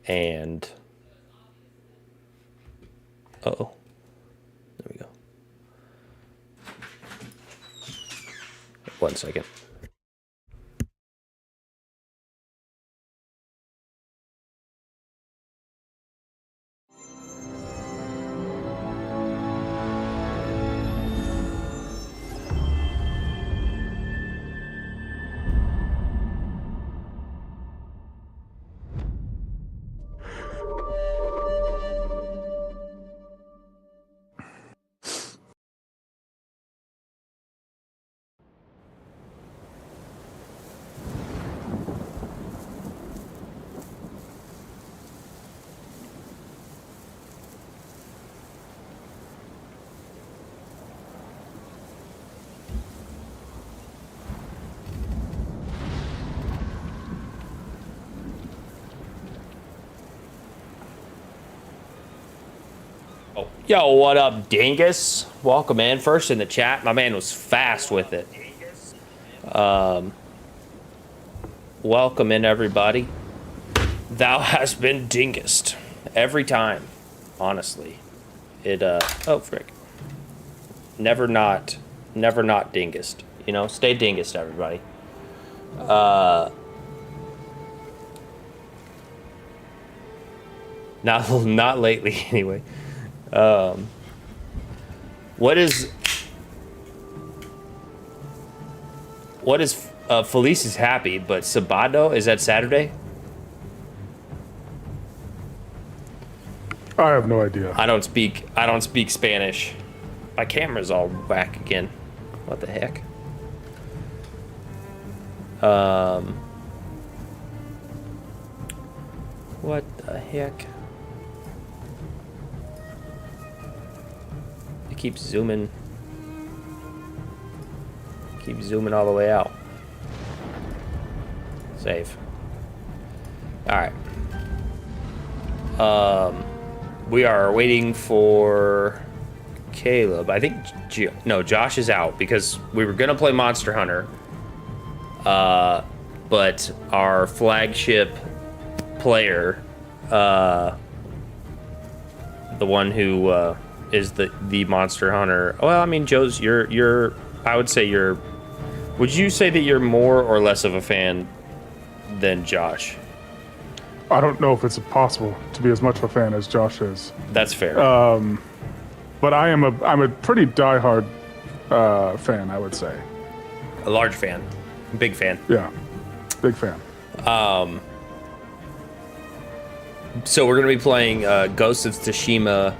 And uh-oh. There we go. 1 second. Yo, what up, dingus? Welcome in. First in the chat. My man was fast with it. Welcome in, everybody. Thou hast been dingest. Every time. Honestly. Oh, frick. Never not dingest. You know, stay dingest, everybody. Not lately, anyway. What is Felice is happy, but Sabado, is that Saturday? I have no idea. I don't speak Spanish. My camera's all whack again. What the heck? What the heck? Keep zooming all the way out. Save. All right. We are waiting for Caleb. I think Josh is out because we were gonna play Monster Hunter, but our flagship player, the one who is the Monster Hunter. Well, I mean, Joe's you're I would say would you say that you're more or less of a fan than Josh? I don't know if it's possible to be as much of a fan as Josh is. That's fair. But I'm a pretty diehard fan, I would say. A large fan. Big fan. Yeah. Big fan. So we're going to be playing Ghost of Tsushima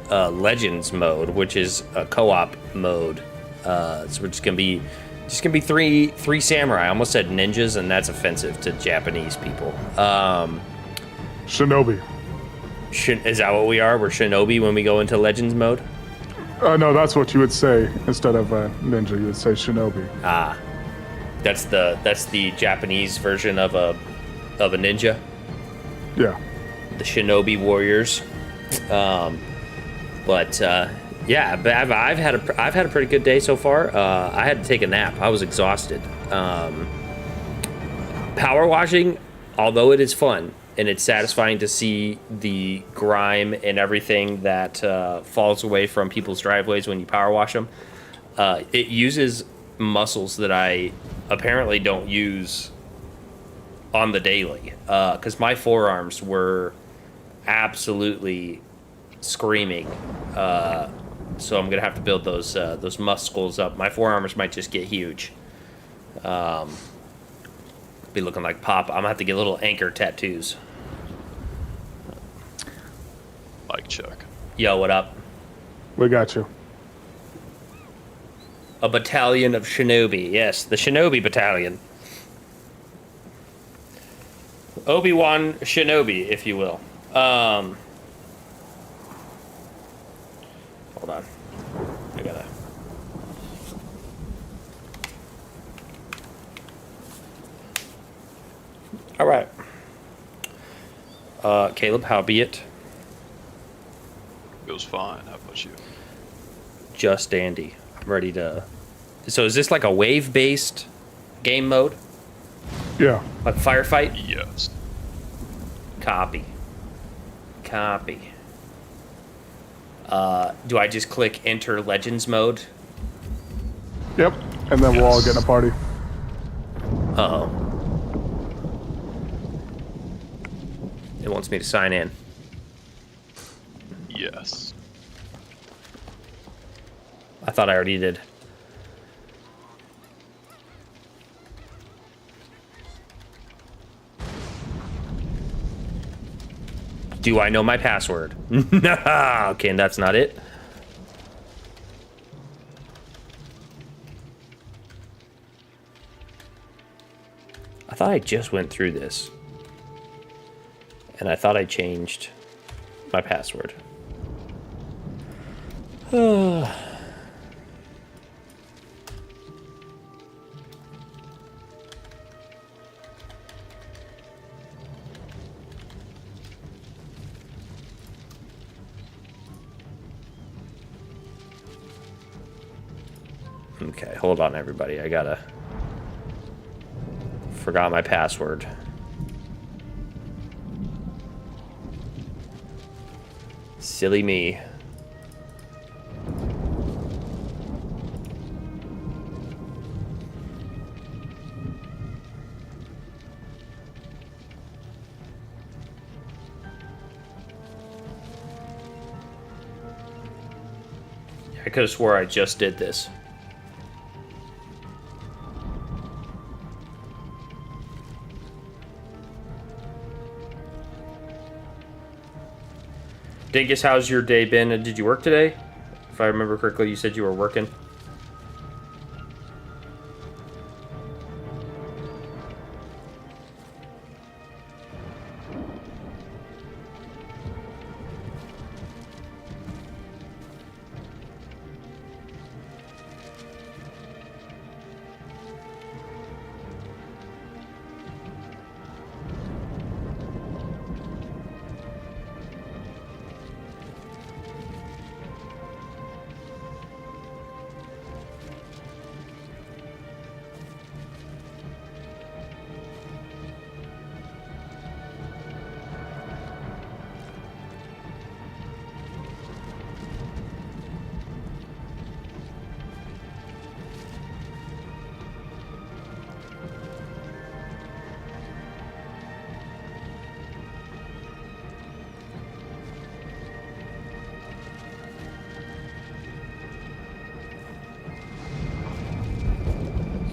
Legends mode, which is a co-op mode. So we're just gonna be three samurai. I almost said ninjas, and that's offensive to Japanese people. Shinobi. Is that what we are? We're shinobi when we go into Legends mode? No, that's what you would say instead of ninja. You would say shinobi. Ah, that's the Japanese version of a ninja. Yeah. The shinobi warriors. Yeah, I've had a pretty good day so far. I had to take a nap. I was exhausted. Power washing, although it is fun and it's satisfying to see the grime and everything that falls away from people's driveways when you power wash them, it uses muscles that I apparently don't use on the daily. Because my forearms were absolutely screaming, so I'm gonna have to build those muscles up. My forearms might just get huge. Be looking like Pop. I'm gonna have to get little anchor tattoos. Mike check. Yo, what up? We got you. A battalion of shinobi. Yes, the shinobi battalion. Obi-Wan shinobi, if you will. Hold on. I gotta... All right. Caleb, how be it? Goes fine. How about you? Just dandy. I'm ready to... So is this like a wave-based game mode? Yeah. Like firefight? Yes. Copy. Copy. Do I just click enter Legends mode? Yep. And then we'll all get in a party. Uh-oh. It wants me to sign in. Yes. I thought I already did. Do I know my password? Okay, and that's not it. I thought I just went through this. And I thought I changed my password. Okay, hold on, everybody. I gotta... Forgot my password. Silly me. I could have swore I just did this. Dingus, how's your day been? Did you work today? If I remember correctly, you said you were working.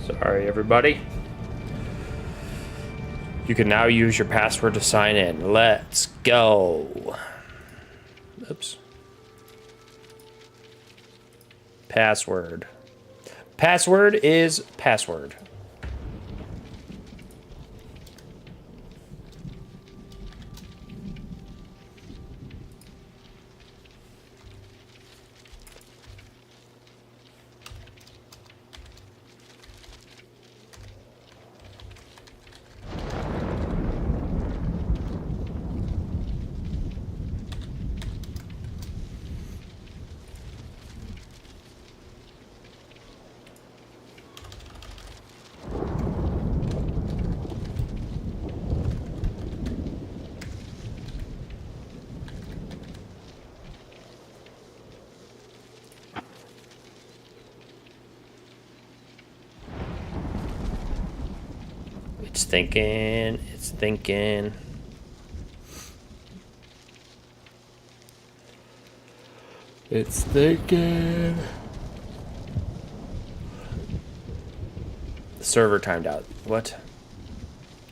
Sorry, everybody. You can now use your password to sign in. Let's go. Oops. Password. Password is password. It's thinking, it's thinking. It's thinking. The server timed out. What?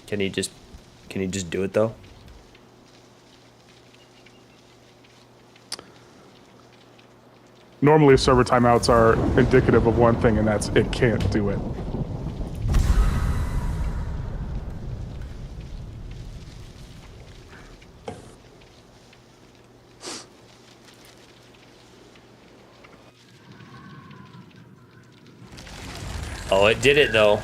Can you just do it though? Normally, server timeouts are indicative of one thing, and that's it can't do it. Oh, it did it though.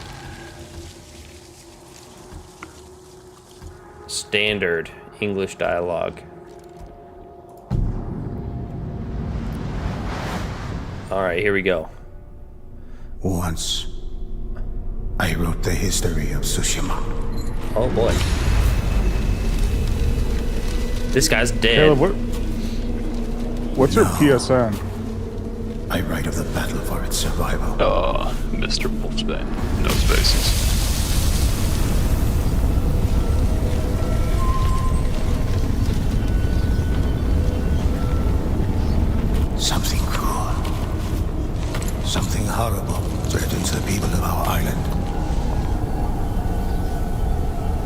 Standard English dialogue. All right, here we go. Once, I wrote the history of Tsushima. Oh boy. This guy's dead. Caleb, what's your PSN? I write of the battle for its survival. Mr. Wolfsbane. No spaces. Something cruel, something horrible threatens the people of our island.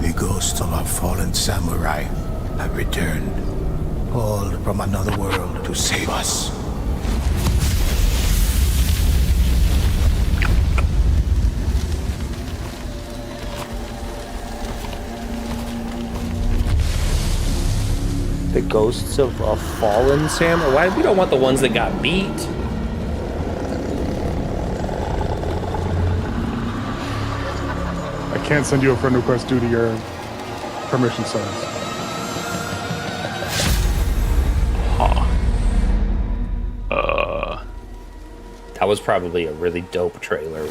The ghosts of our fallen samurai have returned, called from another world to save us. The ghosts of a fallen samurai? Why? We don't want the ones that got beat. I can't send you a friend request due to your permission settings. That was probably a really dope trailer. Let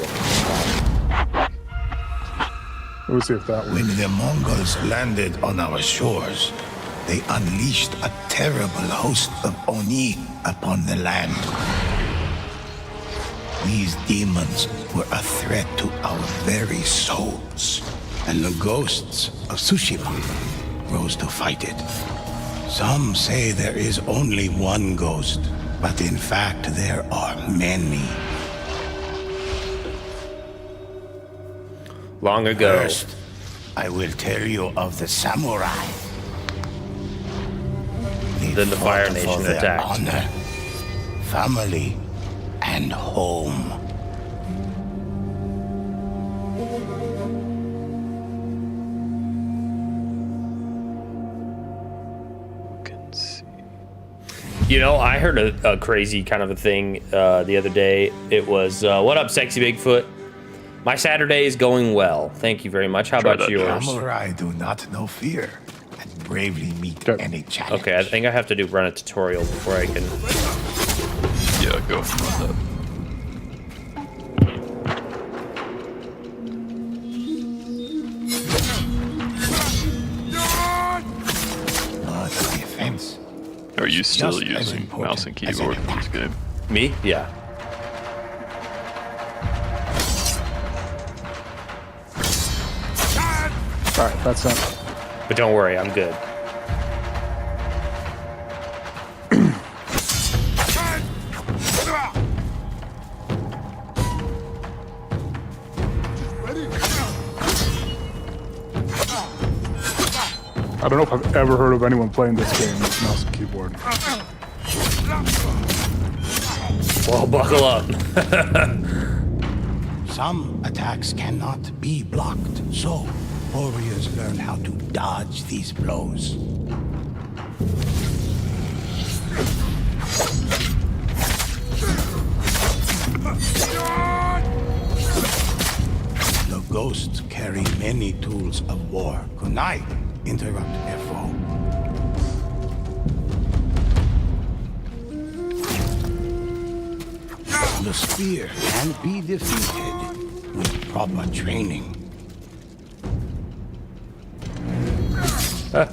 me see if that When works. the Mongols landed on our shores, they unleashed a terrible host of Oni upon the land. These demons were a threat to our very souls, and the ghosts of Tsushima rose to fight it. Some say there is only one ghost, but in fact there are many. Long ago. First, I will tell you of the samurai. They Then the Fire fought for Nation their attacked. honor, family, and home. Can see. You know, I heard a crazy kind of a thing the other day. It was, what up, Sexy Bigfoot? My Saturday is going well. Thank you very much. How Try about that, yours? Samurai do not know fear and bravely meet Okay. any challenge. Okay, I think I have to run a tutorial before I can... Yeah, go for that. Not defense. Are you still Just as using important mouse and as keyboard an in this game? Me? Yeah. All right, that's it. But don't worry, I'm good. I don't know if I've ever heard of anyone playing this game with mouse and keyboard. Well, buckle up. Some attacks cannot be blocked, so warriors learn how to dodge these blows. The ghosts carry many tools of war. Kunai interrupt their foe. The spear can be defeated with proper training. The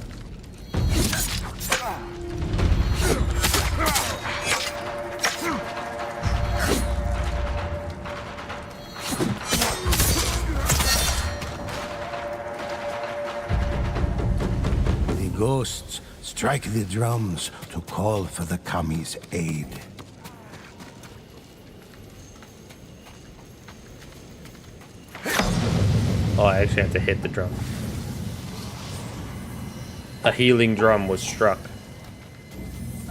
ghosts strike the drums to call for the kami's aid. Oh, I actually have to hit the drum. A healing drum was struck.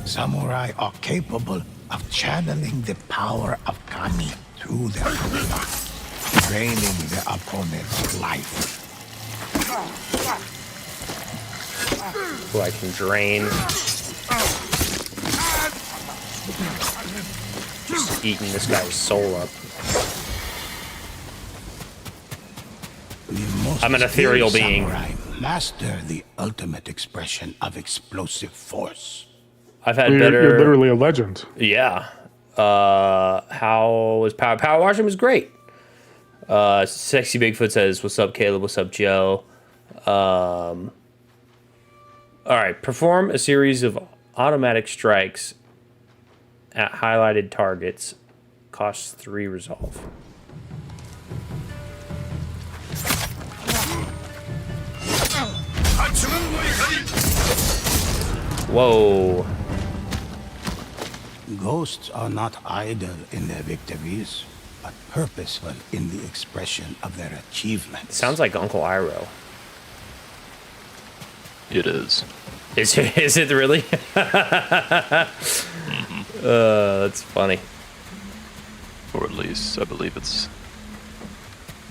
Samurai are capable of channeling the power of kami through their kuma, draining their opponent's life. Who I can drain. Just eating this guy's soul up. The most I'm an ethereal skilled being. samurai master the ultimate expression of explosive force. I've had You're better... literally a legend. Yeah. How was Power washing was great. Sexy Bigfoot says, "What's up, Caleb? What's up, Joe?" All right, perform a series of automatic strikes at highlighted targets. Costs 3 resolve. Whoa. Ghosts are not idle in their victories, but purposeful in the expression of their achievements. Sounds like Uncle Iroh. It is. Is it really? That's funny. Or at least, I believe it's...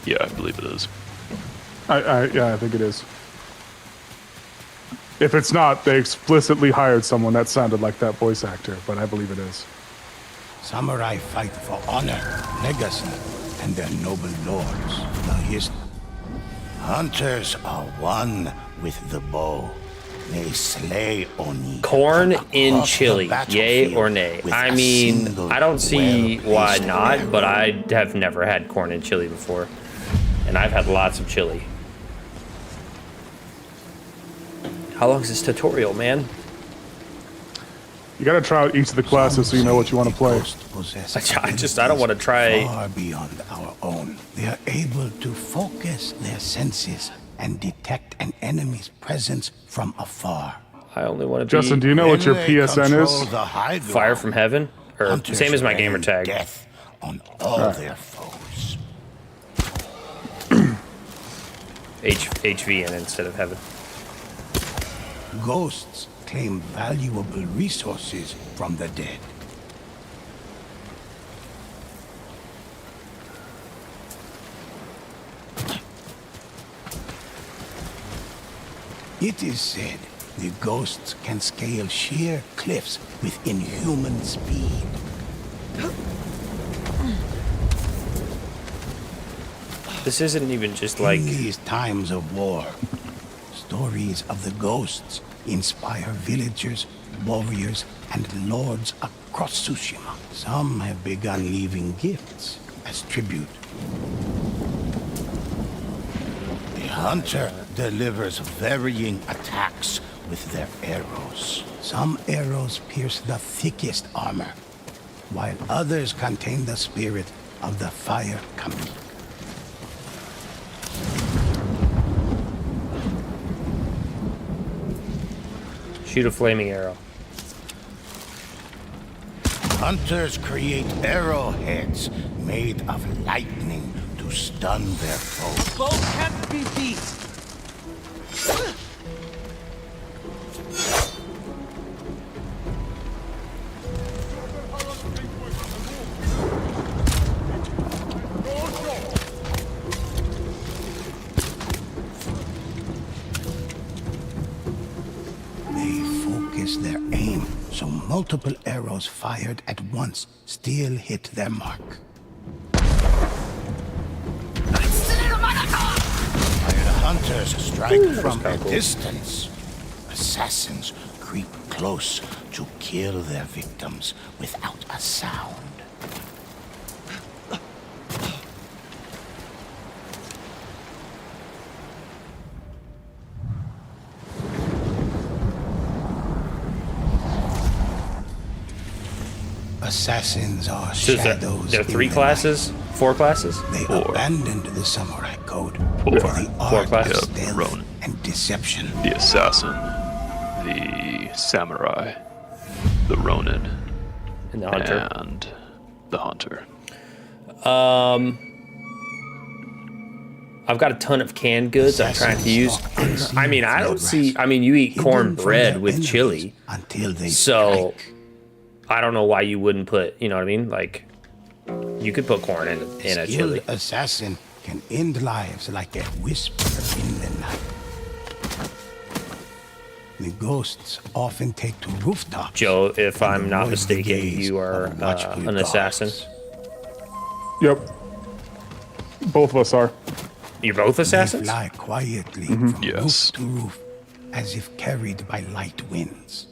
Yeah, I believe it is. Yeah, I think it is. If it's not, they explicitly hired someone that sounded like that voice actor, but I believe it is. Samurai fight for honor, legacy, and their noble lords. Hunters are one with the bow. They slay Oni. Corn in across the chili, yay battlefield or nay? with I a mean, single I don't see why well-placed not, arrow. but I have never had corn in chili before. And I've had lots of chili. How long is this tutorial, man? You gotta try out each of the classes so you know what you want to play. I don't want to try. Far beyond our own. They are able to focus their senses and detect an enemy's presence from afar. I only want to Justin, do be you know what your When they PSN control is? the high Fire ground, from Heaven? Or hunters same as my rain gamer tag. Death on all their foes. HVN instead of Heaven. Ghosts claim valuable resources from the dead. It is said the ghosts can scale sheer cliffs with inhuman speed. This isn't even just like. In these times of war, stories of the ghosts inspire villagers, warriors, and lords across Tsushima. Some have begun leaving gifts as tribute. The hunter delivers varying attacks with their arrows. Some arrows pierce the thickest armor, while others contain the spirit of the fire kami. Shoot a flaming arrow. Hunters create arrowheads made of lightning to stun their foes. Both can't be beat. They focus their aim, so multiple arrows fired at once still hit their mark. While the hunters strike from a distance, assassins creep close to kill their victims without a sound. Assassins are So is shadows. there are 3 in the classes? 4 classes? night. They 4. abandoned the samurai code Four. for the 4 art classes. of stealth Ronin. and deception. The assassin, the samurai, the ronin, And the hunter. and the hunter. I've got a ton of canned goods I'm trying to use. I mean, I don't see. I mean, you eat cornbread with chili. Until they So, strike. I don't know why you wouldn't put, you know what I mean? Like, you could put corn in a Skilled chili. assassin can end lives like a whisper in the night. The ghosts often take to rooftops. Joe, if I'm and not avoid the mistaken, gaze you are of watchful an assassin. guards. Yep. Both of us are. You're both They assassins? fly quietly from Yes. roof to roof, as if carried by light winds.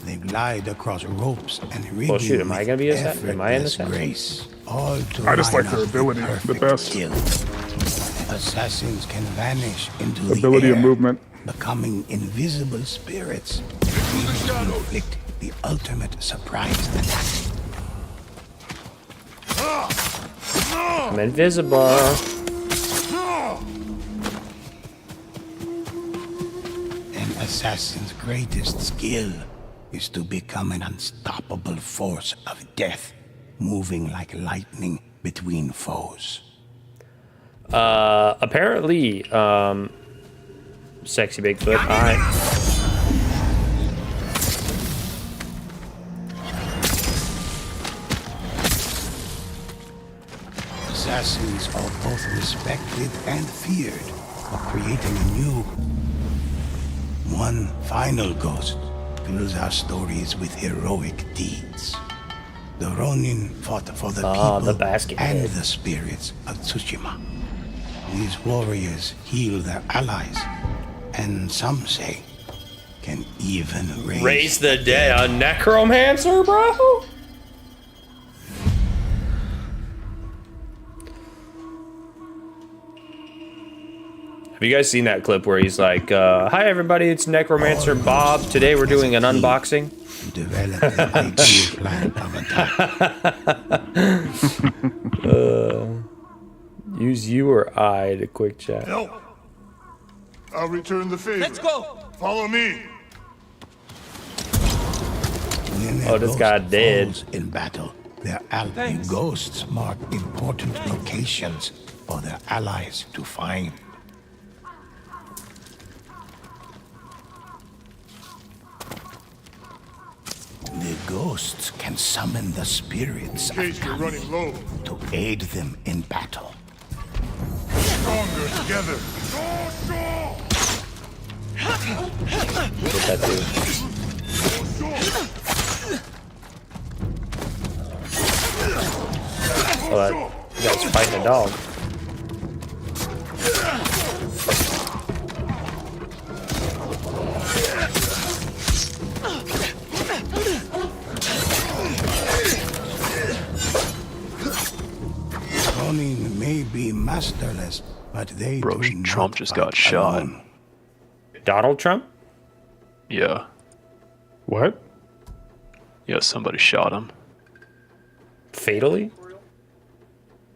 They glide across ropes and rigging Well, shoot, am I gonna be with assassin? Am I an effortless assassin? grace, all to I just line like their up the ability the perfect best. kill. Assassins can vanish into Ability the of air, movement. becoming invisible spirits. Able to inflict the ultimate surprise attack. I'm invisible. An assassin's greatest skill is to become an unstoppable force of death, moving like lightning between foes. Apparently, sexy Bigfoot. Hi. Assassins are both respected and feared for creating a new. One final ghost fills our stories with heroic deeds. The Ronin fought for the people the basket and head. the spirits of Tsushima. These warriors heal their allies, and some say can even Raise the dead. A necromancer, bro? Have you guys seen that clip where he's like, hi everybody, it's Necromancer Bob. Today we're doing an unboxing. Develop the ideal plan of attack. Use you or I to quick chat. No. I'll return the favor. Let's go. Follow me. Oh, this guy dead. In battle, their ghosts mark important locations for their allies to find. The ghosts can summon the spirits In case of you're running low. to aid them in battle. Stronger together. Get that dude. Oh, that guy's fighting a dog. Ronin may be masterless, but they Bro, do Trump not just got fight shot. alone. Donald Trump? Yeah. What? Yeah, somebody shot him. Fatally?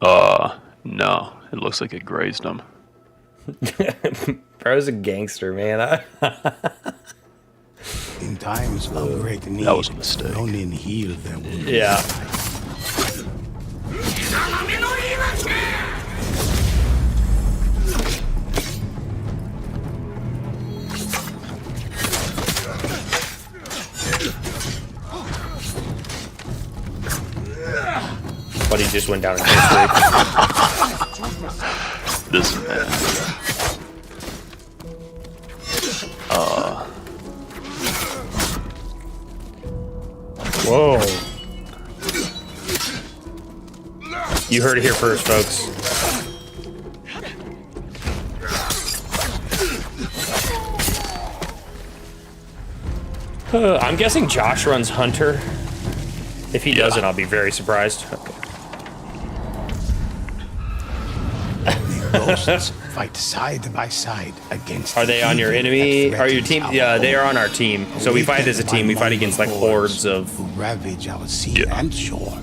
No. It looks like it grazed him. Bro's a gangster, man. In times of great need, That was a mistake. Ronin heal their wounded. Yeah. But he just went down in history. This man. Whoa. You heard it here first, folks. I'm guessing Josh runs Hunter. If he doesn't, I'll be very surprised. Okay. Ghosts fight side by side against. Are they on your evil enemy? that Are your threatens team? our Yeah, they are home. on our team. So we fight as a team. We fight against like hordes of Who ravage our sea and shore.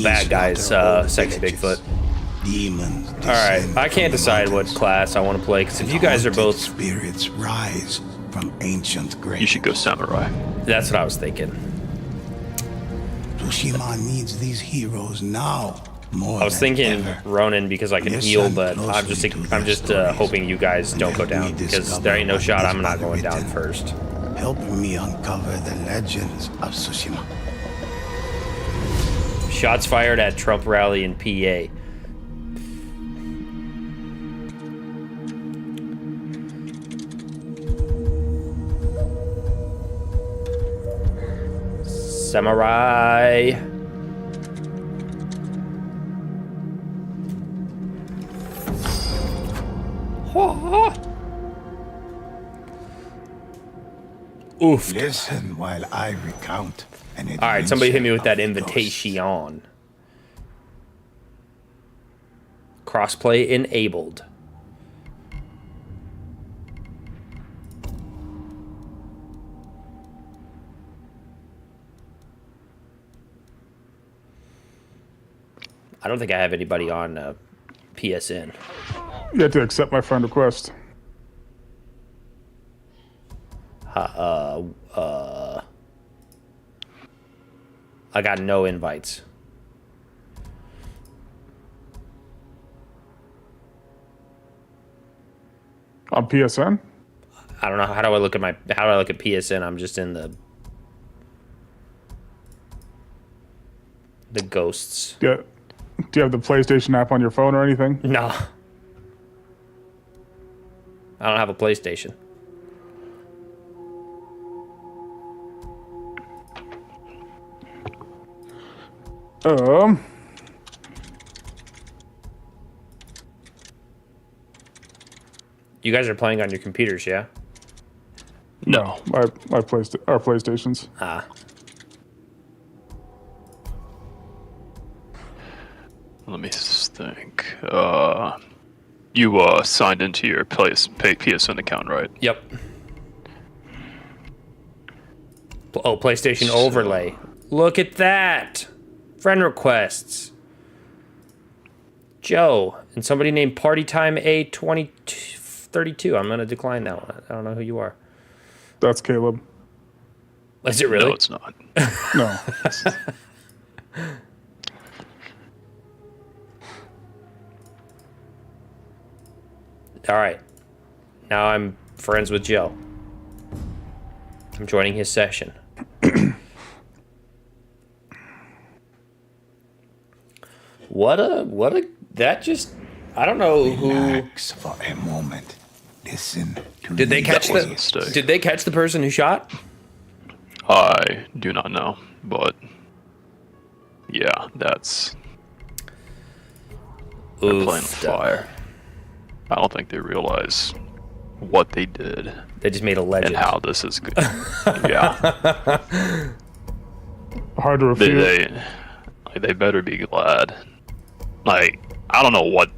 bad guys. Sexy Bigfoot. Demons. All right, I can't decide what class I want to play because if you guys are both, spirits rise from ancient graves. You should go samurai. that's what I was thinking. Tsushima needs these heroes now more I was than thinking ever. Ronin because I can Listen heal, but closely to I'm their just stories hoping you guys and don't go help me down because discover there ain't no what shot is I'm not going down unwritten. first. Help me uncover the legends of Tsushima. Shots fired at Trump rally in PA. Samurai. Oof. Listen while I recount an All right, somebody hit me with that adventure of the ghosts. invitation. Crossplay enabled. I don't think I have anybody on PSN. You have to accept my friend request. I got no invites. On PSN? I don't know. How do I look at PSN? I'm just in the ghosts. Do you have the PlayStation app on your phone or anything? No. I don't have a PlayStation. You guys are playing on your computers, yeah? No, our PlayStations. Ah. Let me just think. You signed into your PSN account, right? Yep. Oh, PlayStation overlay. Look at that. Friend requests. Joe and somebody named Party Time A2032. I'm gonna decline that one. I don't know who you are. That's Caleb. Is it really? No, it's not. No. All right. Now I'm friends with Joe. I'm joining his session. I don't know who. Relax for a moment. Listen to Did they me. catch That was a mistake. Did they catch the person who shot? I do not know, but yeah, that's they're playing with fire. I don't think they realize what they did They just made a legend. and how this is good. Yeah, Hard to refute. they better be glad. Like, I don't know what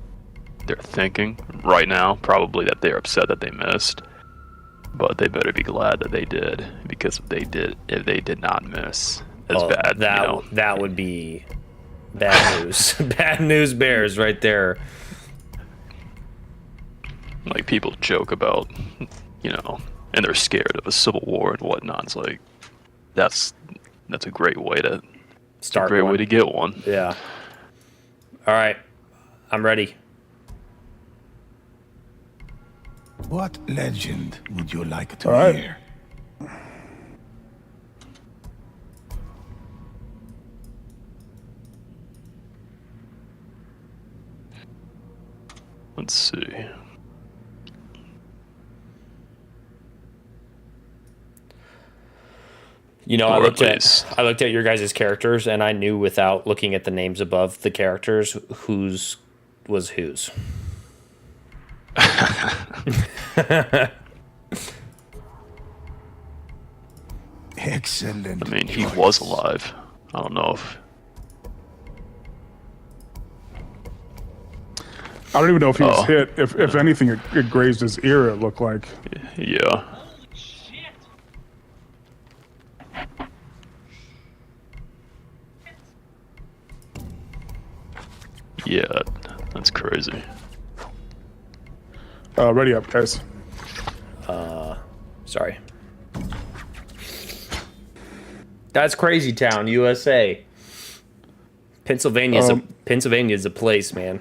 they're thinking right now. Probably that they're upset that they missed, but they better be glad that they did, because if they did not miss, it's bad. That would be bad news. Bad news bears right there. Like, people joke about, and they're scared of a civil war and whatnot. It's like, that's a great way to way to get one. Yeah. All right. I'm ready. What legend would you like to All right. hear? Let's see. I Or looked at at least- your guys' characters, and I knew without looking at the names above the characters whose was whose. Excellent. I mean, he choice. was alive. I don't know if. I don't even know if he was Oh. hit. If anything, it grazed his ear, it looked like. Yeah. Yeah, that's crazy. Ready up, guys. Sorry. That's Crazy Town, USA. Pennsylvania's a place, man.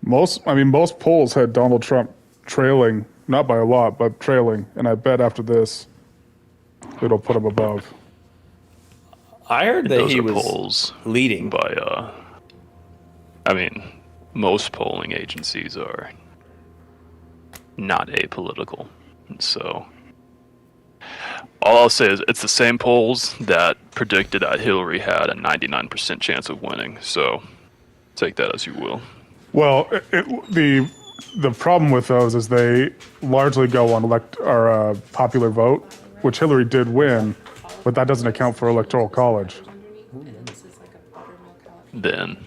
Most polls had Donald Trump trailing, not by a lot, but trailing. And I bet after this, it'll put him above. I heard that Those he are was polls leading. by. I mean, most polling agencies are not apolitical, so. All I'll say is it's the same polls that predicted that Hillary had a 99% chance of winning. So, take that as you will. Well, the problem with those is they largely go on popular vote, which Hillary did win, but that doesn't account for electoral college. Then,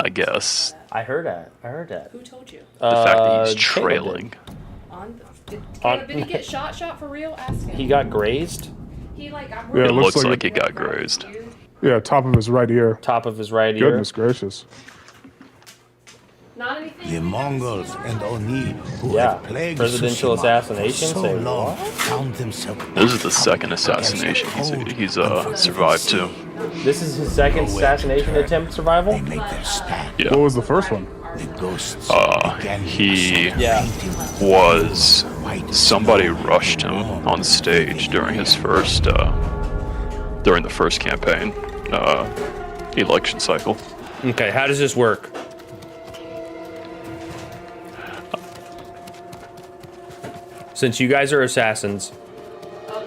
I guess I heard that. Who told you? the fact that he's Caleb did. trailing. Did he get shot for real? Ask him. He got grazed. He got Yeah, It it looks looks like like he got grazed. Yeah, top of his right ear. Top of his right ear. Goodness gracious. Not anything. The Mongols and Oni who Yeah. had plagued Presidential Tsushima assassination? for so Say long what? found themselves This is the second against assassination cold he's and survived to. This is his second assassination attempt survival? They make their stand. Yeah. What was the first one? The ghosts began he- Yeah. Was somebody rushed him on stage during his first during the first campaign election cycle. Okay, how does this work? Since you guys are assassins, Oh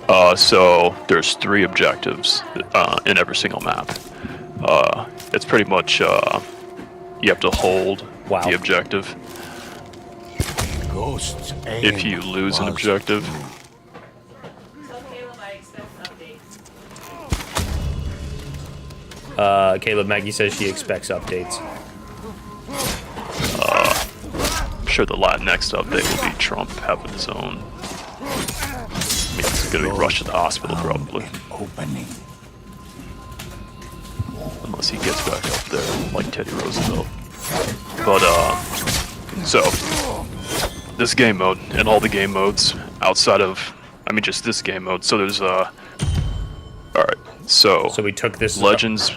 no. So there's 3 objectives in every single map. It's pretty much you have to hold Wow. the objective. Ghosts If you lose an objective, Tell Caleb I expect updates. Caleb Maggie says she expects updates. I'm sure the next update will be Trump having his own. I mean, he's gonna be rushed to the hospital probably, opening. unless he gets back up there like Teddy Roosevelt. But so this game mode and all the game modes outside of, I mean, just this game mode. So there's all right. So So we took this Legends,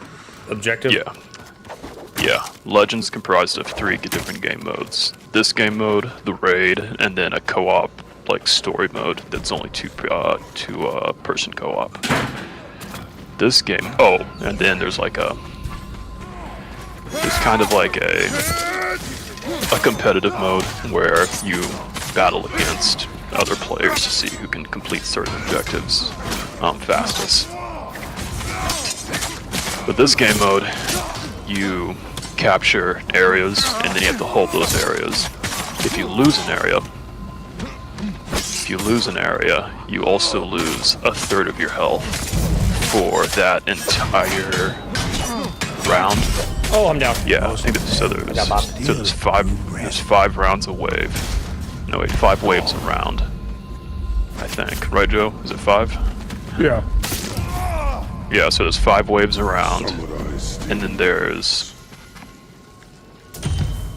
objective? yeah, Legends comprised of 3 different game modes. This game mode, the raid, and then a co-op like story mode that's only two person co-op. This game, and then there's like there's kind of like a competitive mode where you battle against other players to see who can complete certain objectives fastest. But this game mode, you capture areas and then you have to hold those areas. If you lose an area, you also lose a third of your health for that entire round. Oh, I'm down. Yeah, I think there's 5 rounds a wave. No wait, 5 waves a round. I think. Right, Joe? Is it 5? Yeah. Yeah, so there's 5 waves around. And then there's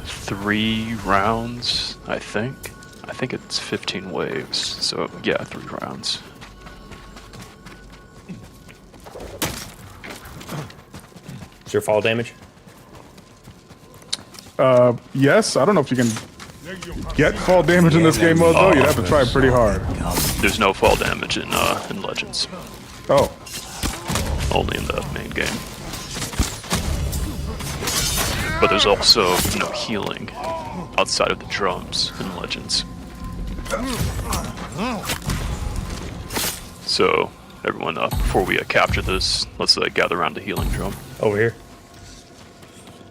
3 rounds, I think. I think it's 15 waves. So yeah, 3 rounds. Is your fall damage? Yes. I don't know if you can get fall damage in this game mode though. You'd have to try pretty hard. There's no fall damage in Legends. Oh. Only in the main game. But there's also no healing outside of the drums in Legends. So, everyone, before we capture this, let's gather around the healing drum. Over here.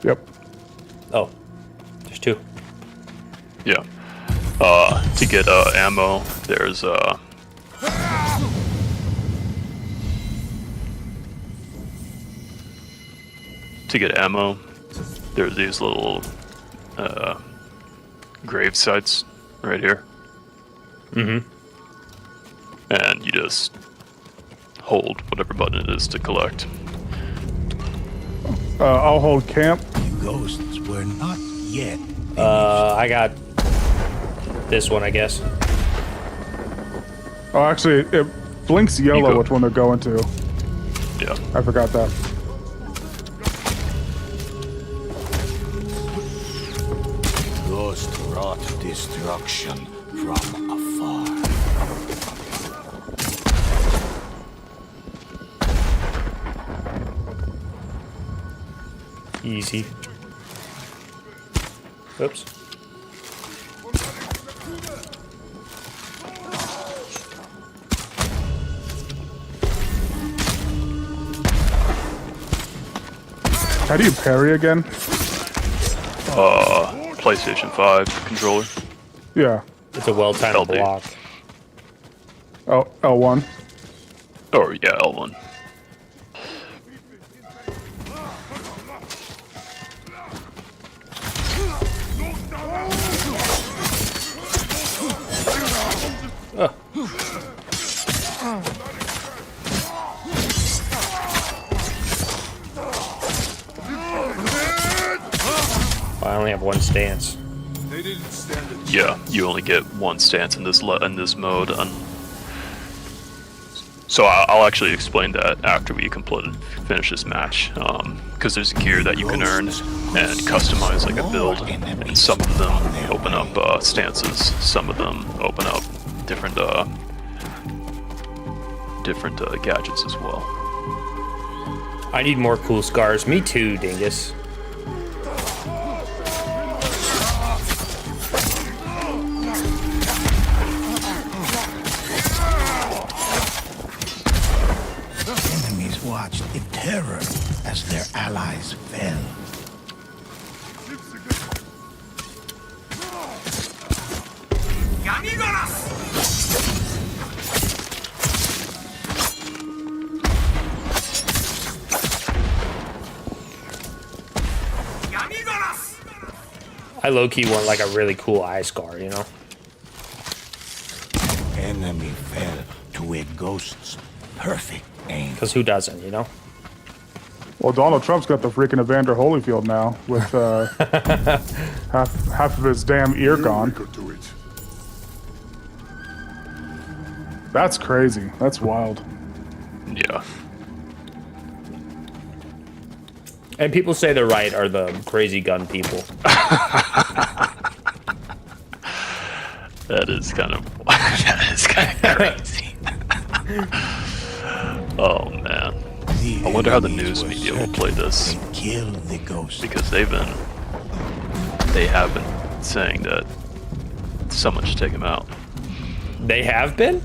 Yep. Oh, there's 2. Yeah. To get ammo, there's to get ammo, there's these little grave sites right here. Mm-hmm. And you just hold whatever button it is to collect. I'll hold camp. Ghosts were not yet. I got this one, I guess. Oh, actually, it blinks yellow go. which one they're going to. Yeah. I forgot that. Ghost wrought destruction from afar. Easy. Oops. How do you parry again? PlayStation 5 controller. Yeah. It's a well-timed LD. block. Oh, L1. Or yeah, L1. I only have one stance. They didn't stand a chance. Yeah, you only get one stance in this mode. So I'll actually explain that after we finish this match, because there's gear that you can earn and customize like a build, and some of them open up stances, some of them open up different gadgets as well. I need more cool scars. Me too, dingus. Enemies watched in terror as their allies fell. I low-key want like a really cool eye scar, you know? Enemy fell to a ghost's perfect aim. Because who doesn't, you know? Well, Donald Trump's got the freaking Evander Holyfield now with half of his damn ear gone. Quicker to it. That's crazy. That's wild. Yeah. And people say the right are the crazy gun people. That is kind of crazy. Oh man. I wonder how the news media will play this, Kill the ghost. because they have been saying that someone should take him out. They have been?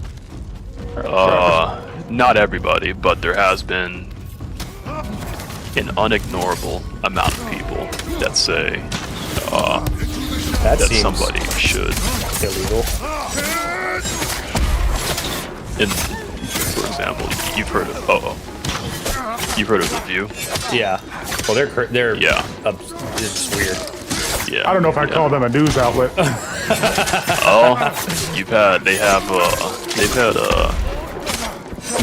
Not everybody, but there has been an unignorable amount of people that say That that seems somebody should. illegal. For example, you've heard of The View? Yeah. Well, they're Yeah. it's weird. Yeah. I don't know if I'd call them a news outlet. They've had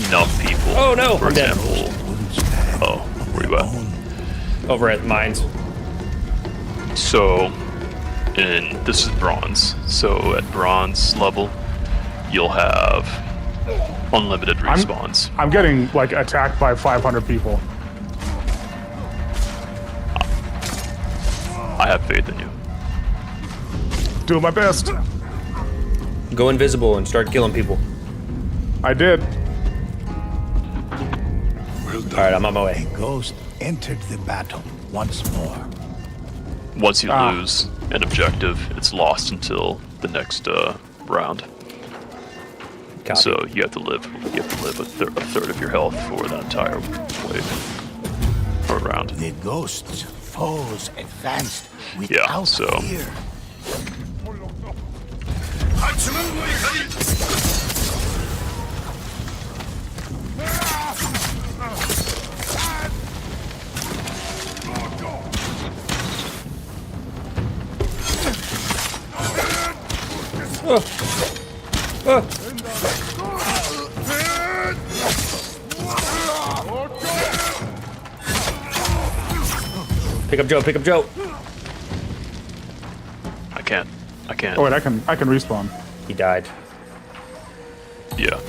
enough people. Oh, no, For I'm dead. example. Oh, where you at? Over at mines. So, this is bronze. So at bronze level, you'll have unlimited respawns. I'm getting like attacked by 500 people. I have faith in you. Doing my best. Go invisible and start killing people. I did. All right, I'm on my way. A ghost entered the battle once more. Once you lose an objective, it's lost until the next round. Copy. So you have to live a third of your health for that entire wave or round. The ghost's foes advanced without so- fear. Pick up Joe, pick up Joe. I can't. Oh wait, I can respawn. He died. Yeah.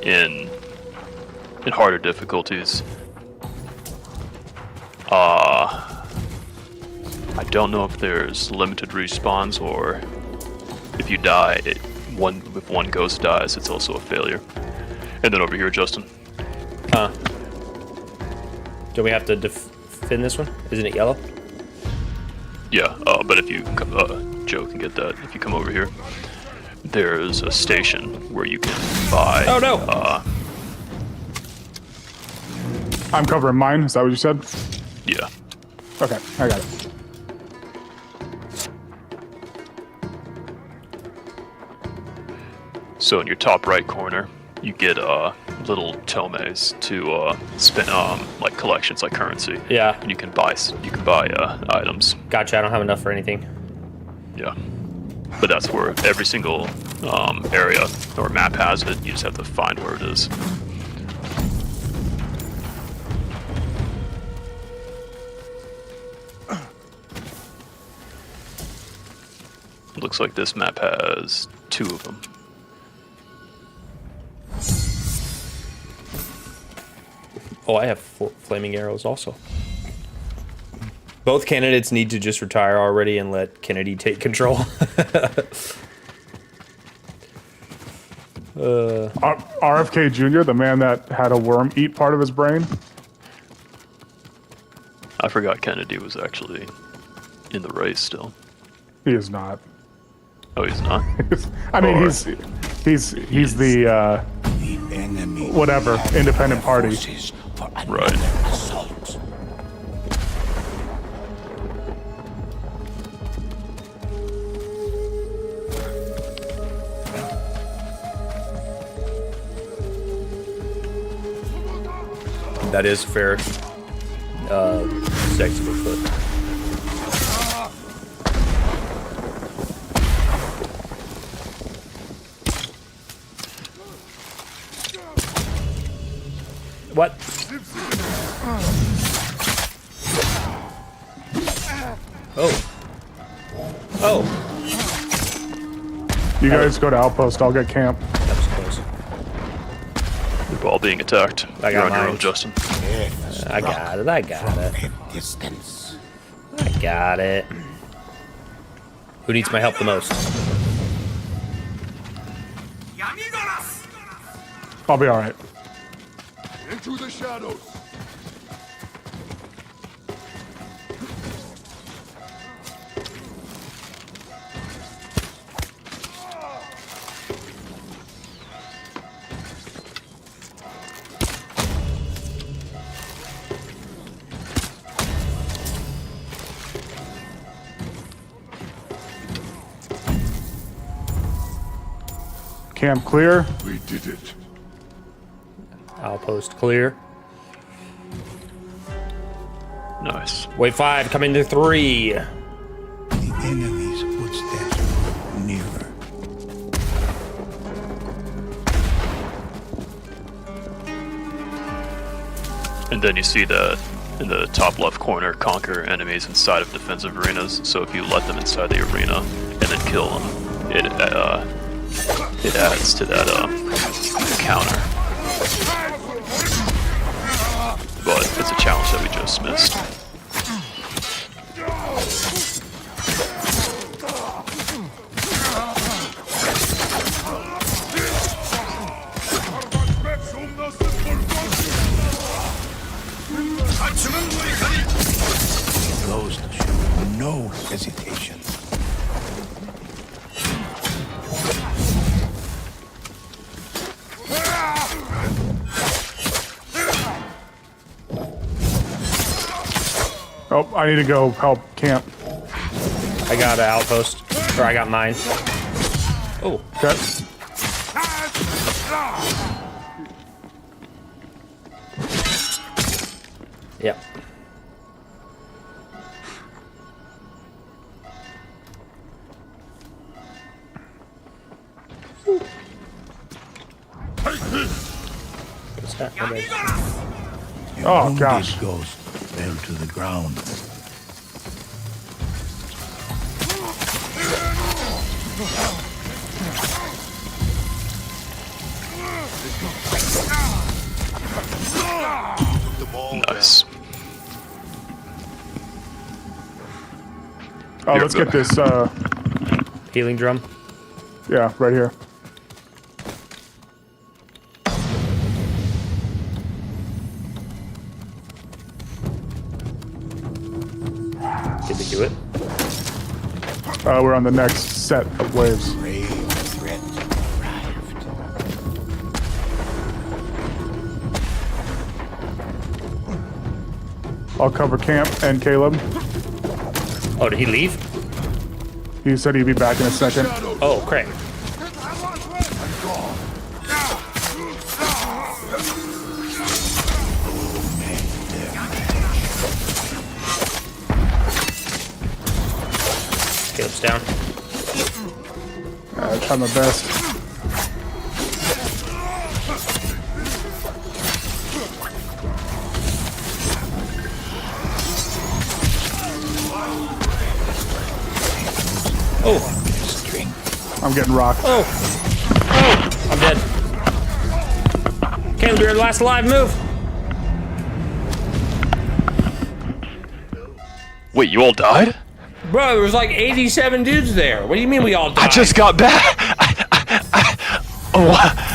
In harder difficulties. I don't know if there's limited respawns or if you die, if one ghost dies, it's also a failure. And then over here, Justin. Do we have to defend this one? Isn't it yellow? Yeah, but if you Joe can get that. If you come over here, there's a station where you can buy. Oh no! I'm covering mine. Is that what you said? Yeah. Okay, I got it. So in your top right corner, you get little tomes to spend like collections, like currency. Yeah. And you can buy items. Gotcha, I don't have enough for anything. Yeah. But that's where every single area or map has it. You just have to find where it is. looks like this map has 2 of them. Oh, I have flaming arrows also. Both candidates need to just retire already and let Kennedy take control. RFK Jr., the man that had a worm eat part of his brain. I forgot Kennedy was actually in the race still. He is not. Oh, he's not? I mean, Or- he's the The enemy whatever independent party. forces for another Right. assault. That is fair. Sex of a foot. What? Oh. Oh. You guys go to outpost. I'll get camp. That was close. They're all being attacked. I got You're on your mine. own, Justin. I got it. I got it. Distance. I got it. Who needs my help the most? I'll be all right. Into the shadows. Camp clear. We did it. Outpost clear. Nice. Wave 5, coming to 3. The enemy's footsteps nearer. And then you see that in the top left corner, conquer enemies inside of defensive arenas. So if you let them inside the arena and then kill them, it adds to that counter. But it's a challenge that we just missed. Close to show no hesitation. Oh, I need to go help camp. I got an outpost. Or I got mine. Oh, Okay. yep. What's that? What is- The Oh, wounded gosh. ghost fell to the ground. Nice. Oh, let's get this. Healing drum. Yeah, right here. Did we do it? We're on the next set of waves. Brave threat arrived. I'll cover camp and Caleb. Oh, did he leave? He said he'd be back in a second. Oh, crap. Caleb's down. I try my best. Oh, I'm getting rocked. Oh, I'm dead. Caleb, you're the last alive. Move. Wait, you all died? Bro, there was like 87 dudes there. What do you mean we all died? I just got back. Oh.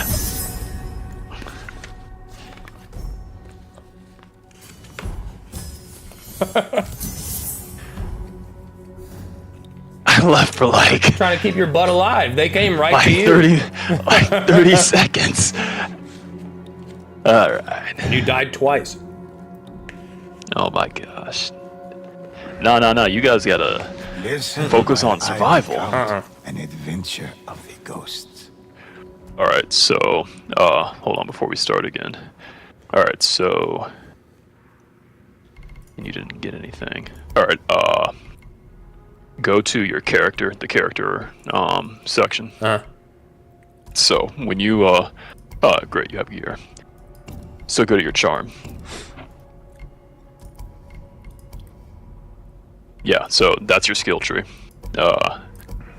I left for like trying to keep your butt alive. They came right to you. 30 seconds. All right. And you died twice. Oh my gosh. No. You guys gotta Listen, focus while on survival. I recount An adventure of the ghosts. All right. So, hold on before we start again. All right. So, and you didn't get anything. All right. Go to your character, the character section. So when you great, you have gear. So go to your charm. Yeah, so that's your skill tree.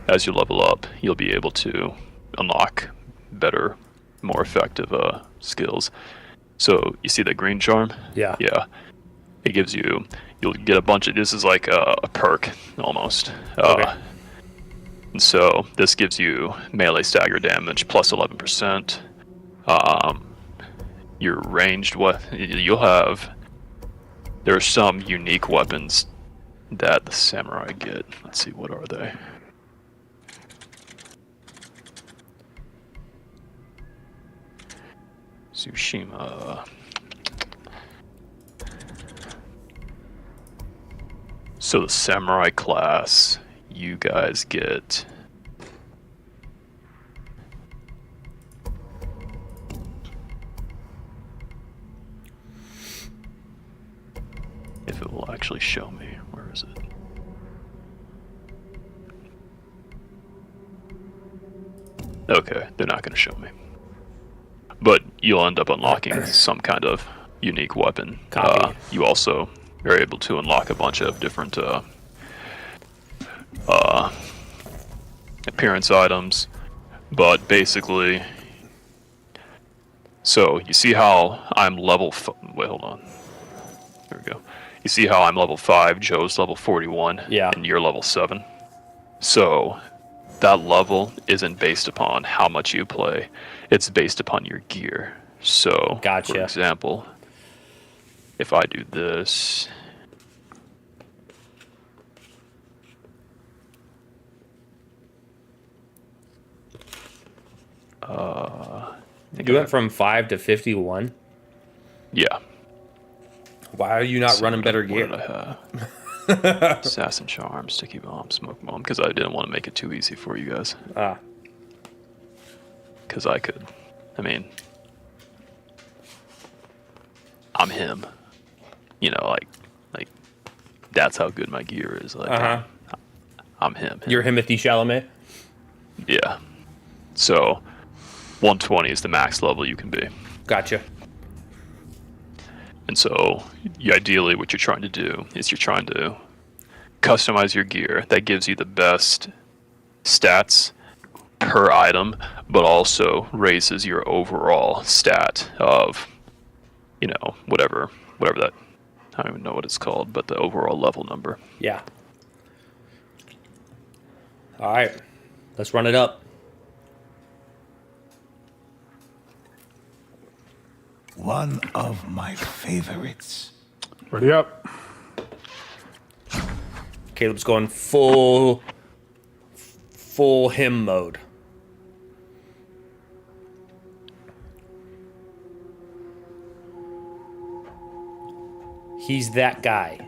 As you level up, you'll be able to unlock better, more effective skills. So you see that green charm? Yeah. Yeah. It gives you, you'll get a bunch of, this is like a perk almost. Okay. And so this gives you melee stagger damage plus 11%. Your ranged you'll have, there are some unique weapons that the samurai get. Let's see, what are they? Tsushima. So the samurai class, you guys get if it will actually show me, where is it? Okay, they're not going to show me. But you'll end up unlocking some kind of unique weapon. Copy. You also are able to unlock a bunch of different appearance items. But basically, so you see how I'm level... Wait, hold on. There we go. You see how I'm level 5, Joe's level 41, Yeah. and you're level 7? So that level isn't based upon how much you play. It's based upon your gear. So, Gotcha. for example, if I do this... You went from 5 to 51? Yeah. Why are you not running better What gear? did I have? Assassin Charm, Sticky Bomb, Smoke Bomb, because I didn't want to make it too easy for you guys. Ah. Because I could. I mean, I'm him. You know, like that's how good my gear is. Like, I'm him. You're Timothy Chalamet? Yeah. So, 120 is the max level you can be. Gotcha. And so, ideally, what you're trying to do is you're trying to customize your gear that gives you the best stats per item, but also raises your overall stat of, you know, whatever that, I don't even know what it's called, but the overall level number. Yeah. All right. Let's run it up. One of my favorites. Ready up. Caleb's going full him mode. He's that guy.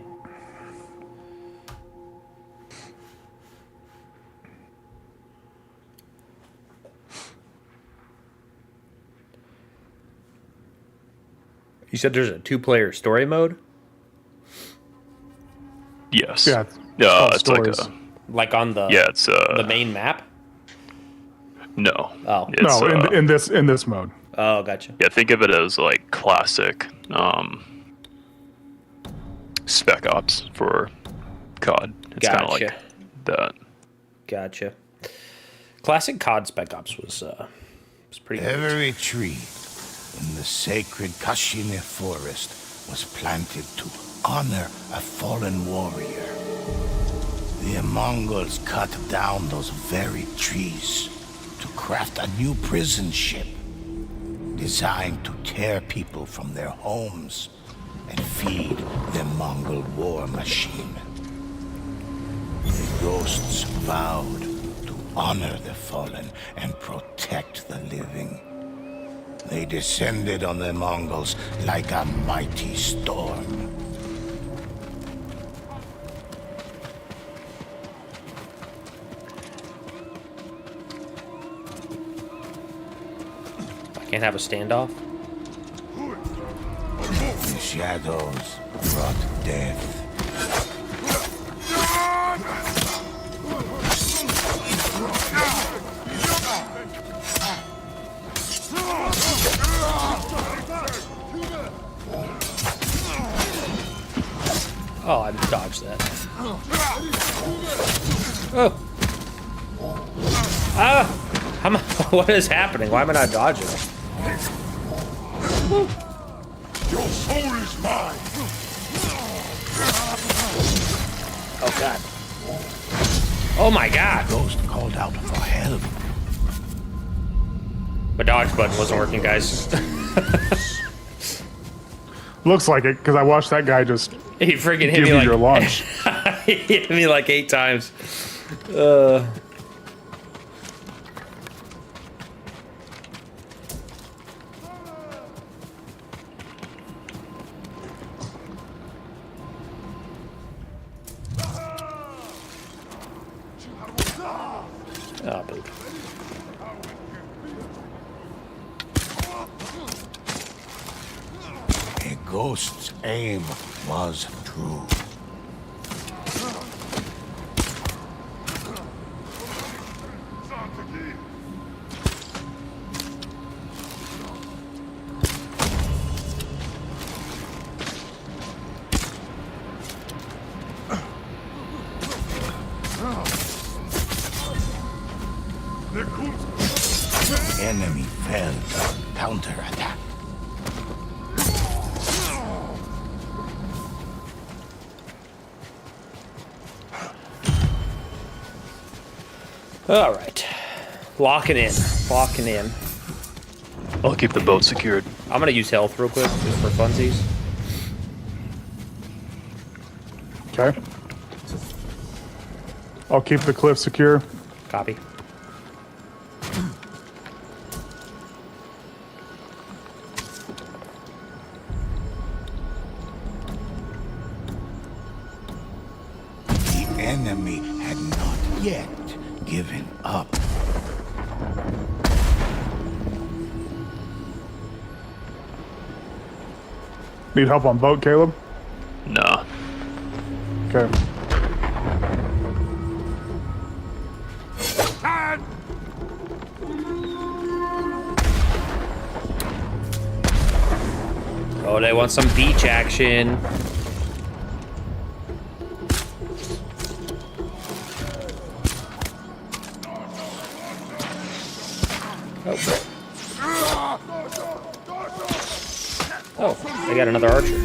You said there's a 2-player story mode? Yes. Yeah. It's stories. like a, Like on the it's the main map? no. Oh. It's, No, in this mode. Oh, gotcha. yeah, think of it as like classic Spec Ops for COD. It's kind of Gotcha. like that. Gotcha. Classic COD Spec Ops was pretty good. Every tree in the sacred Kashine forest was planted to honor a fallen warrior. The Mongols cut down those very trees to craft a new prison ship designed to tear people from their homes and feed the Mongol war machine. The ghosts vowed to honor the fallen and protect the living. They descended on the Mongols like a mighty storm. I can't have a standoff. The shadows brought death. Oh, I dodged that. Oh. Ah! What is happening? Why am I not dodging? Your soul is mine! Oh, God. Oh, my God. Ghost called out for help. My dodge button wasn't working, guys. Looks like it, because I watched that guy just He freaking hit give me you like... your lunch. He hit me like 8 times. Oh, boo. A ghost's aim was true. The enemy fell to counterattack. All right. Locking in. Locking in. I'll keep the boat secured. I'm going to use health real quick, just for funsies. Okay. I'll keep the cliff secure. Copy. The enemy had not yet given up. Need help on boat, Caleb? Nah. Okay. Oh, they want some beach action. Oh. Oh, they got another archer.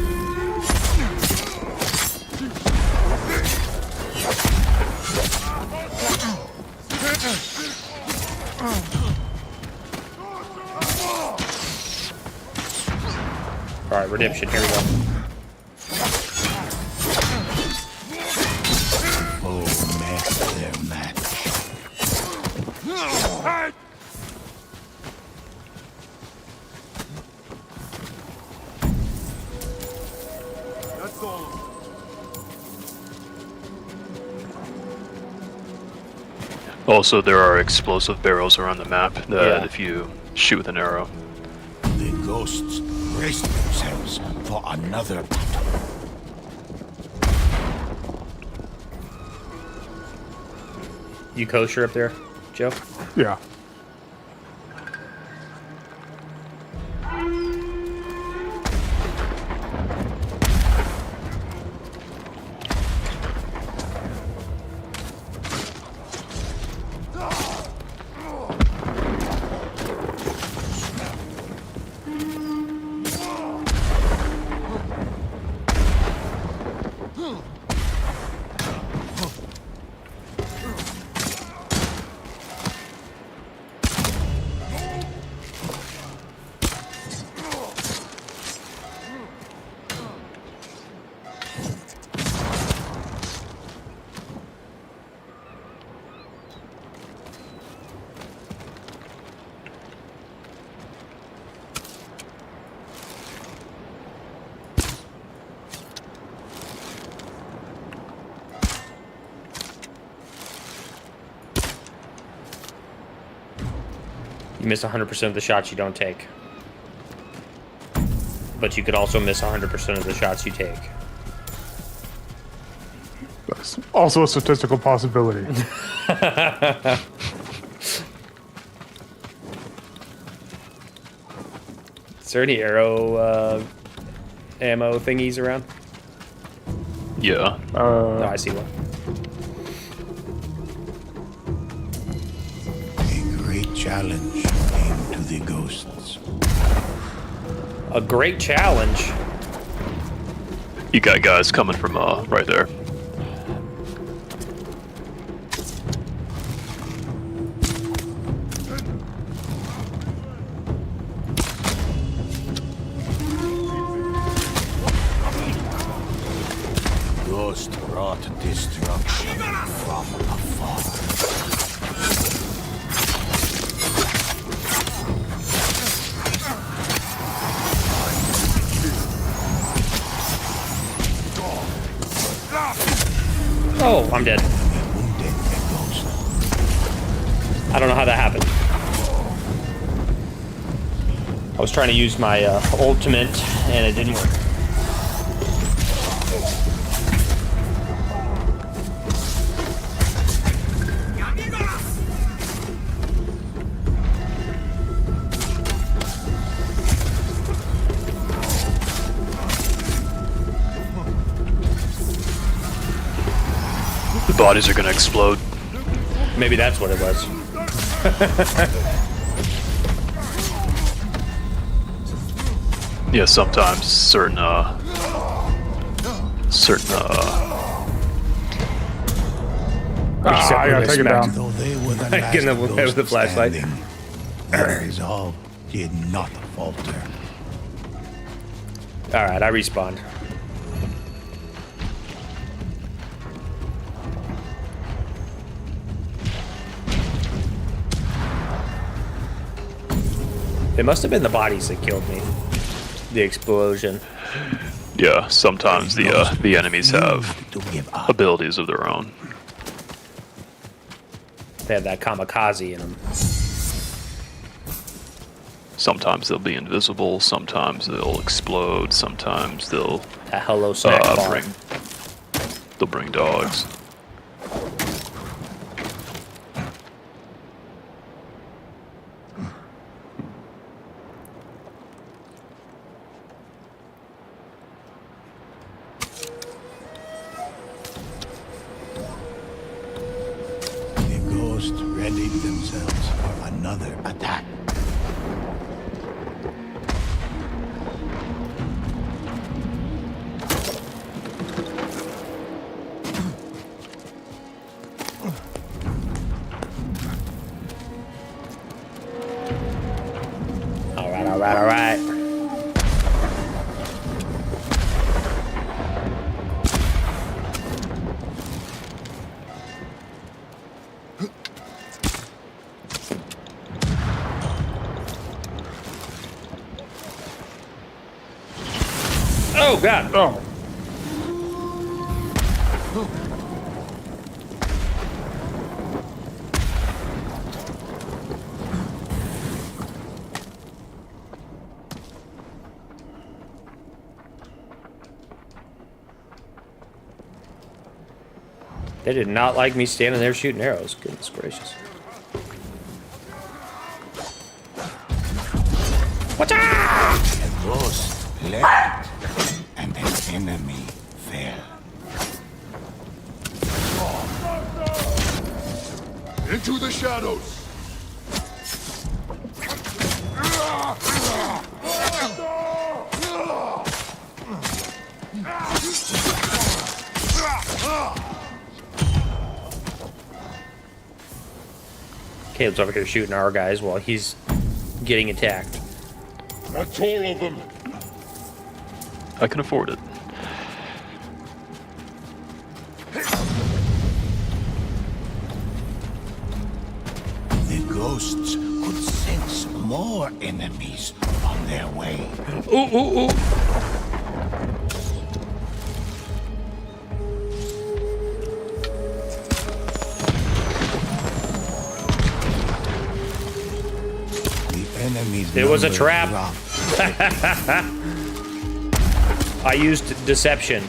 All right, redemption. Here we go. Oh, met their match. That's all. Also, there are explosive barrels around the map that Yeah. if you shoot with an arrow. The ghosts braced themselves for another battle. You kosher up there, Joe? Yeah. You miss 100% of the shots you don't take. But you could also miss 100% of the shots you take. That's also a statistical possibility. Is there any arrow ammo thingies around? Yeah. No, I see one. A great challenge came to the ghosts. A great challenge. You got guys coming from right there. Ghost brought destruction from afar. Oh, I'm dead. Wounded a ghost. I don't know how that happened. I was trying to use my ultimate and it didn't work. The bodies are gonna explode. Maybe that's what it was. Yeah, sometimes certain Ah, I gotta take it down. Though they were the I can last have ghost the flashlight. standing, their resolve did not falter. All right, I respawned. It must have been the bodies that killed me. The explosion. yeah, sometimes the enemies have To give up. abilities of their own. They have that kamikaze in them. Sometimes they'll be invisible, sometimes they'll explode, sometimes they'll That hello snack bar. bring dogs. The ghosts readied themselves for another attack. All right, all right, all right. Oh God! Oh, They did not like me standing there shooting arrows. Goodness gracious! Watch out! The ghost leapt, and the enemy fell. Into the shadows! Caleb's over here shooting our guys while he's getting attacked. That's all of them. I can afford it. The ghosts could sense more enemies on their way. Ooh, ooh, ooh. The enemies. It was a number trap. dropped. I used deception.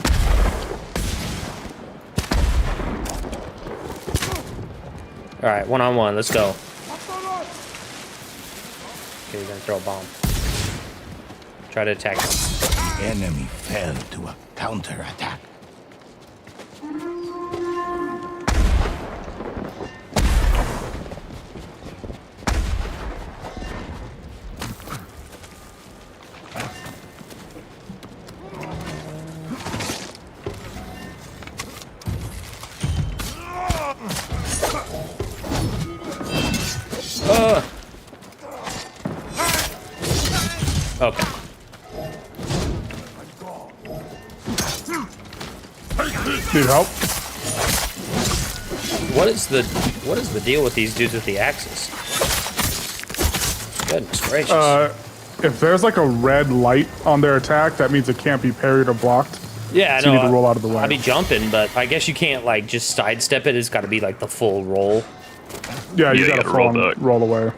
All right, 1-on-1. Let's go. Okay, you're gonna throw a bomb. Try to attack him. The enemy fell to a counterattack. Okay. Need help? What is the deal with these dudes with the axes? Goodness gracious. If there's like a red light on their attack, that means it can't be parried or blocked. Yeah, I So you know. need to roll out of the way. I'd be jumping, but I guess you can't like just sidestep it. It's got to be like the full roll. Yeah, you Yeah, gotta you gotta roll fall and back. roll away.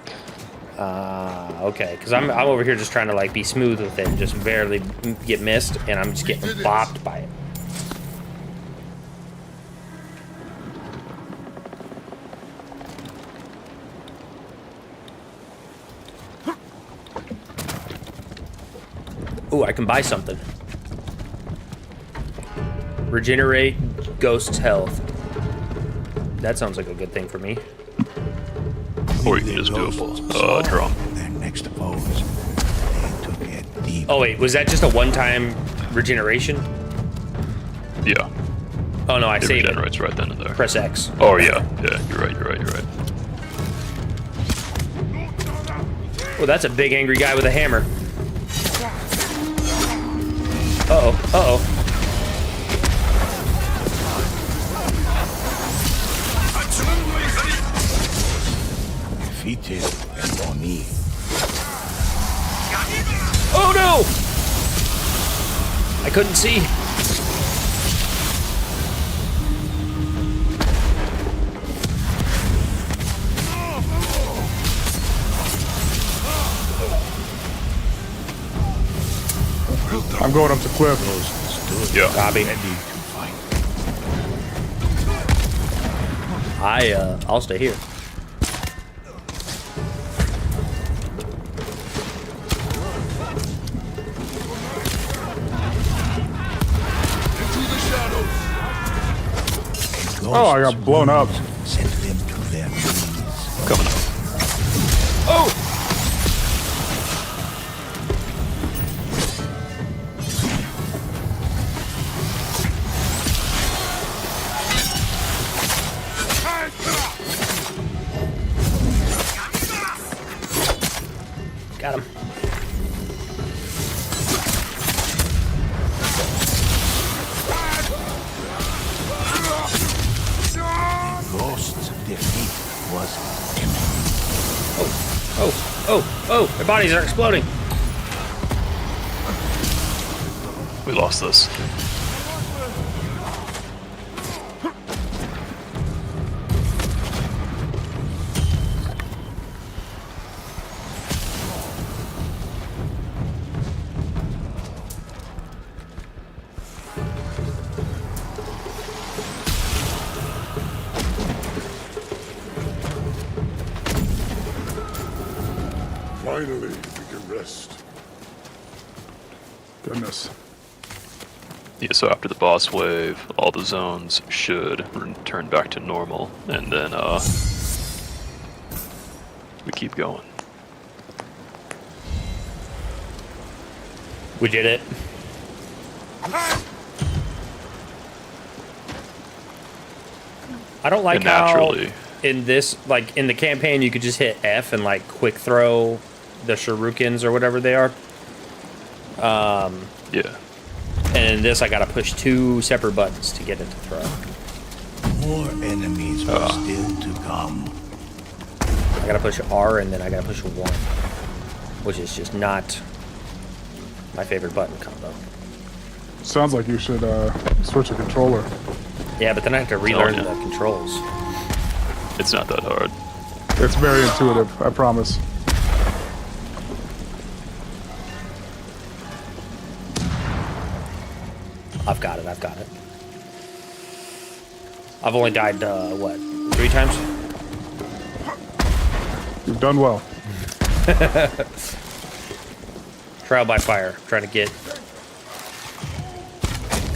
Okay, because I'm over here just trying to like be smooth with it and just barely get missed, and I'm just getting bopped by it. Ooh, I can buy something. Regenerate Ghost's health. That sounds like a good thing for me. Or you can The just do a ghosts saw draw. their next foes. They took it deep. Oh wait, was that just a one-time regeneration? Yeah. Oh no, I It saved it. regenerates right then and there. Press X. Oh yeah, yeah, you're right. Oh, that's a big angry guy with a hammer. Uh-oh, uh-oh. Defeated and Oni. Oh no! I couldn't see. I'm going up the cliff. Stood Yeah. Robbie. ready to fight. I'll stay here. Into the shadows. Oh, I got blown up. Sent them to their knees. Coming up. Oh! Got him. Ghost's defeat was imminent. Oh, their bodies are exploding. We lost this. Finally, we can rest. Goodness. Yeah, so after the boss wave, all the zones should return back to normal, and then we keep going. We did it. I don't like And how naturally, in this, like in the campaign, you could just hit F and like quick throw the shurikens or whatever they are. yeah. And in this, I gotta push 2 separate buttons to get it to throw. More enemies are still to come. I gotta push R and then I gotta push 1, which is just not my favorite button combo. Sounds like you should switch a controller. Yeah, but then I have to relearn yeah. the controls. It's not that hard. It's very intuitive, I promise. I've got it. I've only died, what, 3 times? You've done well. Trial by fire, trying to get...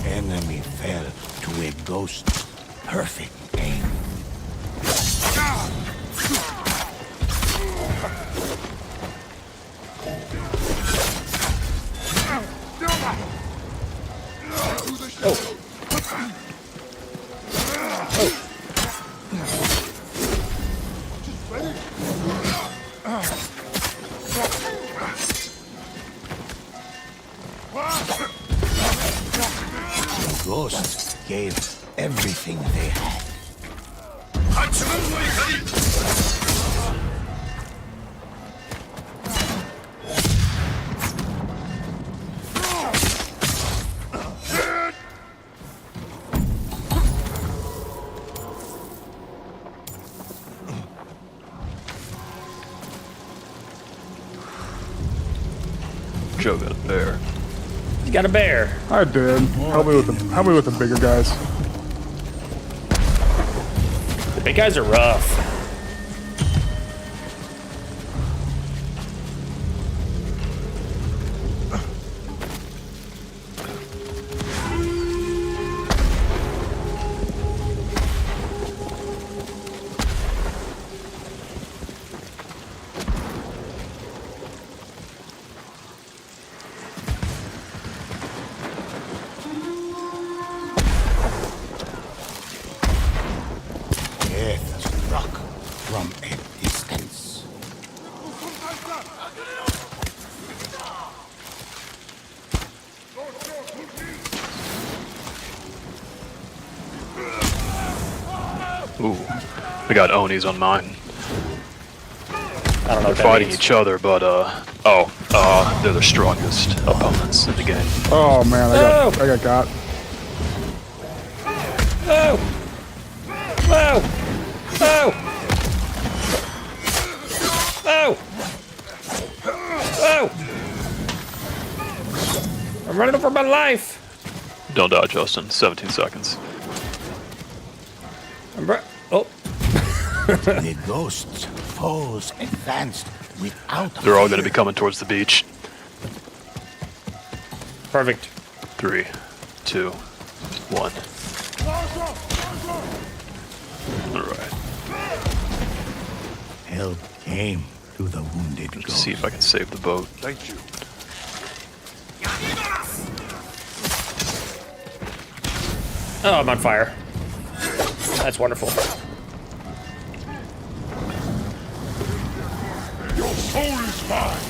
Enemy fell to a ghost's perfect aim. The ghosts gave everything they had. Joe got a bear. You got a bear. I did. Help me with the bigger guys. The big guys are rough. Death struck from a distance. Ooh, I got Onis on mine. I don't know They're what that fighting means. each other, but they're the strongest opponents in the game. Oh man, I got got. Whoa! Whoa! Whoa! Whoa! Whoa! I'm running for my life. Don't die, Justin. 17 seconds. Oh, The ghosts' foes advanced without They're all going to fear. be coming towards the beach. perfect. 3, 2, 1. Alright. Help came to the wounded Let's ghost. see if I can save the boat. Thank you. Oh, I'm on fire. That's wonderful. Your soul is mine.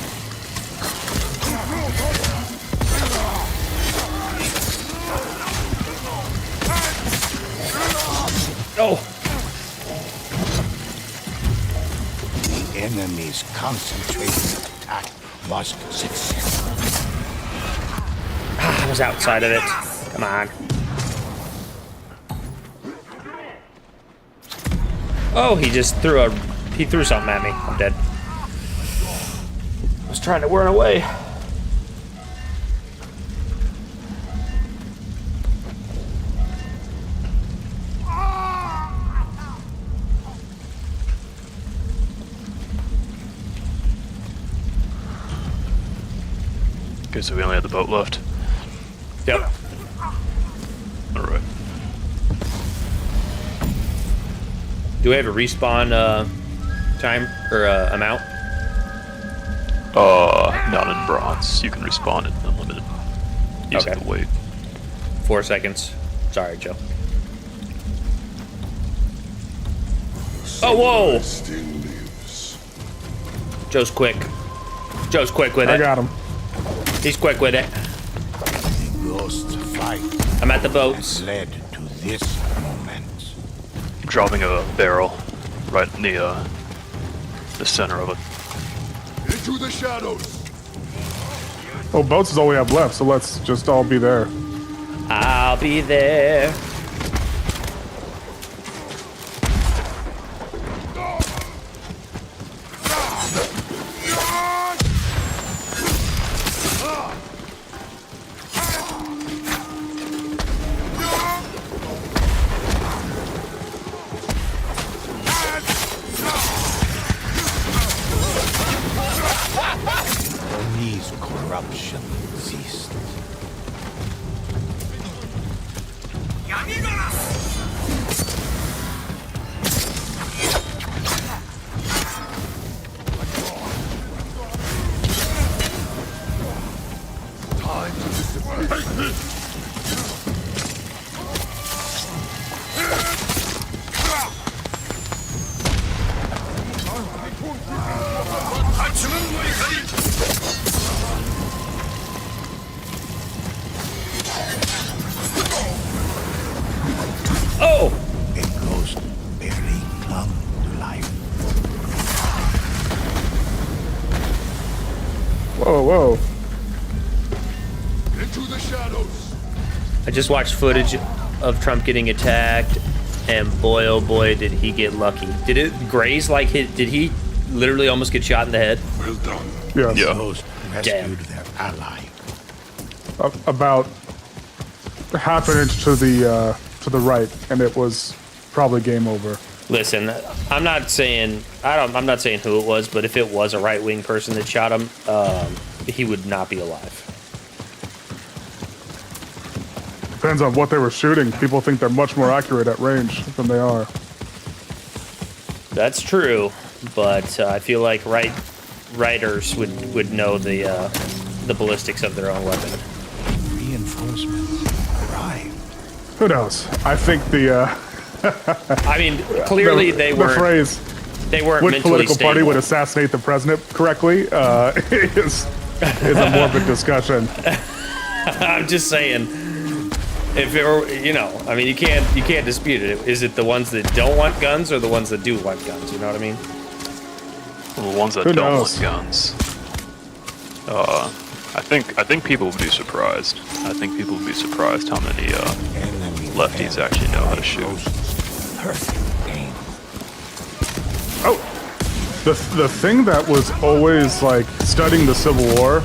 Oh, The enemy's concentrated attack was successful. I was outside of it. Come on. Oh, he threw something at me. I'm dead. I was trying to run away. Okay, so we only have the boat left. Yep. Alright. Do we have a respawn time or amount? Not in bronze. You can respawn it unlimited. You just Okay. have to wait. 4 seconds. Sorry, Joe. Oh, whoa! Still lives. Joe's quick. Joe's quick with it. I got him. He's quick with it. The ghost's fight I'm at the boats. led to this moment. Dropping a barrel right in the center of it. Into the shadows. Well, boats is all we have left, so let's just all be there. I'll be there. His corruption ceased. Time to disappear. Take this. Oh! A ghost barely clung to life. Whoa, whoa. Into the shadows. I just watched footage of Trump getting attacked, and boy, oh boy, did he get lucky. Did it graze like hit? Did he literally almost get shot in the head? Well done. Yes. Yeah. Ghost rescued their ally. About half an inch to the right, and it was probably game over. Listen, I'm not saying I'm not saying who it was, but if it was a right-wing person that shot him, he would not be alive. Depends on what they were shooting. People think they're much more accurate at range than they are. That's true, but I feel like writers would know the ballistics of their own weapon. Reinforcements arrived. Who knows? I think I mean, clearly they the weren't phrase weren't "which mentally political party stable. would assassinate the president correctly" is a morbid discussion. I'm just saying, if it were, I mean, you can't dispute it. Is it the ones that don't want guns or the ones that do want guns? You know what I mean? Well, the ones that Who don't knows? want guns. I think people would be surprised. I think people would be surprised how many Enemy lefties actually know how to shoot. perfect aim. Oh, the thing that was always like studying the Civil War,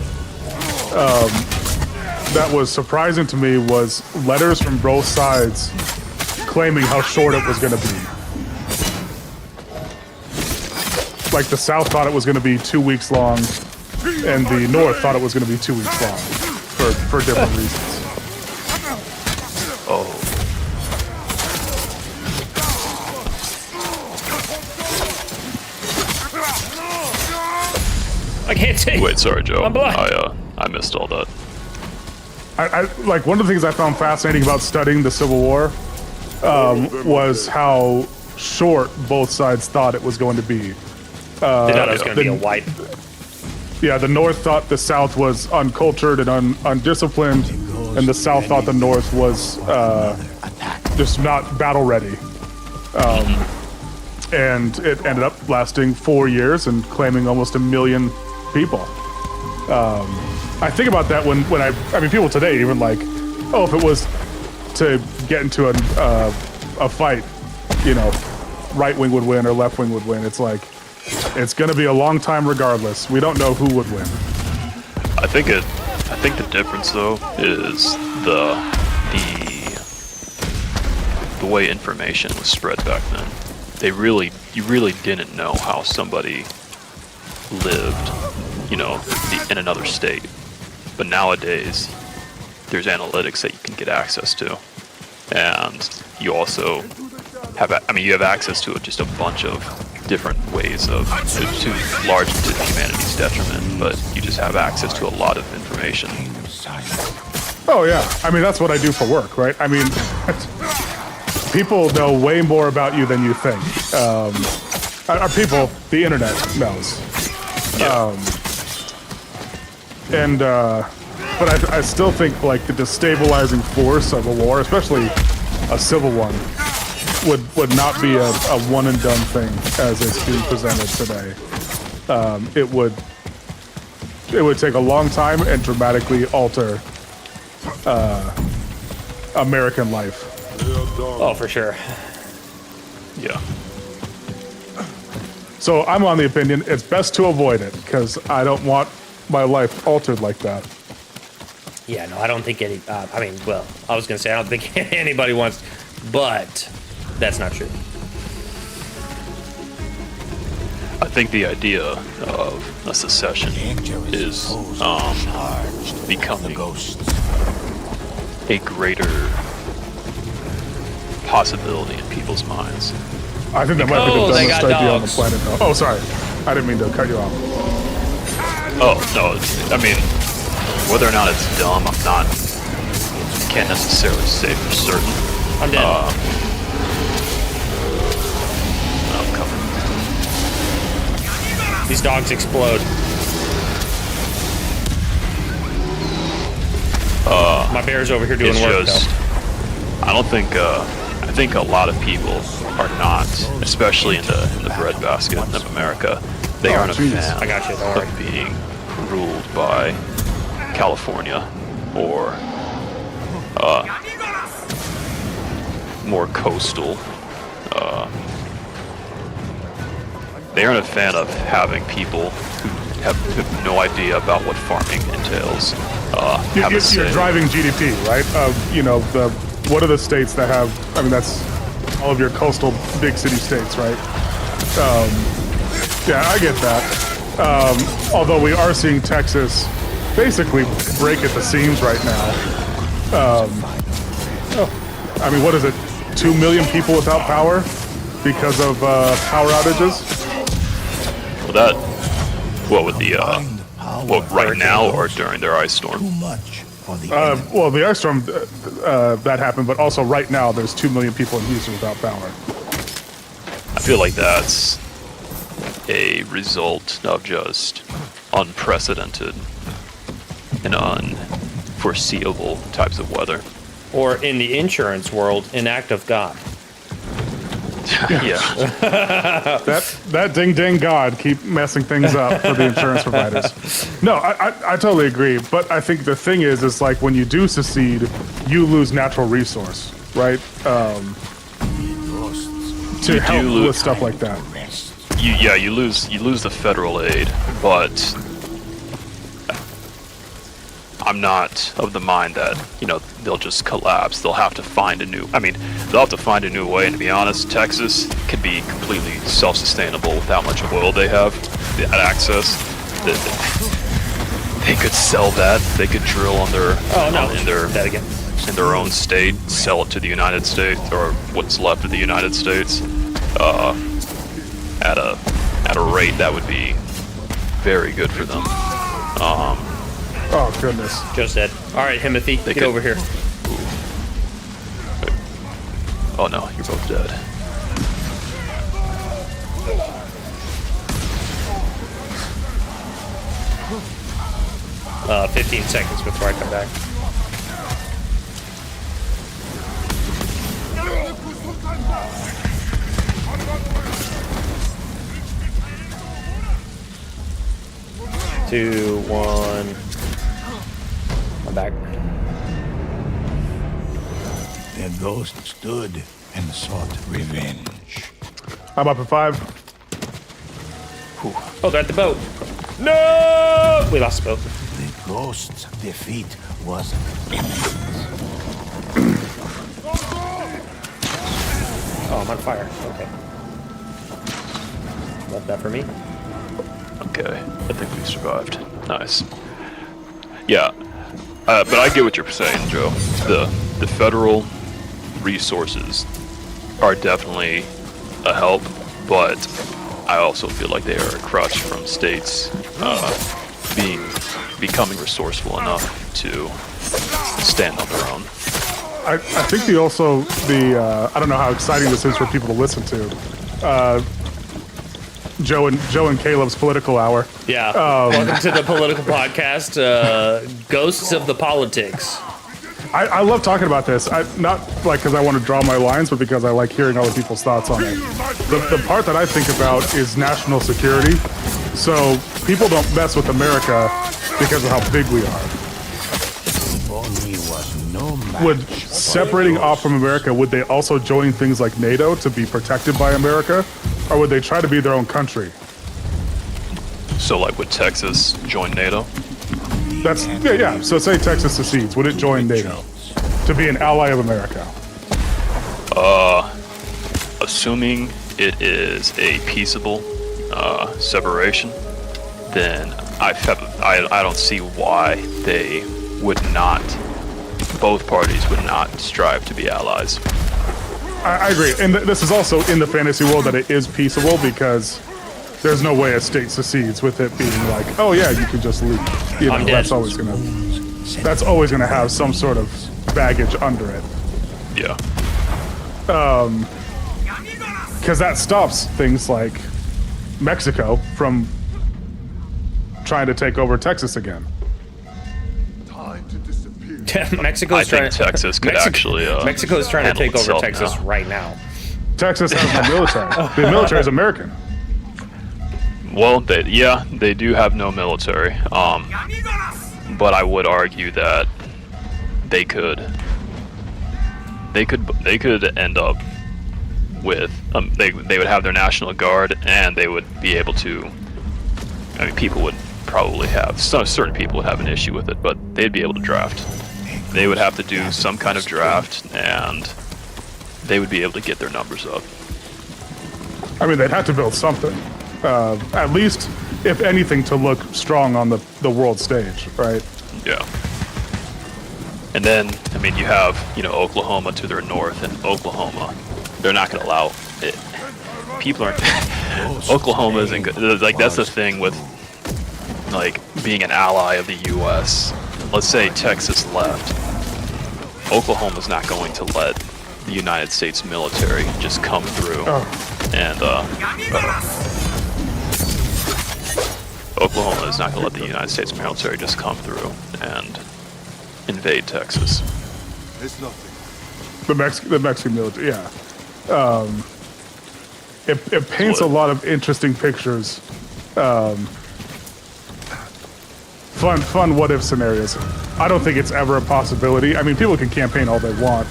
that was surprising to me was letters from both sides claiming how short it was going to be. Like the South thought it was going to be 2 weeks long, and the North thought it was going to be 2 weeks long, for different reasons. Oh, I can't take. wait, sorry, Joe. I'm blind. I missed all that. I like one of the things I found fascinating about studying the Civil War was how short both sides thought it was going to be. They thought it was going to be a the- wipe. Yeah, the North thought the South was uncultured and undisciplined, and the South thought the North was just not battle ready. And it ended up lasting 4 years and claiming almost 1 million people. I think about that when I mean, people today even like, oh, if it was to get into a fight, right wing would win or left wing would win. It's like, it's going to be a long time regardless. We don't know who would win. I think the difference though is the way information was spread back then. You really didn't know how somebody lived, in another state. But nowadays, there's analytics that you can get access to, and you also you have access to just a bunch of different ways of to large to humanity's detriment, but you just have access to a lot of information. Oh yeah, I mean that's what I do for work, right? I mean, people know way more about you than you think. Our people, the internet knows. But I still think like the destabilizing force of a war, especially a civil one, would not be a one and done thing as it's being presented today. It would take a long time and dramatically alter American life. Oh, for sure. Yeah. So I'm on the opinion it's best to avoid it because I don't want my life altered like that. Yeah, no, I don't think any. I mean, well, I was gonna say I don't think anybody wants, but that's not true. I think the idea of a secession is becoming a greater possibility in people's minds. I think that might be Oh, the they dumbest got idea on the dogs. planet. Though. Oh, sorry, I didn't mean to cut you off. Oh, no, I mean, whether or not it's dumb, can't necessarily say for certain. I'm dead. I'm coming. These dogs explode. My bear's over here doing It's work. just, I don't think, I think a lot of people are not, especially in the breadbasket of America, they aren't a jeez. fan I got you, don't worry. of being ruled by California or more coastal. They aren't a fan of having people who have no idea about what farming entails. Have a say. You're driving GDP, right? What are the states that have? I mean, that's all of your coastal big city states, right? Yeah, I get that. Although we are seeing Texas basically break at the seams right now. I mean, what is it? 2 million people without power because of power outages? Well, what with the right now or during their ice storm? Too much for the Well, the ice storm that happened, but also right now there's 2 million people in Houston without power. I feel like that's a result of just unprecedented and unforeseeable types of weather. Or in the insurance world, an act of God. Yeah. That ding ding God keep messing things up for the insurance providers. No, I totally agree. But I think the thing is like when you do secede, you lose natural resource, right? To help with stuff like that. You lose the federal aid, but I'm not of the mind that, they'll just collapse. They'll have to find a new way. And to be honest, Texas can be completely self-sustainable with how much oil they have, that access. They could sell that. They could drill on their in their own state, sell it to the United States or what's left of the United States, at a rate that would be very good for them. Oh goodness. Joe's dead. All right, Timothy, get could- over here. Oh no, you're both dead. Uh, 15 seconds before I come back. Two, one. I'm back. The ghost stood and sought revenge. I'm up at 5. Oh, they're at the boat. No! We lost the boat. The ghost's defeat was imminent. Oh, I'm on fire. Okay. Left that for me. Okay, I think we survived. Nice. Yeah, but I get what you're saying, Joe. The federal resources are definitely a help, but I also feel like they are a crutch from states becoming resourceful enough to stand on their own. I think I don't know how exciting this is for people to listen to. Joe and Caleb's political hour. Yeah. Welcome to the political podcast, Ghosts of the Politics. I love talking about this. Not like because I want to draw my lines, but because I like hearing other people's thoughts on it. The part that I think about is national security. So people don't mess with America because of how big we are. Would separating off from America, would they also join things like NATO to be protected by America? Or would they try to be their own country? So, like, would Texas join NATO? That's yeah. So say Texas secedes, would it join NATO to be an ally of America? Assuming it is a peaceable separation, then I don't see why they would not. Both parties would not strive to be allies. I agree, and this is also in the fantasy world that it is peaceable because there's no way a state secedes with it being like, oh yeah, you can just leave. You know, that's always gonna have some sort of baggage under it. Yeah. Because that stops things like Mexico from trying to take over Texas again. Time to disappear. Mexico's I think Texas could actually. Mexico's trying to handle take over itself Texas now. right now. Texas has no military. The military is American. Well, they do have no military. But I would argue that they could end up with they would have their National Guard, and they would be able to. I mean, people would probably have certain people would have an issue with it, but they'd be able to draft. They would have to do some kind of draft, and they would be able to get their numbers up. I mean, they'd have to build something. At least, if anything, to look strong on the world stage, right? Yeah. And then, I mean, you have, Oklahoma to their north, and Oklahoma, they're not going to allow it. People aren't. Oklahoma isn't good. Like, that's the thing with, like, being an ally of the U.S. Let's say Texas left. Oklahoma's not going to let the United States military just come through and Oklahoma is not going to let the United States military just come through and invade Texas. It's nothing. The Mexican military, yeah. It paints a lot of interesting pictures. Fun what if scenarios. I don't think it's ever a possibility. I mean, people can campaign all they want,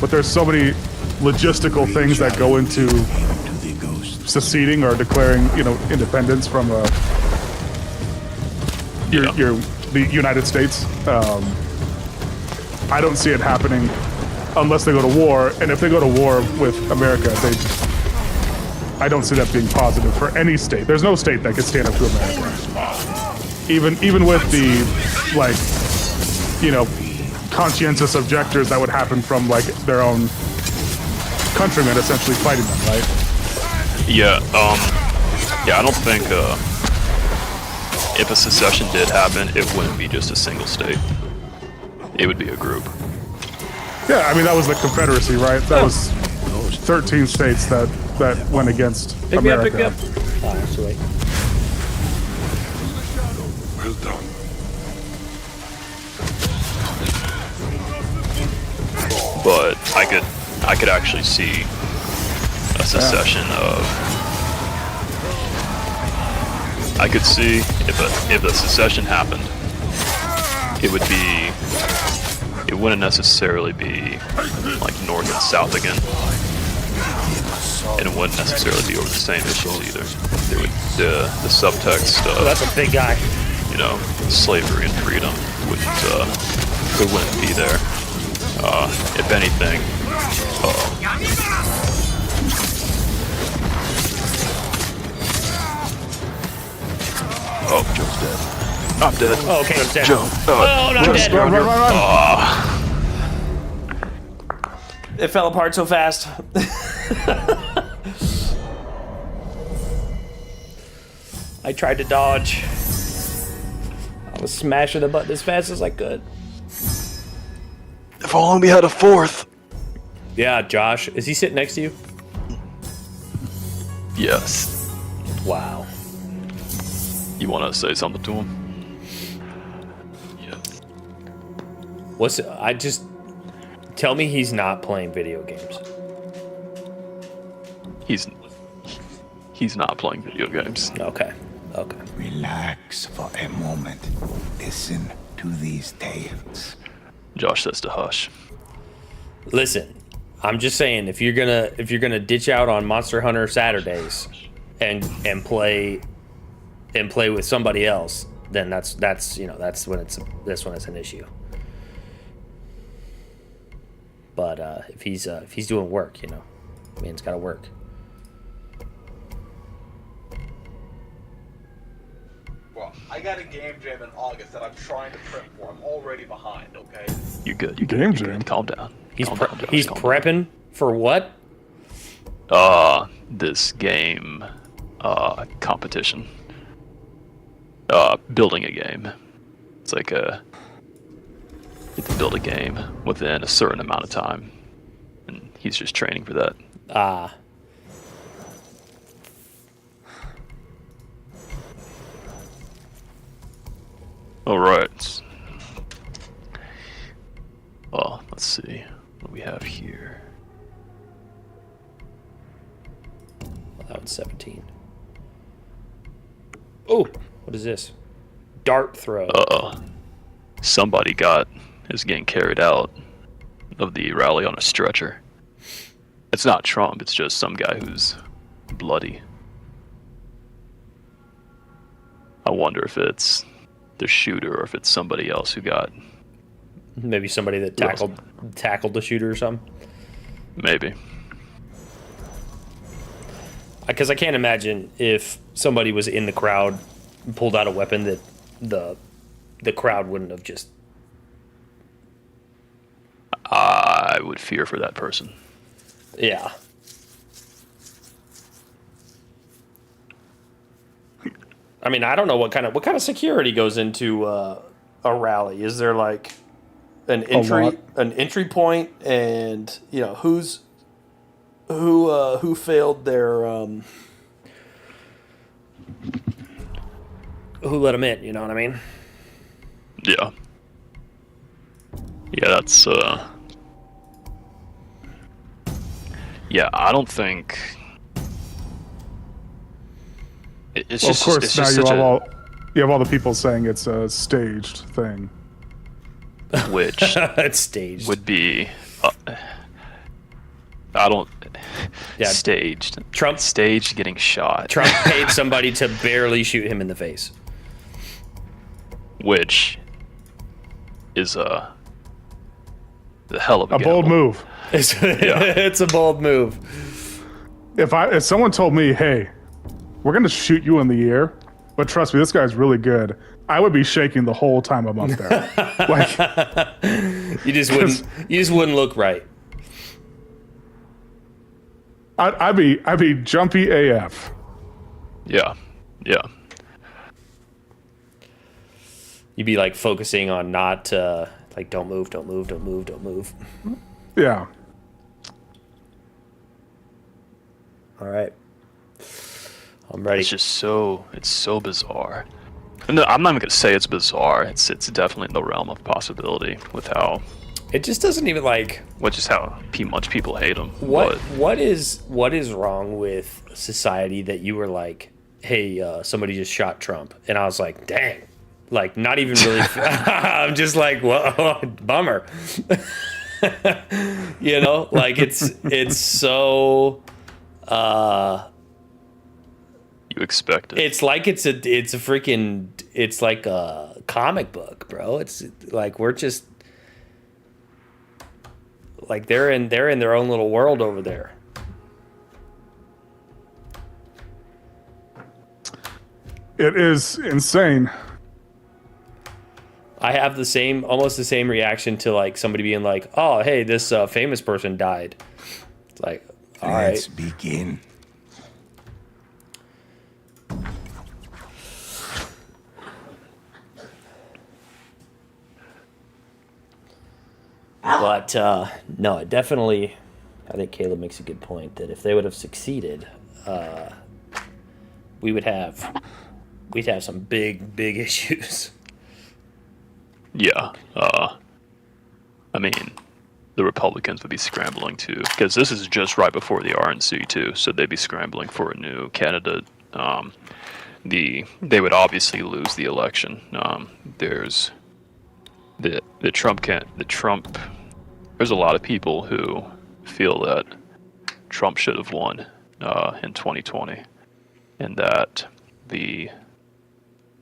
but there's so many logistical things that go into seceding or declaring, independence from the United States. I don't see it happening unless they go to war, and if they go to war with America, I don't see that being positive for any state. There's no state that can stand up to America. Even with the, conscientious objectors that would happen from, their own countrymen essentially fighting them, right? Yeah, I don't think, if a secession did happen, it wouldn't be just a single state. It would be a group. Yeah, I mean, that was the Confederacy, right? That was 13 states that went against America. Pick me up. Oh, actually. Well done. But I could actually see a secession of. I could see if a secession happened, it wouldn't necessarily be like north and south again, and it wouldn't necessarily be over the same issues either. There would the subtext. That's a big guy. Slavery and freedom wouldn't be there. If anything, Joe's dead. I'm dead. Oh, okay, I'm dead. Joe. Oh, no, I'm dead. Run. It fell apart so fast. I tried to dodge. I was smashing the button as fast as I could. If only we had a fourth. Yeah, Josh, is he sitting next to you? Yes. Wow. You want to say something to him? Yes. Tell me he's not playing video games. He's not playing video games. Okay. Relax for a moment. Listen to these tales. Josh says to hush. Listen, I'm just saying if you're gonna ditch out on Monster Hunter Saturdays and play with somebody else, then that's when it's an issue. But if he's doing work, man's got to work. Well, I got a game jam in August that I'm trying to prep for. I'm already behind, okay? You're good. Game jam. Calm down. He's Calm down, Josh, he's calm prepping for what? down. This game competition. Building a game. It's like you have to build a game within a certain amount of time. And he's just training for that. All right. Well, let's see what we have here. That was 17. Oh, what is this? Dart throw. Somebody is getting carried out of the rally on a stretcher. It's not Trump, it's just some guy who's bloody. I wonder if it's the shooter or if it's somebody else who got... Maybe somebody that tackled the shooter or something. Maybe. Because I can't imagine if somebody was in the crowd and pulled out a weapon that the crowd wouldn't have just... I would fear for that person. Yeah. I mean, I don't know what kind of security goes into a rally. Is there like an entry point, and who failed their who let them in? You know what I mean? Yeah. Yeah, that's yeah, I don't think it's Well, just. of course, it's now just you have all the people saying it's a staged thing. which It's staged. would be. I don't. Yeah. Staged. Trump- Staged getting shot. Trump paid somebody to barely shoot him in the face. Which is the hell of a Bold gamble. move. It's a bold move. If someone told me, "Hey, we're gonna shoot you in the ear," but trust me, this guy's really good, I would be shaking the whole time I'm up there. Like, You just wouldn't look right. I'd be jumpy AF. Yeah. Yeah. You'd be like focusing on not like don't move. Yeah. All right. I'm ready. It's so bizarre. No, I'm not even gonna say it's bizarre. It's definitely in the realm of possibility with how It just doesn't even like how much people hate him. what is wrong with society that you were like, hey, somebody just shot Trump, and I was like, dang, like not even really. I'm just like, well, bummer. Like it's so. You expect it. It's like it's like a comic book, bro. It's like we're just like they're in their own little world over there. It is insane. I have almost the same reaction to like somebody being like, "Oh, hey, this famous person died." It's like, all Let's right. begin. But no, it definitely. I think Caleb makes a good point that if they would have succeeded, we'd have some big issues. Yeah. I mean, the Republicans would be scrambling too, because this is just right before the RNC too, so they'd be scrambling for a new candidate. They would obviously lose the election. There's the Trump. There's a lot of people who feel that Trump should have won in 2020, and that the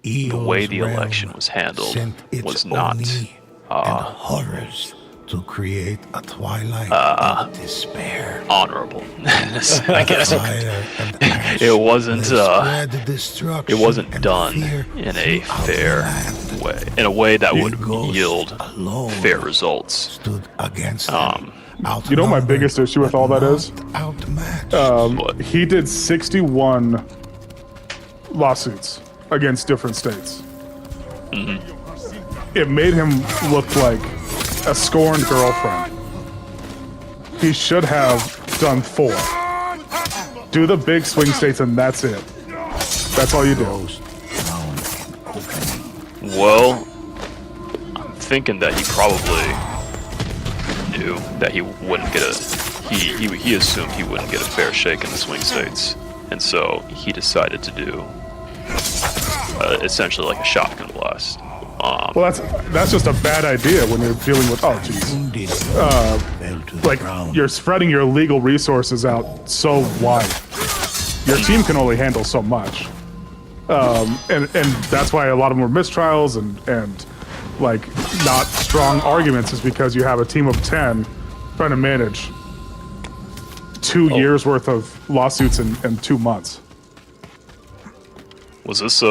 way the election was handled was not horrors to create a twilight of despair. honorable. I guess Fire and ash it wasn't. that spread destruction It wasn't and done fear in a throughout fair the land. way, in a way that would Ghost yield alone fair results. stood against them. You know my Outnumbered, biggest issue with but all that is? not outmatched. But He did 61 lawsuits against different states. It made him look like a scorned girlfriend. He should have done 4. Do the big swing states and that's it. That's all you do. well, I'm thinking that he probably knew that he wouldn't get he assumed he wouldn't get a fair shake in the swing states, and so he decided to do essentially like a shotgun blast. Well, that's just a bad idea when you're dealing with, oh, geez. Wounded, fell to the Like, ground. you're spreading your legal resources out so wide. Your team can only handle so much. And that's why a lot of them were mistrials and like not strong arguments is because you have a team of 10 trying to manage 2 years worth of lawsuits in 2 months. Was this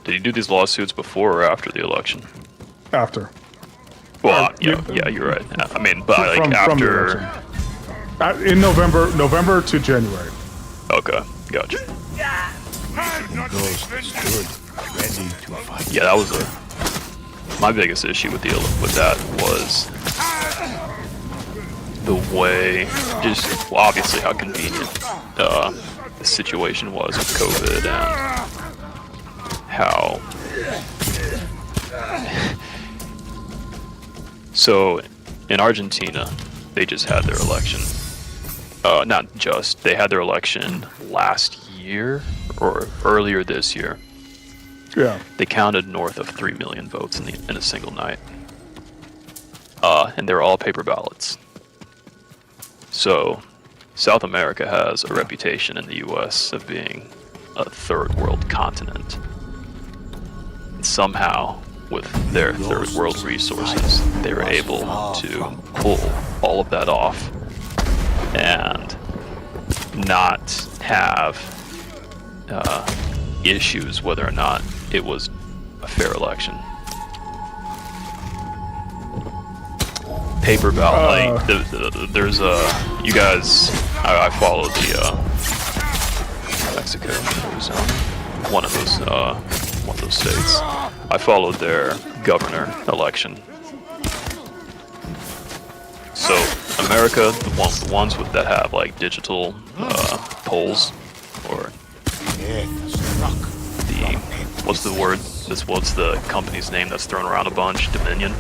did he do these lawsuits before or after the election? After. Well, yeah, you're right. I mean, but like From the after. election. In November to January. Okay, gotcha. Ghost stood ready to fight. Yeah, that was my biggest issue with that was the way, just well, obviously how convenient the situation was with COVID and how. So, in Argentina, they just had their election. They had their election last year or earlier this year. Yeah. They counted north of 3 million votes in a single night. And they're all paper ballots. So, South America has a reputation in the US of being a third world continent. And somehow, with their third world resources, they were able to pull all of that off and not have issues whether or not it was a fair election. Paper ballot, there's you guys. I followed the Mexico, Arizona, one of those states. I followed their governor election. So America, the ones that have like digital polls, or what's the word? What's the company's name that's thrown around a bunch? Dominion.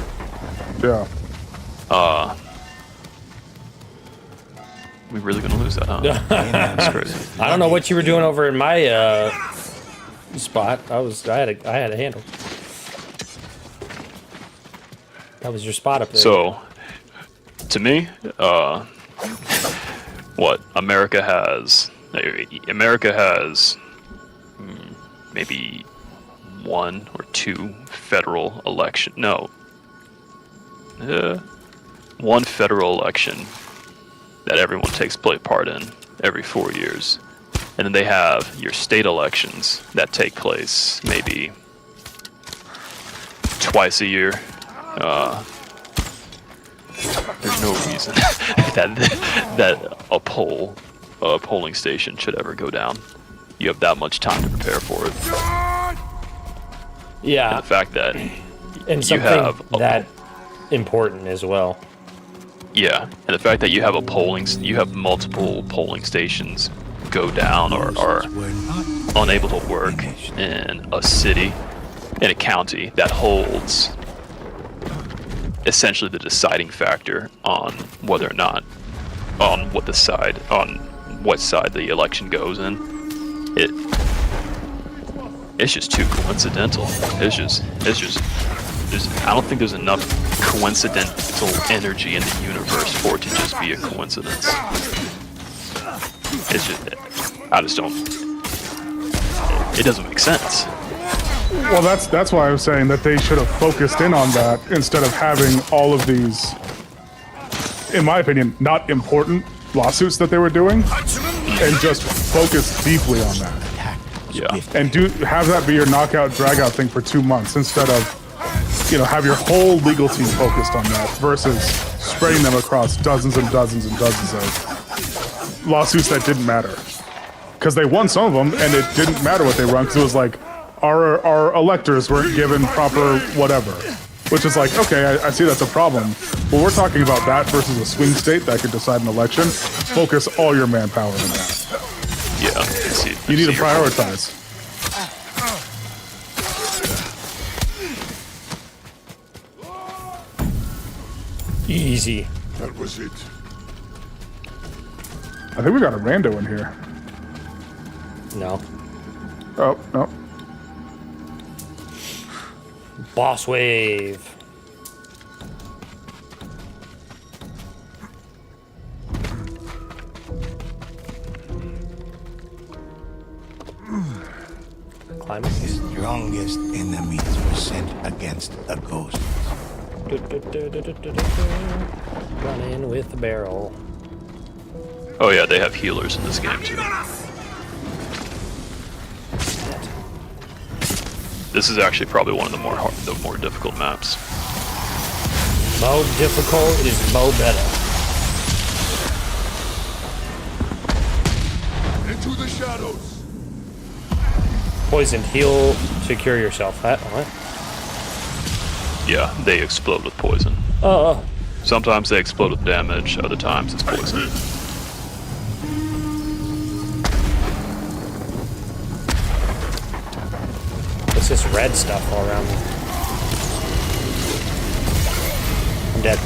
Yeah. We really gonna lose that, huh? That's crazy. I don't know what you were doing over in my spot. I had a handle. That was your spot up there. So, to me, what America has maybe 1 or 2 federal election. No, one federal election that everyone takes part in every 4 years, and then they have your state elections that take place maybe twice a year. There's no reason that a polling station should ever go down. You have that much time to prepare for it. yeah, And the fact that and you something have that important as well. Yeah, and the fact that you have multiple polling stations go down or are unable to work in a city, in a county that holds essentially the deciding factor on whether or not, on what side the election goes in. It's just too coincidental. I don't think there's enough coincidental energy in the universe for it to just be a coincidence. I just don't. It doesn't make sense. Well, that's why I was saying that they should have focused in on that instead of having all of these, in my opinion, not important lawsuits that they were doing, and just focus deeply on that. Yeah. And have that be your knockout, drag-out thing for 2 months instead of, have your whole legal team focused on that versus spreading them across dozens and dozens and dozens of lawsuits that didn't matter. Because they won some of them, and it didn't matter what they won, because it was like, our electors weren't given proper whatever. Which is like, okay, I see that's a problem. But we're talking about that versus a swing state that could decide an election. Focus all your manpower on that. Yeah. You need to prioritize. Easy. That was it. I think we got a rando in here. No. Oh, no. Boss wave. Climbing. The strongest enemies were sent against the ghosts. Run in with the barrel. Oh yeah, they have healers in this game too. This is actually probably one of the more difficult maps. Mo difficult is Mo better. Into the shadows. Poisoned. Heal to cure yourself. What? Yeah, they explode with poison. Oh. Sometimes they explode with damage, other times it's poison. What's this red stuff all around me? I'm dead.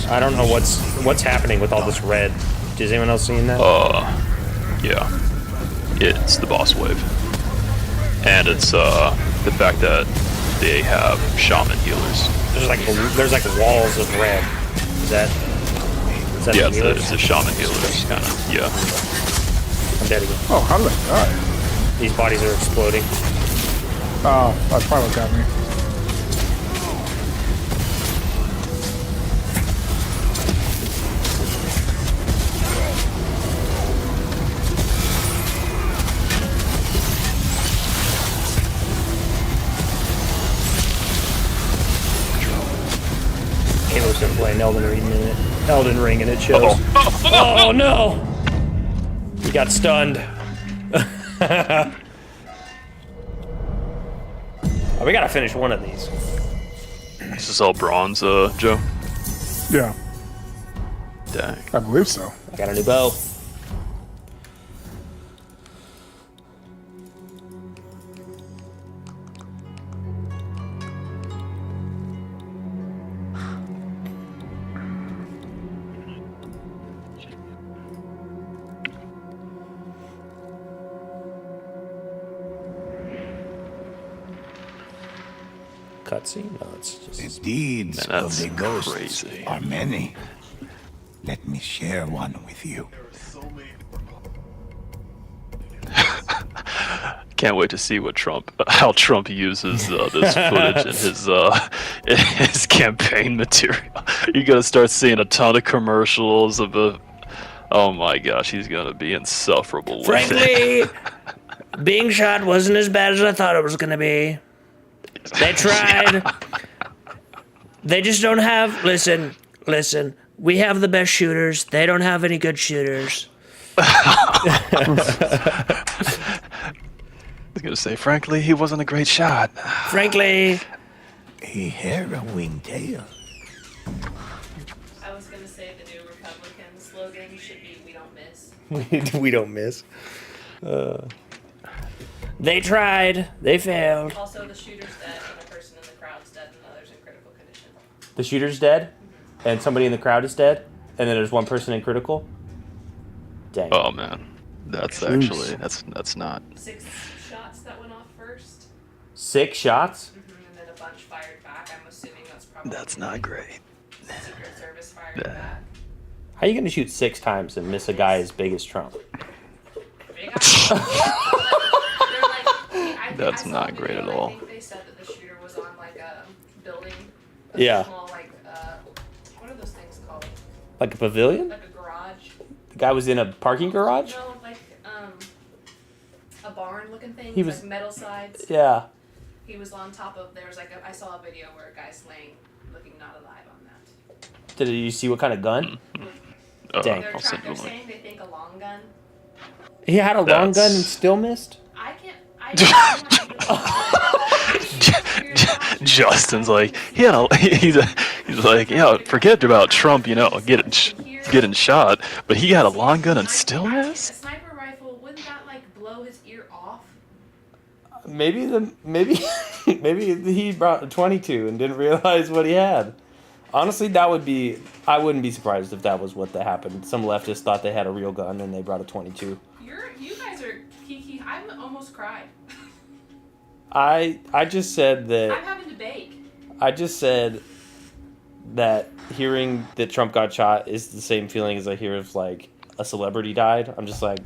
I don't know what's happening with all this red. Is anyone else seeing that? Yeah. It's the boss wave. And it's the fact that they have shaman healers. There's like walls of red. Is that Yeah, the healers? it's the shaman healers, kind of. Yeah. I'm dead again. Oh, how did I die? These bodies are exploding. Oh, that's probably what got me. Caleb's gonna play an Elden Ring and it shows. Oh no! We got stunned. Oh, we gotta finish one of these. This is all bronze, Joe? Yeah, Dang. I believe so. I got a new bow. Cutscene? No, it's The just. deeds Man, of that's the ghosts crazy. are many. Let me share one with you. Can't wait to see how Trump uses this footage in his campaign material. You're gonna start seeing a ton of commercials of the. Oh my gosh, he's gonna be insufferable with it. Frankly, being shot wasn't as bad as I thought it was gonna be. They tried. They just don't have. Listen. We have the best shooters. They don't have any good shooters. I was gonna say, frankly, he wasn't a great shot. Frankly, A harrowing tale. I was gonna say the we don't miss. They tried. They failed. Also, the shooter's dead, and the person in the crowd's dead, and others in critical condition. The shooter's dead, and somebody in the crowd is dead, and then there's one person in critical. Dang. Oh man, that's Jeez. actually that's not. 6 shots that went off first, 6 shots. and then a bunch fired back. I'm assuming that's probably That's not great. Secret Service fired Yeah. back. How are you gonna shoot 6 times and miss a guy as big as Trump? Big eye. That's not great at all. I think they said that the shooter was on like a building. Yeah. Small, like, what are those things called? Like a pavilion? Like a garage. The guy was in a parking garage? No, like a barn looking thing. He with, was- like metal sides. Yeah. He was on top of. There was like I saw a video where a guy's laying, looking not alive on that. Did you see what kind of gun? Dang. They're, I'll send they're you a link. saying they think a long gun. He had a long gun and That's- still missed? I can't. Justin's like, he's like, yeah, forget about Trump, getting shot, but he had a long gun and still A missed. sniper rifle, wouldn't that like blow his ear off? Maybe maybe he brought a 22 and didn't realize what he had. Honestly, I wouldn't be surprised if that was what that happened. Some leftists thought they had a real gun and they brought a 22. You guys are kiki. I'm almost cried. I just said I'm that having to bake. I just said that hearing that Trump got shot is the same feeling as I hear if like a celebrity died. I'm just like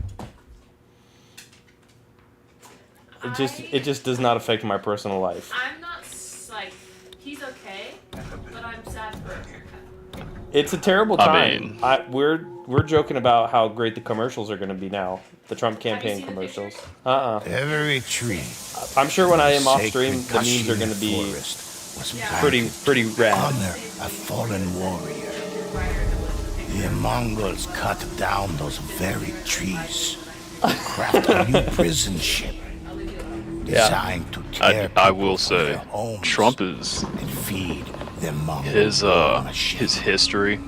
it just does not affect my personal life. I'm not like he's okay, but I'm sad for him. It's a terrible I time. mean- We're joking about how great the commercials are going to be now. The Trump campaign seen the commercials. pictures? Every tree. I'm sure when I am off sacred stream, the memes are going to be forest was Yeah. planted pretty rad. honor a fallen warrior. The Mongols cut down those very trees to craft a new prison ship designed to tear I people will from their say, homes Trump is and feed the Mongols his on a ship. his history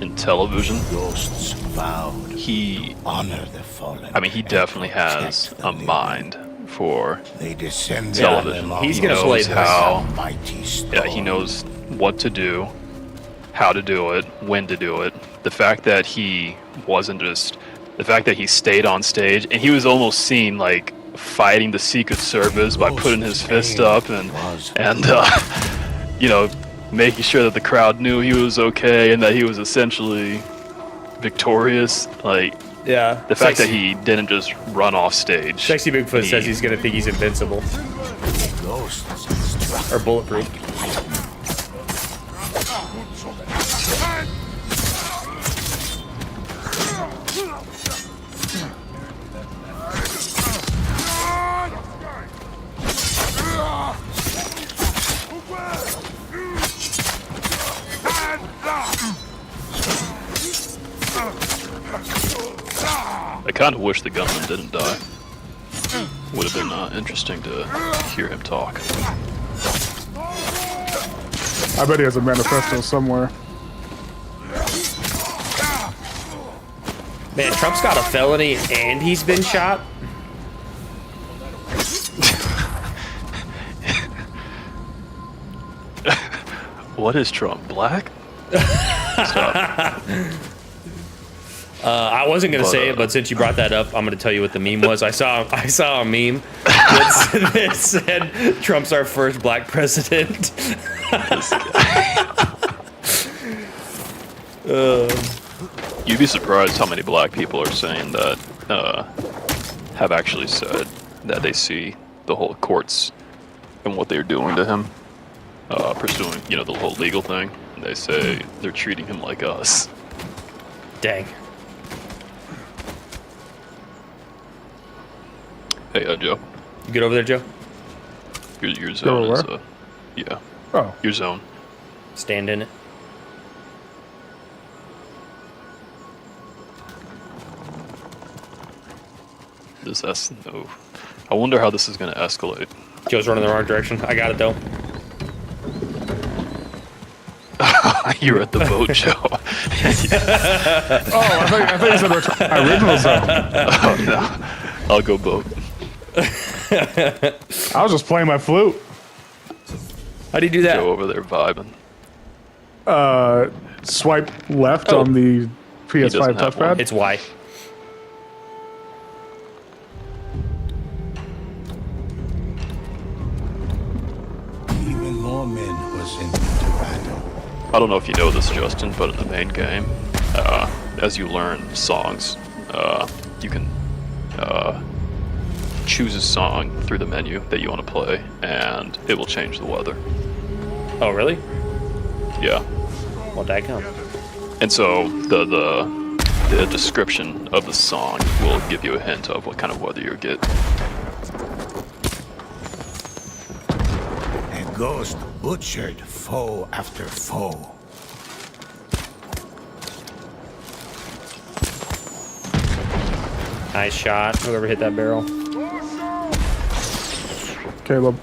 in television. Ghosts vowed He, honor the fallen. I mean, he and definitely protect has the a living. mind for They descended television. on the He's He gonna knows play how. mighty Yeah, he storm. knows what to do, how to do it, when to do it. The fact that he stayed on stage and he was almost seen like fighting the Secret Service by putting his fist up and making sure that the crowd knew he was okay and that he was essentially victorious. Like Yeah. the fact that he didn't just run off stage. Sexy Bigfoot He- says he's going to think he's invincible Ghosts struck or bulletproof. I kind of wish the gunman didn't die. Would have been interesting to hear him talk. I bet he has a manifesto somewhere. Man, Trump's got a felony and he's been shot. What is Trump? Black? Stop. I wasn't gonna say it, but since you brought that up, I'm gonna tell you what the meme was. I saw a meme that said Trump's our first black president. You'd be surprised how many black people are saying that, have actually said that they see the whole courts and what they're doing to him, pursuing, the whole legal thing. And they say they're treating him like us. Dang. Hey, Joe, You good over there, Joe? your zone where? is, yeah, Oh, your zone. Stand in it. No. I wonder how this is going to escalate. Joe's running the wrong direction. I got it though. You're at the boat show. Oh, I thought you said return my original zone. Oh, no. I'll go boat. I was just playing my flute. How do you do that? Go over there vibing. Swipe left Oh. on the PS5 doesn't have one. touchpad. It's Y. Even more men were sent into battle. I don't know if you know this, Justin, but in the main game, as you learn songs, you can choose a song through the menu that you want to play, and it will change the weather. Oh, really? Yeah. Well, daggum. And so the description of the song will give you a hint of what kind of weather you'll get. A ghost butchered foe after foe. Nice shot. Whoever hit that barrel. Caleb.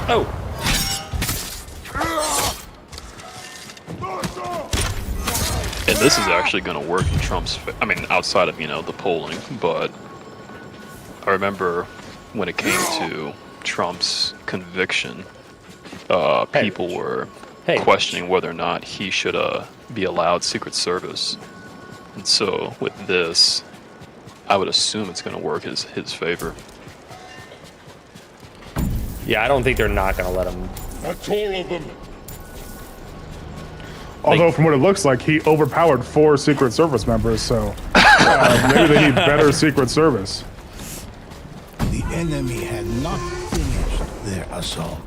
Oh. And this is actually going to work in Trump's I mean, outside of, the polling, but I remember when it came to Trump's conviction, people were questioning whether or not he should be allowed Secret Service. And so with this, I would assume it's going to work in his favor. Yeah, I don't think they're not going to let him. That's all of them. Although from what it looks like, he overpowered 4 Secret Service members, so maybe they need better Secret Service. The enemy had not finished their assault.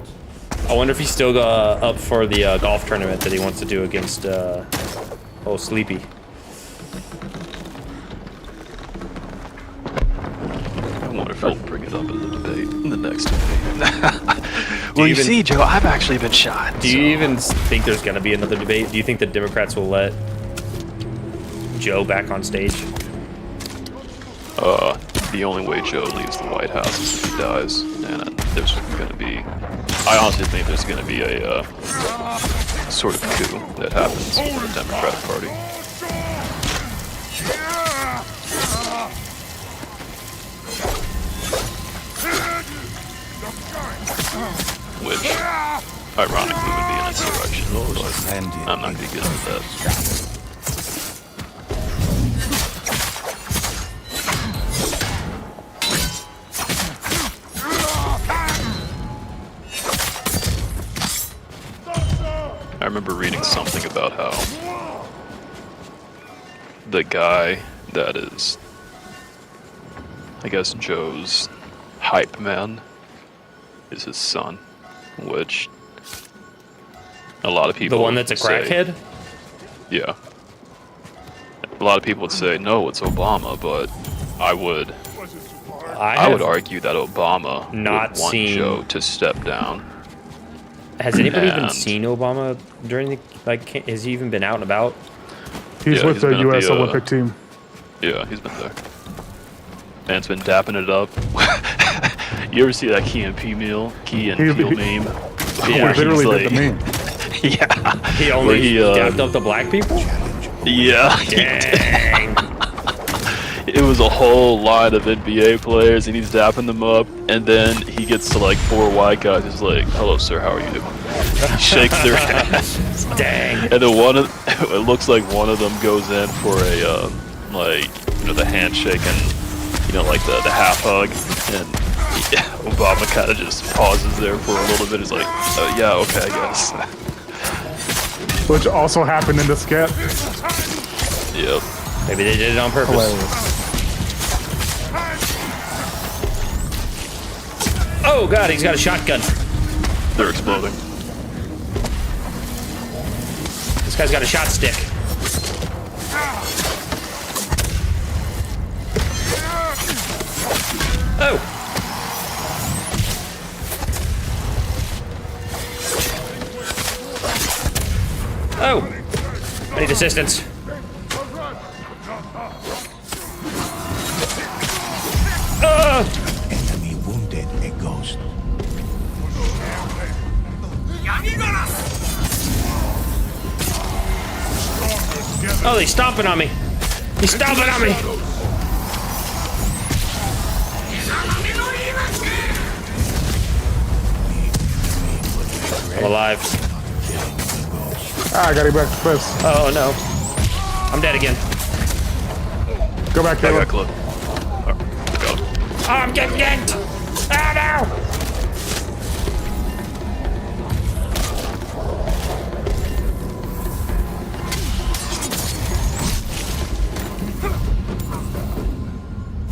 I wonder if he's still up for the golf tournament that he wants to do against Sleepy. I wonder if he'll bring it up in the debate, in the next debate. Do Well, you you even- see, Joe, I've actually been shot. Do you even think there's going to be another debate? Do you think the Democrats will let Joe back on stage? The only way Joe leaves the White House is if he dies, and there's going to be. I honestly think there's going to be a sort of coup that happens in the Democratic Party. Which, ironically, would be an insurrection, but I'm not going to get into that. I remember reading something about how the guy that is, I guess, Joe's hype man is his son, which a lot of people The one that's a say- crackhead? Yeah. A lot of people would say, no, it's Obama, but I would I would have argue that Obama not would want seen- Joe to step down. Has anybody even And- seen Obama during the has he even been out and about? He's Yeah, with he's the been at U.S. the, Olympic team. Yeah, he's been there. Man's been dapping it up. You ever see that Key and Peele meme? He Where Yeah, he's literally like, did the meme. Yeah. He Where only he, dapped up the black people? Yeah. Dang. It was a whole line of NBA players, and he's dapping them up, and then he gets to like 4 white guys. He's like, "Hello, sir. How are you?" He shakes their hands, Dang. and then it looks like one of them goes in for a the handshake and like the half hug, and Obama kind of just pauses there for a little bit. He's like, "Yeah, okay, I guess." Which also happened in the skit. Yep. Maybe they did it on purpose. Hilarious. Oh god, he's got a shotgun. They're exploding. This guy's got a shot stick. Oh. Oh. I need assistance. Enemy wounded a ghost. Oh, he's stomping on me. He's stomping on me. I'm alive. Ah, I gotta go back to this. Oh no. I'm dead again. Go back, I Caleb. got clip. Got him. Oh, I'm getting yanked. Ah, no.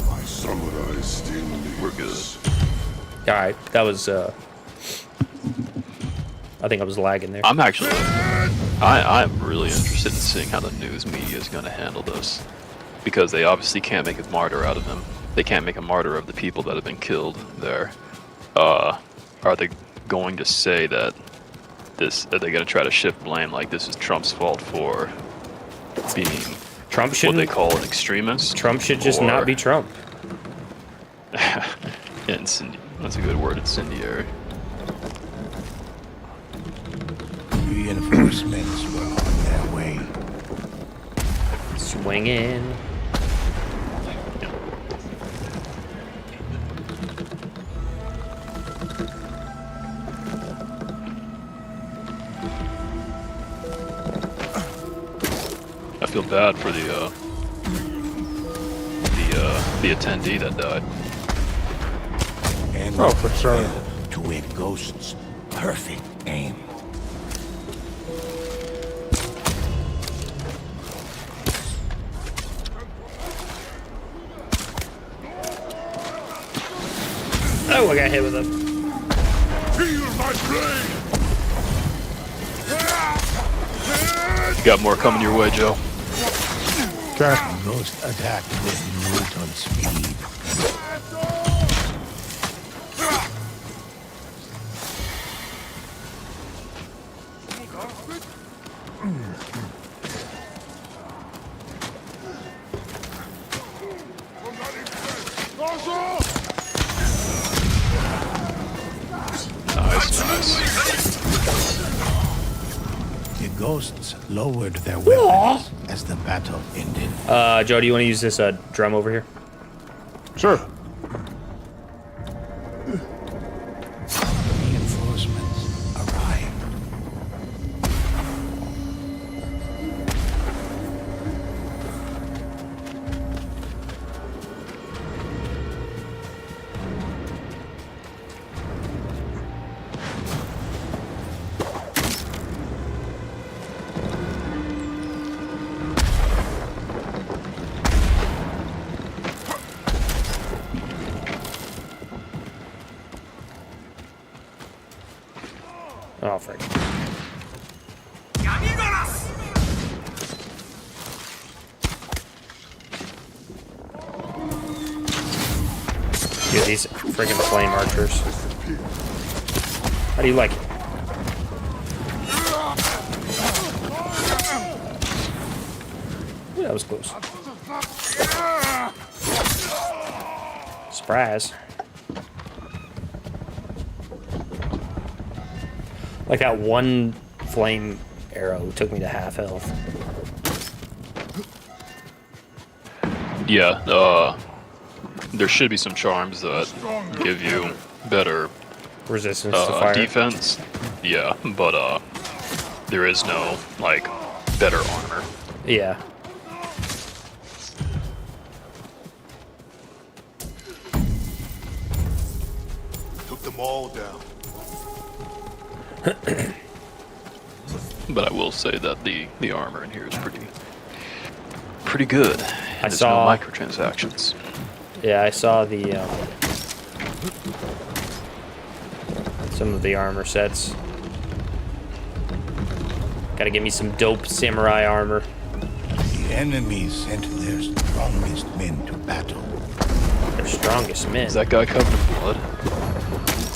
My samurai still lives. We're good. All right, that was. I think I was lagging there. I'm actually. I'm really interested in seeing how the news media is going to handle this, because they obviously can't make a martyr out of him. They can't make a martyr of the people that have been killed there. Are they going to say that this? Are they going to try to shift blame like this is Trump's fault for being Trump what shouldn't. they call an extremist? Trump should just not be Trump. That's a good word, incendiary. Reinforcements were on their way. Swinging. I feel bad for the attendee that died. And Oh, for sure. to a ghost's perfect aim. Oh, I got hit with a. Feel my blade! You got more coming your way, Joe. Okay. Ghost attacked with mutant speed. Nice. The ghosts lowered their weapons as the battle ended. Joe, do you want to use this drum over here? Sure. Reinforcements arrived. Oh, frick. Dude, these friggin' flame archers. How do you like it? Ooh, that was close. Surprise. Like that one flame arrow took me to half health. Yeah, there should be some charms that give you better Resistance to fire. defense. Yeah, but there is no like better armor. Yeah. Took them all down. But I will say that the armor in here is pretty good. And there's saw- no microtransactions. Yeah, I saw the some of the armor sets. Gotta get me some dope samurai armor. The enemy sent their strongest men to battle. Their strongest men. Is that guy covered in blood?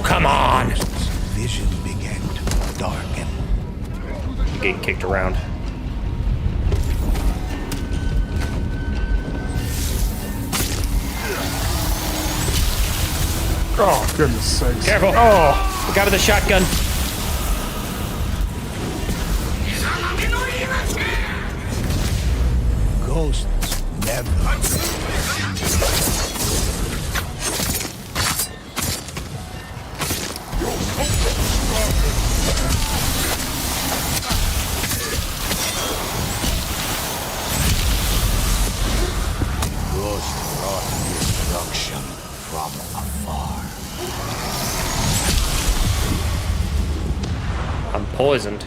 Oh, come on! Vision began to darken. You're getting kicked around. Oh, goodness sakes. Careful! Oh, Look out of the shotgun. Ghosts never. Ghost brought destruction from afar. I'm poisoned.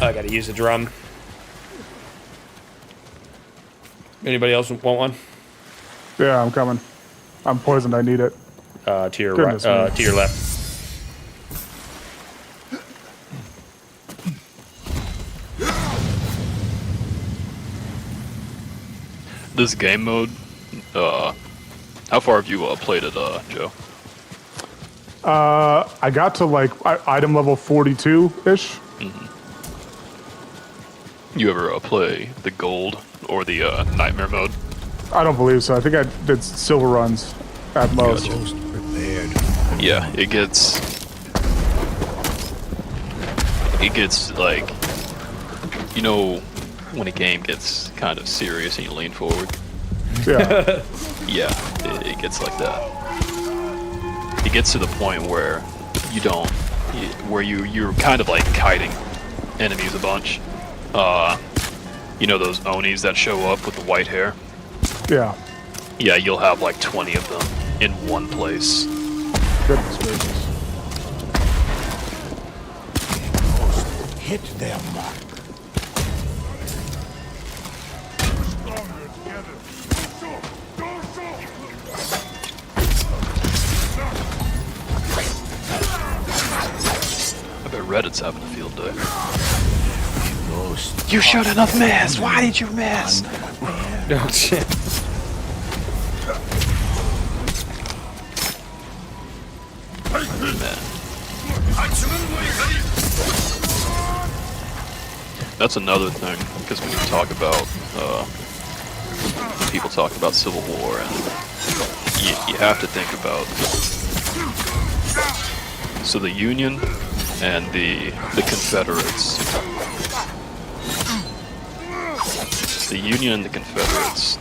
I gotta use the drum. Anybody else want one? yeah, I'm coming. I'm poisoned. I need it. To your Goodness right, me. to your left. This game mode, how far have you played it, Joe? I got to like item level 42-ish. You ever play the gold or the nightmare mode? I don't believe so. I think I did silver runs at most. Gotcha. Ghost prepared. Yeah, it gets like, you know, when a game gets kind of serious and you lean forward. Yeah. Yeah, it gets like that. It gets to the point where you're kind of like kiting enemies a bunch. You know those Onis that show up with the white hair? Yeah. Yeah, you'll have like 20 of them in one place. Goodness gracious. Ghost hit their mark. Stronger together. Go, I bet Reddit's having a field day. Ghost. You shouldn't have missed! Why did you miss? Oh shit. Man. That's another thing, because when you talk about, when people talk about Civil War, and you have to think about, so the Union and the Confederates. The Union and the Confederates.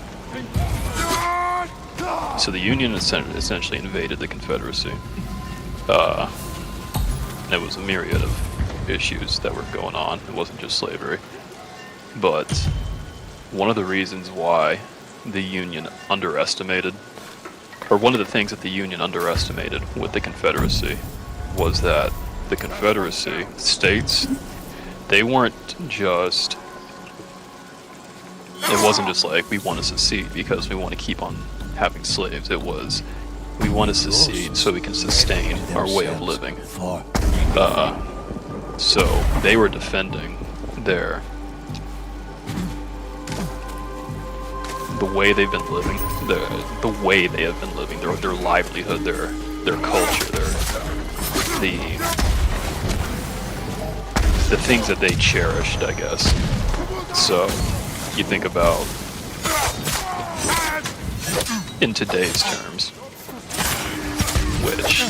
So the Union essentially invaded the Confederacy. And it was a myriad of issues that were going on. It wasn't just slavery. But one of the reasons why the Union underestimated, or one of the things that the Union underestimated with the Confederacy, was that the Confederacy states, they weren't just, it wasn't just like, we want to secede because we want to keep on having slaves. It was, we want to secede so we can sustain our way of living. So they were defending the way they've been living, the way they have been living, their livelihood, their culture, the things that they cherished, I guess. So you think about, in today's terms, which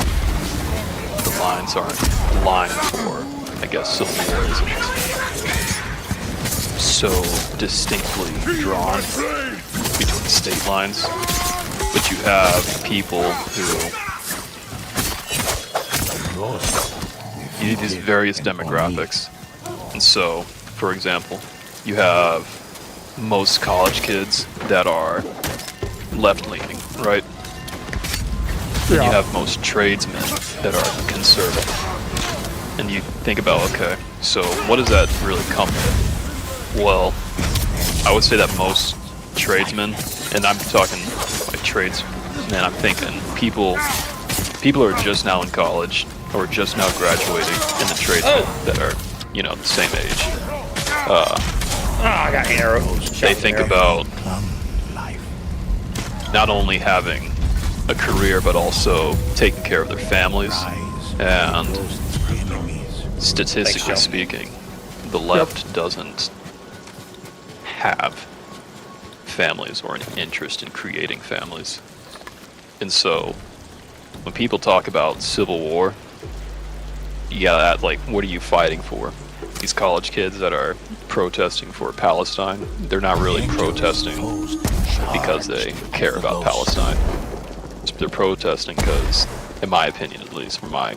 the lines aren't lined for, I guess, Civil War isn't so distinctly drawn between state lines, but you have people who, these various demographics. And so, for example, you have most college kids that are left-leaning, right? Yeah. You have most tradesmen that are conservative. And you think about, okay, so what does that really come with? Well, I would say that most tradesmen, and I'm talking like tradesmen, I'm thinking people are just now in college, or just now graduating in the tradesmen that are, you know, the same age. I got arrows. They think about not only having a career, but also taking care of their families. And statistically speaking, the left doesn't have families or an interest in creating families. And so when people talk about civil war, yeah, like, what are you fighting for? These college kids that are protesting for Palestine, they're not really protesting because they care about Palestine. They're protesting because, in my opinion at least, from my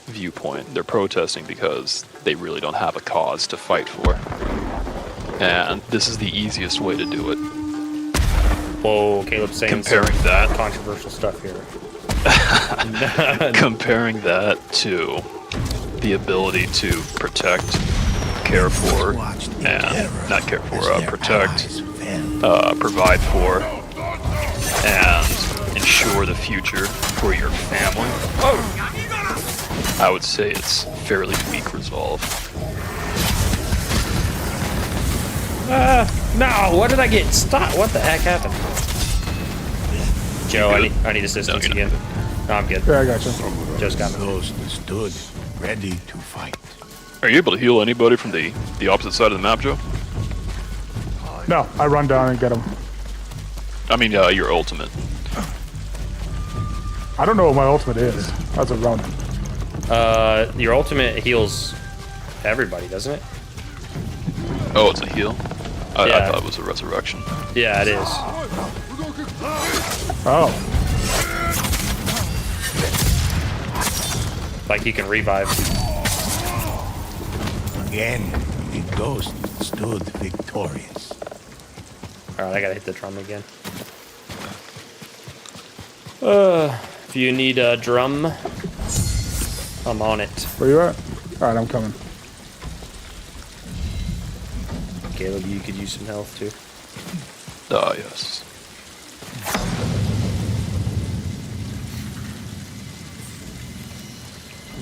viewpoint, they're protesting because they really don't have a cause to fight for. And this is the easiest way to do it. Whoa, Caleb's saying Comparing some that controversial stuff here. Comparing that to the ability to protect, care for, and not care for, protect, provide for, and ensure the future for your family. I would say it's fairly weak resolve. No, what did I get? Stop! What the heck happened? Joe, I need assistance again. No, I'm good. Yeah, I got you. Joe's got me. Ghost stood ready to fight. Are you able to heal anybody from the opposite side of the map, Joe? No, I run down and get him. I mean, your ultimate. I don't know what my ultimate is. That's a Ronin. Your ultimate heals everybody, doesn't it? Oh, it's a heal? I Yeah. thought it was a resurrection. Yeah, it is. Oh, Like you can revive. Again, the ghost stood victorious. Alright, I gotta hit the drum again. If you need a drum, I'm on it. where you at? All right, I'm coming. Caleb, you could use some health too. Ah, yes.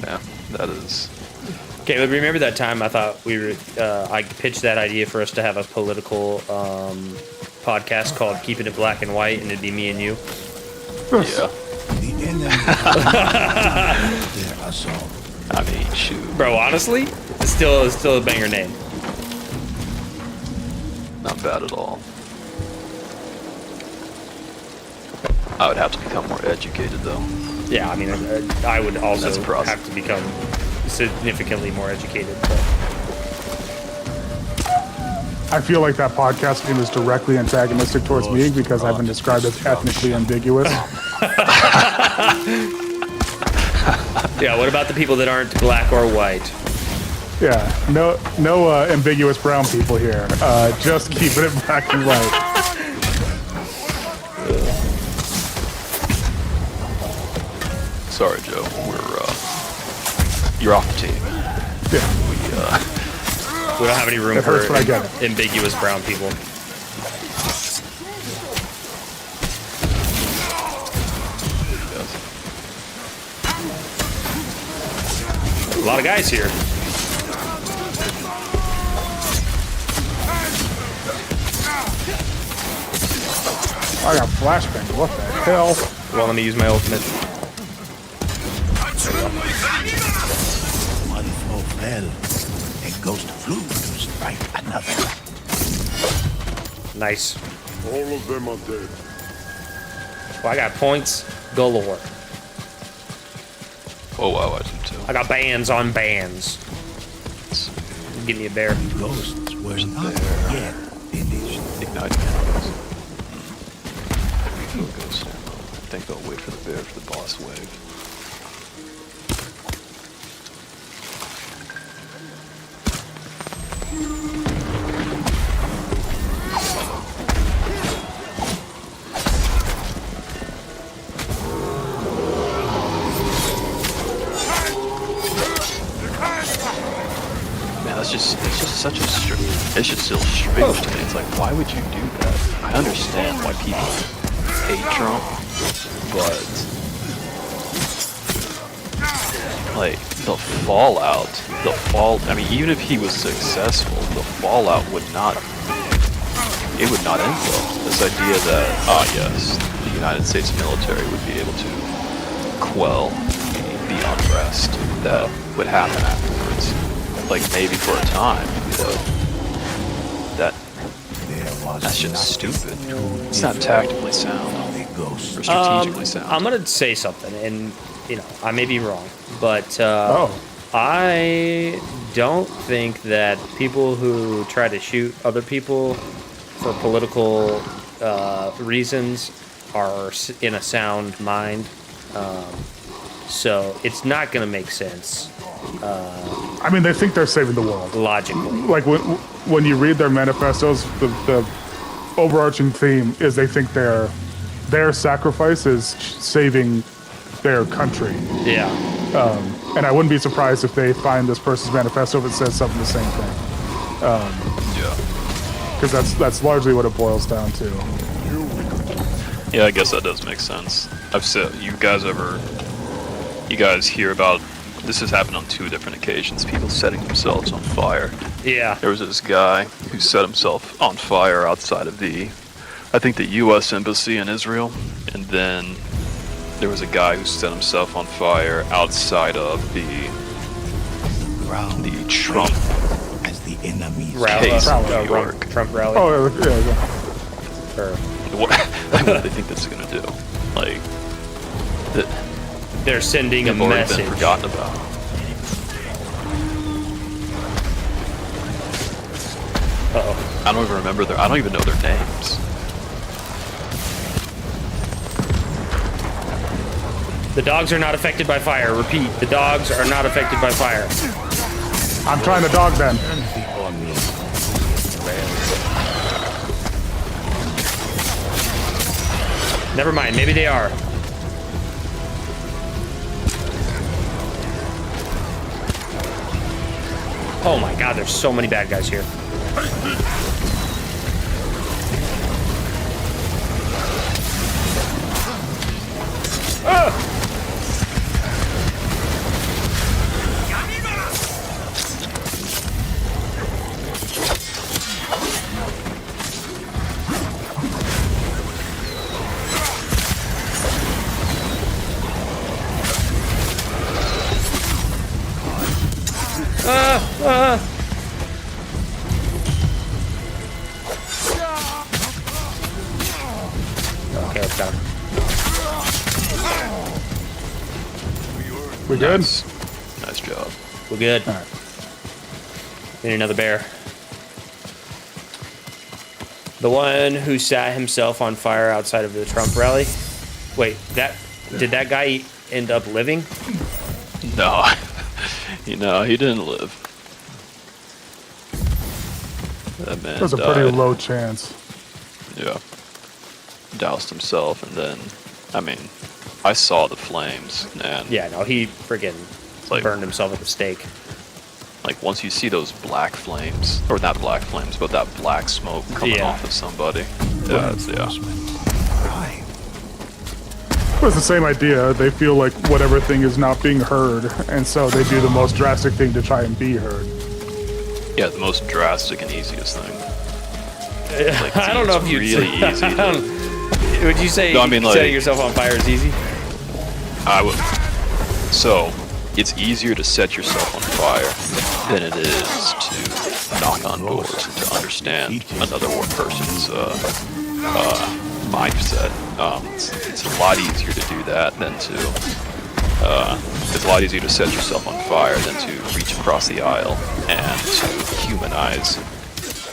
Yeah, that is... Caleb, remember that time I thought I pitched that idea for us to have a political podcast called Keeping It Black and White, and it'd be me and you? Yeah. The enemy their assault. I mean, shoot. Bro, honestly, it's still a banger name. Not bad at all. I would have to become more educated, though. Yeah, I mean, I would also That's a process. have to become significantly more educated. But I feel like that podcast name is directly antagonistic towards me because I've been described as ethnically ambiguous. yeah, what about the people that aren't black or white? Yeah, no ambiguous brown people here. Just keeping it black and white. Sorry, Joe. You're off the team. Yeah, We don't have any room It for hurts when I get it. ambiguous brown people. A lot of guys here. I got flashbang. What the hell? Well, let me use my ultimate. One foe fell. A ghost flew to strike another. Nice. All of them are dead. Well, I got points galore. Oh, wow, I do too. I got bands on bands. Give me a bear. Ghosts were not yet finished. Ignite cannons. Focus. I think I'll wait for the bear for the boss wave. Man, it's just such a it's just still strange to me. It's like, why would you do that? I understand why people hate Trump, but like the fallout, I mean, even if he was successful, the fallout would not end well. This idea that yes, the United States military would be able to quell the unrest that would happen afterwards, like maybe for a time, that's just stupid. It's not tactically sound or strategically sound. I'm gonna say something, and I may be wrong, but Oh. I don't think that people who try to shoot other people for political reasons are in a sound mind. So it's not going to make sense I mean, they think they're saving the world. logically. Like when you read their manifestos, the overarching theme is they think their sacrifice is saving their country. Yeah. And I wouldn't be surprised if they find this person's manifesto if it says something the same thing. Yeah. Because that's largely what it boils down to. Yeah, I guess that does make sense. I've said, you guys hear about, this has happened on 2 different occasions, people setting themselves on fire. Yeah. There was this guy who set himself on fire outside of I think the U.S. Embassy in Israel, and then there was a guy who set himself on fire outside of the Trump as the enemies case in New York. Trump rally. Oh, yeah. Or What do they think this is gonna do? Like, they're sending a they've already message. been forgotten about. Uh-oh. I don't even remember I don't even know their names. The dogs are not affected by fire. Repeat, the dogs are not affected by fire. I'm trying to dog them. Never mind, maybe they are. Oh my god, there's so many bad guys here. Okay, let's got him. We good? Nice job. We're good. All right. Need another bear. The one who sat himself on fire outside of the Trump rally. Wait, did that guy end up living? No, he didn't live. That man There's a died. pretty low chance. Yeah. Doused himself, and then, I mean, I saw the flames, and Yeah, no, he friggin' Like- burned himself at the stake. like once you see those black flames, or not black flames, but that black smoke coming Yeah. off of somebody. Yeah, But it's the same idea. They feel like whatever thing is not being heard, and so they do the most drastic thing to try and be heard. yeah, the most drastic and easiest thing. Like, I don't know if it's you'd really say, easy to. Would you say No, I mean, like- setting yourself on fire is easy? I would. So, it's easier to set yourself on fire than it is to knock on doors and to understand another person's mindset. It's a lot easier to do that than to. It's a lot easier to set yourself on fire than to reach across the aisle and to humanize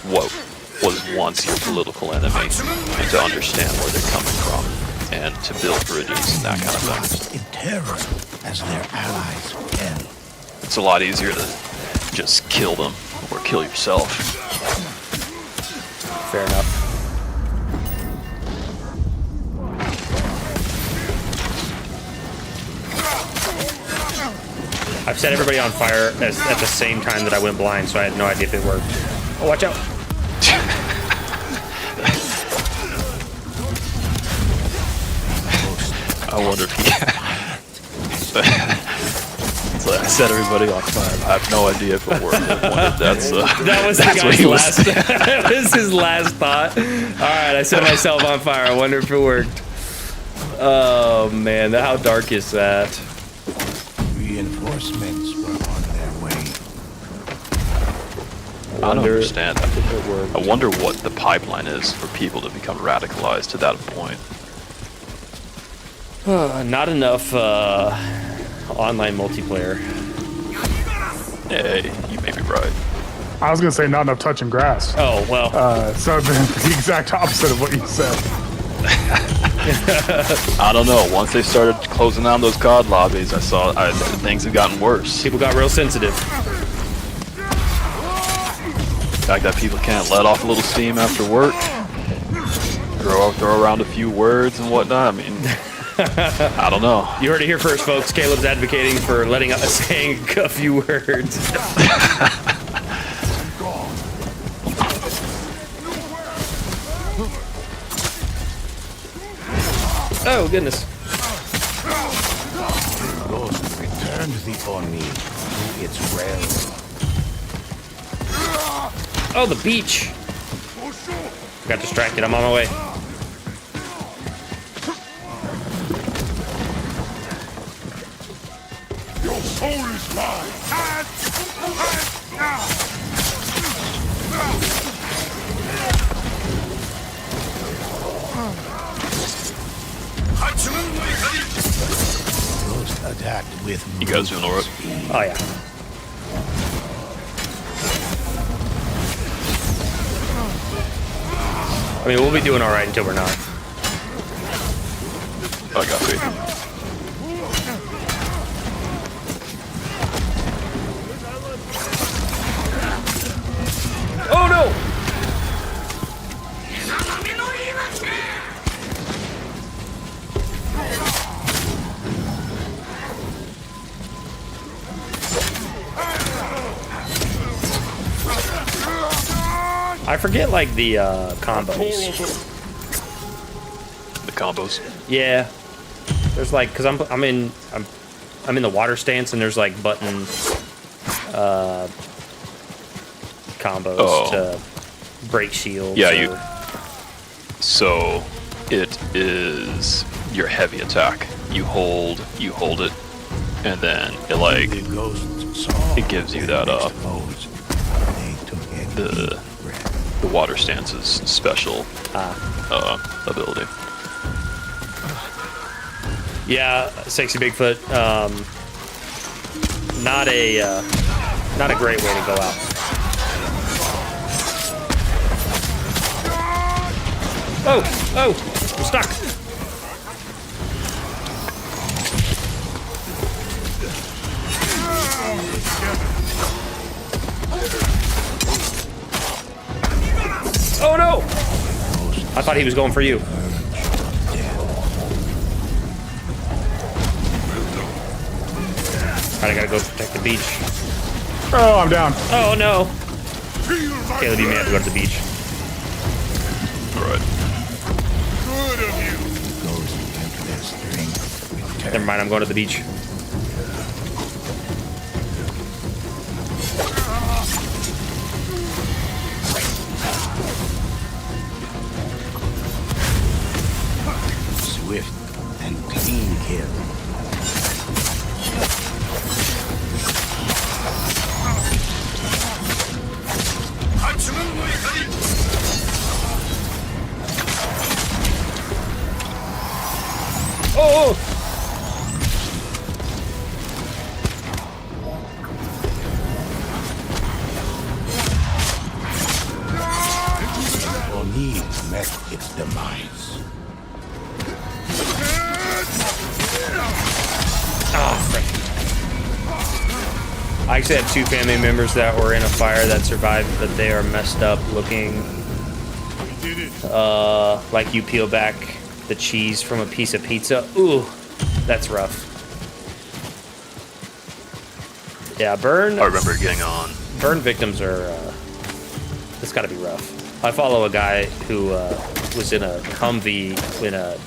what was once your political enemy and to understand where they're coming from and to build bridges and that kind of thing. in terror as their allies can. It's a lot easier to just kill them or kill yourself. Fair enough. I've set everybody on fire at the same time that I went blind, so I had no idea if it worked. Oh, watch out. I wonder if he I set everybody on fire. I have no idea if it worked. That's That was that's the what guy's he was last. That was his last thought. All right, I set myself on fire. I wonder if it worked. Oh man, how dark is that? Reinforcements were on their way. I don't understand. I wonder what the pipeline is for people to become radicalized to that point. Not enough online multiplayer. Hey, you may be right. I was gonna say not enough touching grass. Oh well. So the exact opposite of what you said. I don't know. Once they started closing down those COD lobbies, I saw things have gotten worse. People got real sensitive. The fact that people can't let off a little steam after work, throw around a few words and whatnot. I mean, I don't know. You heard it here first, folks. Caleb's advocating for letting us saying a few words. Oh goodness! Ghost returned the Oni to its realm. Oh, the beach. Got distracted. I'm on my way. Your soul is mine. Ghost attacked with You guys doing alright? Oh yeah. I mean, we'll be doing all right until we're not. I got faith in you. Oh no! I forget like the combos. The combos. Yeah, there's like because I'm in the water stance and there's like button combos to break shields. Yeah, So it is your heavy attack. You hold it, and then it like The ghost saw it gives you that exposed. They took a the deep breath. the water stance's special ability. Yeah, sexy Bigfoot. Not a great way to go out. Oh, I'm stuck. Oh no! I thought he was going for you. Alright, I gotta go protect the beach. Oh, I'm down. Oh no! Caleb, you may have to go to the beach. Alright. Good of you. Ghost and their strength returned. Never mind, I'm going to the beach. Swift and clean kill. Oh! Oni met its demise. I actually have two family members that were in a fire that survived, but they are messed up looking. Like you peel back the cheese from a piece of pizza. Ooh, that's rough. Yeah, burn. I remember getting on. Burn victims are. It's got to be rough. I follow a guy who was in a Humvee in a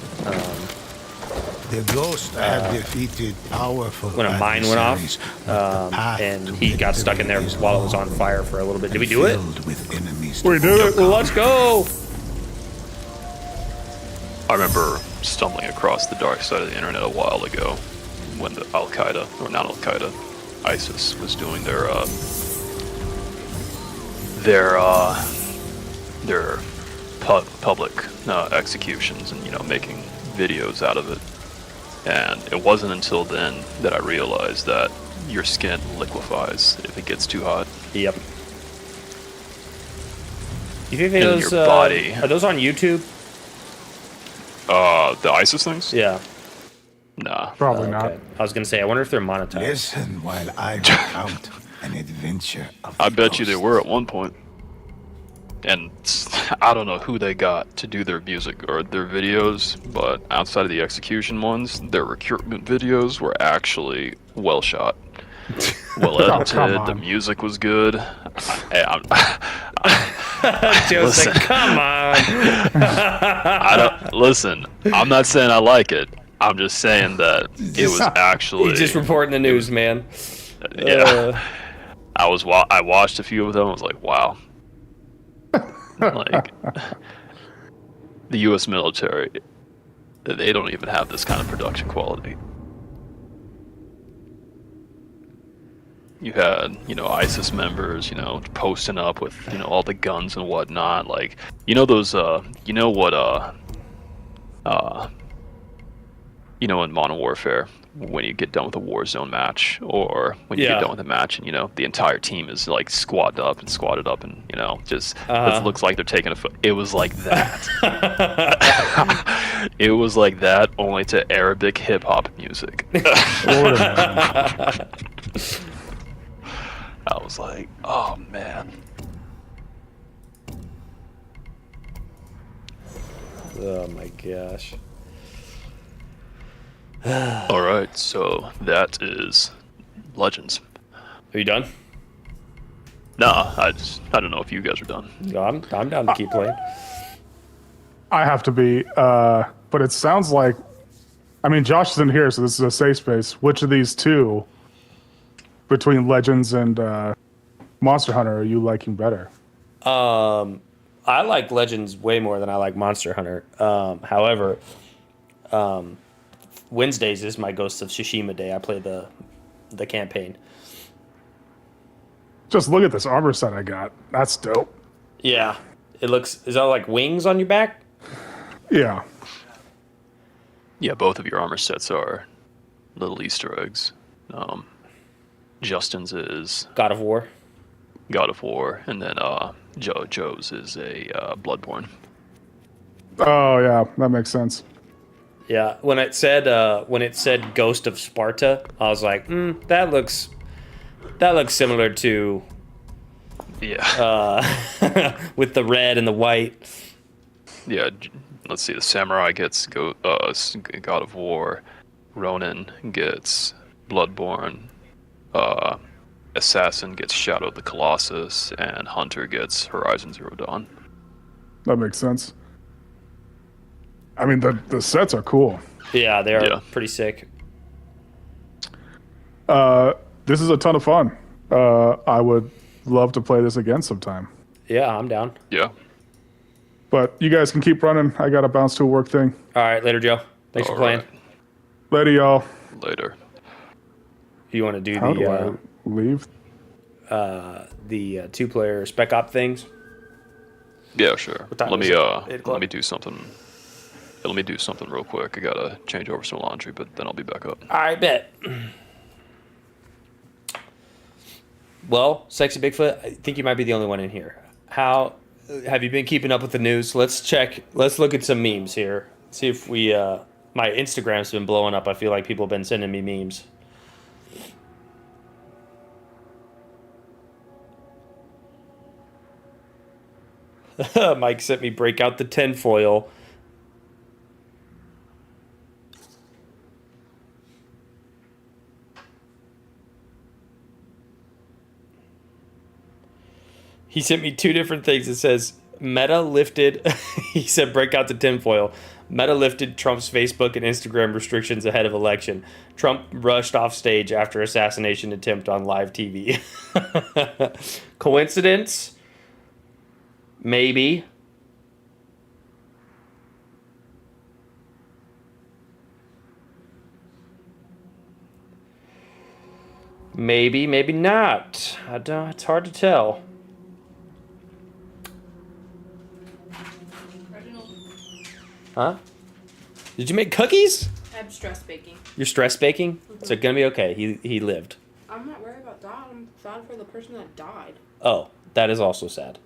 The ghosts have defeated powerful when a mine went adversaries, off, but the path and to he got stuck in there victory is while it was long on fire for a little bit. Did we and do it? filled with enemies We to did it. overcome. Let's go! I remember stumbling across the dark side of the internet a while ago when the Al Qaeda, or not Al Qaeda, ISIS was doing their public executions and making videos out of it. And it wasn't until then that I realized that your skin liquefies if it gets too hot. Yep. You think And those your body. are those on YouTube? The ISIS things? Yeah. Nah. Probably Okay. not. I was gonna say, I wonder if they're monetized. Listen while I recount an adventure of I the bet you they ghosts. were at one point. And I don't know who they got to do their music or their videos, but outside of the execution ones, their recruitment videos were actually well shot. Well come edited, the on. music was good. Hey, Joe said, Listen. "Come on." listen, I'm not saying I like it. I'm just saying that it was actually He's just reporting the news, man. yeah. I watched a few of them. I was like, wow. Like the U.S. military, they don't even have this kind of production quality. You had, ISIS members, posting up with, all the guns and whatnot. Like, those, in Modern Warfare, when you get done with a Warzone match, or when you Yeah. get done with a match and, the entire team is, like, squatted up and, just, Uh-huh. it looks like they're taking it was like that. It was like that, only to Arabic hip-hop music. Lord of heaven. I was like, oh, man. Oh my gosh. All right, so that is Legends. Are you done? Nah, I don't know if you guys are done. No, I'm down to keep playing. I have to be, but it sounds like, I mean, Josh isn't here, so this is a safe space. Which of these two, between Legends and Monster Hunter, are you liking better? I like Legends way more than I like Monster Hunter. However, Wednesdays is my Ghost of Tsushima day. I play the campaign. Just look at this armor set I got. That's dope. Yeah, it looks. Is that like wings on your back? Yeah. Yeah, both of your armor sets are little Easter eggs. Justin's is God of War. God of War, and then Joe's is a Bloodborne. Oh, yeah. That makes sense. Yeah, when it said Ghost of Sparta, I was like, that looks similar to Yeah. with the red and the white. Yeah, let's see. The Samurai gets God of War. Ronin gets Bloodborne. Assassin gets Shadow of the Colossus, and Hunter gets Horizon Zero Dawn. That makes sense. I mean, the sets are cool. Yeah, they are Yeah. pretty sick. This is a ton of fun. I would love to play this again sometime. Yeah, I'm down. Yeah. But you guys can keep running. I got to bounce to a work thing. All right, later, Joe. Thanks for All playing. right. Later, y'all. Later. You want to do How do I leave? the 2-player Spec Op things? Yeah, sure. time Let is me it? 8 o'clock? let me do something. Let me do something real quick. I gotta change over some laundry, but then I'll be back up. All right, bet. Well, Sexy Bigfoot, I think you might be the only one in here. How have you been keeping up with the news? Let's check. Let's look at some memes here. See if we. My Instagram's been blowing up. I feel like people have been sending me memes. Mike sent me break out the tinfoil. He sent me 2 different things. It says Meta lifted. He said break out the tinfoil. Meta lifted Trump's Facebook and Instagram restrictions ahead of election. Trump rushed off stage after assassination attempt on live TV. Coincidence? Maybe. Maybe, maybe not. I don't. It's hard to tell. Reginald, Huh? Did you make cookies? I'm stress baking. You're stress baking? So gonna be okay. He lived. I'm not worried about that. I'm sad for the person that died. Oh, that is also sad.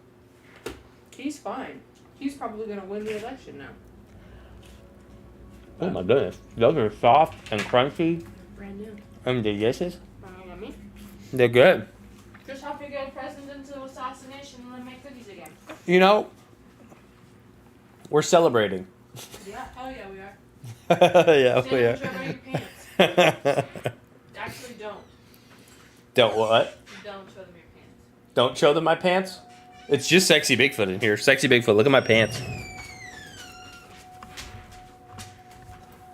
He's fine. He's probably gonna win the election now. Oh my goodness. Those are soft and crunchy Brand new. and delicious. Yummy. They're good. Just hope you get a presidential assassination and then make cookies again. You know, we're celebrating. Yeah, hell yeah, we are. Yeah, Stand we up and show them your pants. are. Actually, don't. Don't what? Don't show them your pants. Don't show them my pants? It's just Sexy Bigfoot in here. Sexy Bigfoot, look at my pants.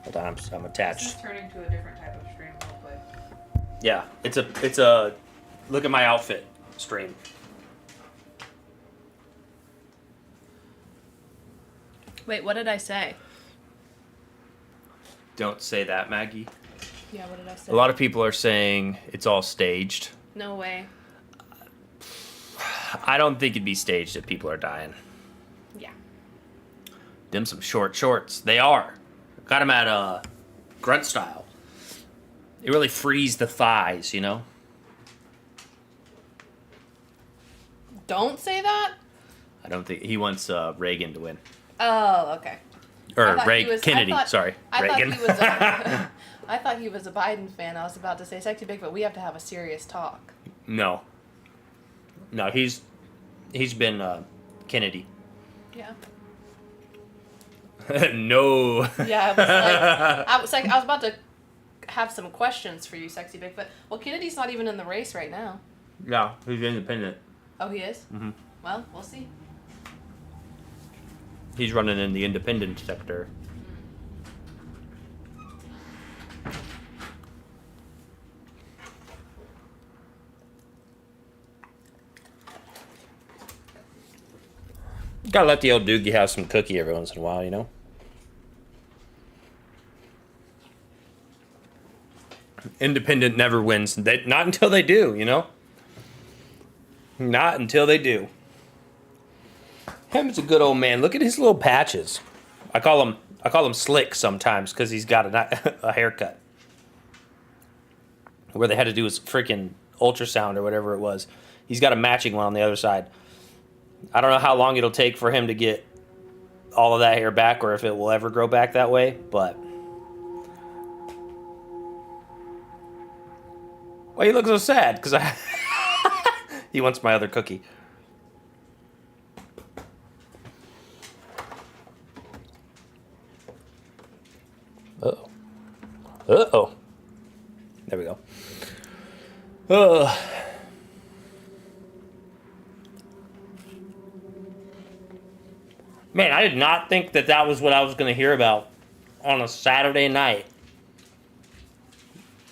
Hold on, I'm This attached. is turning to a different type of stream, hopefully. Yeah, it's a look at my outfit stream. Wait, what did I say? Don't say that, Maggie. Yeah, what did I say? A lot of people are saying it's all staged. No way. I don't think it'd be staged if people are dying. Yeah. Them some short shorts. They are. Got them at grunt style. It really frees the thighs, you know? Don't say that? I don't think he wants Reagan to win. Oh, okay. Or I thought he was- Kennedy, I thought- sorry. I Reagan. thought he was a, I thought he was a Biden fan. I was about to say, Sexy Big, but we have to have a serious talk. No. No, he's been Kennedy. Yeah. No. Yeah, I was about to have some questions for you, Sexy Bigfoot. Well, Kennedy's not even in the race right now. No, he's independent. Oh, he is? Mm-hmm. Well, we'll see. He's running in the independent sector. Gotta let the old doogie have some cookie every once in a while, you know? Independent never wins. Not until they do, you know? Not until they do. Him's a good old man. Look at his little patches. I call him slick sometimes because he's got a haircut. Where they had to do his freaking ultrasound or whatever it was. He's got a matching one on the other side. I don't know how long it'll take for him to get all of that hair back or if it will ever grow back that way, but... Why you look so sad? Because he wants my other cookie. Uh-oh. Uh-oh. There we go. Man, I did not think that was what I was going to hear about on a Saturday night.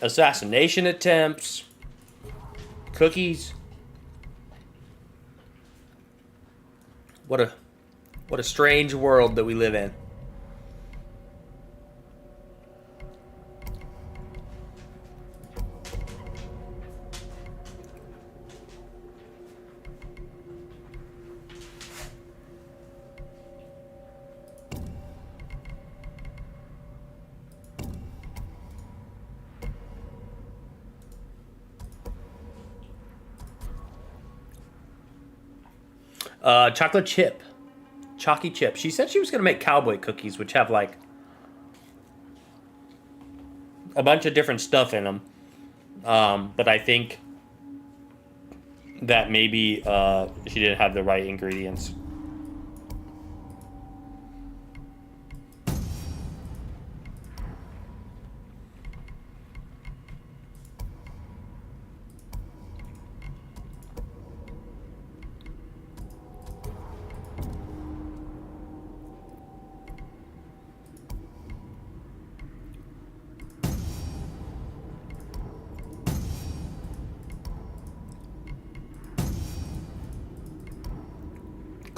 Assassination attempts, cookies. What a strange world that we live in. Chocolate chip. Chalky chip. She said she was going to make cowboy cookies, which have like a bunch of different stuff in them. But I think that maybe she didn't have the right ingredients.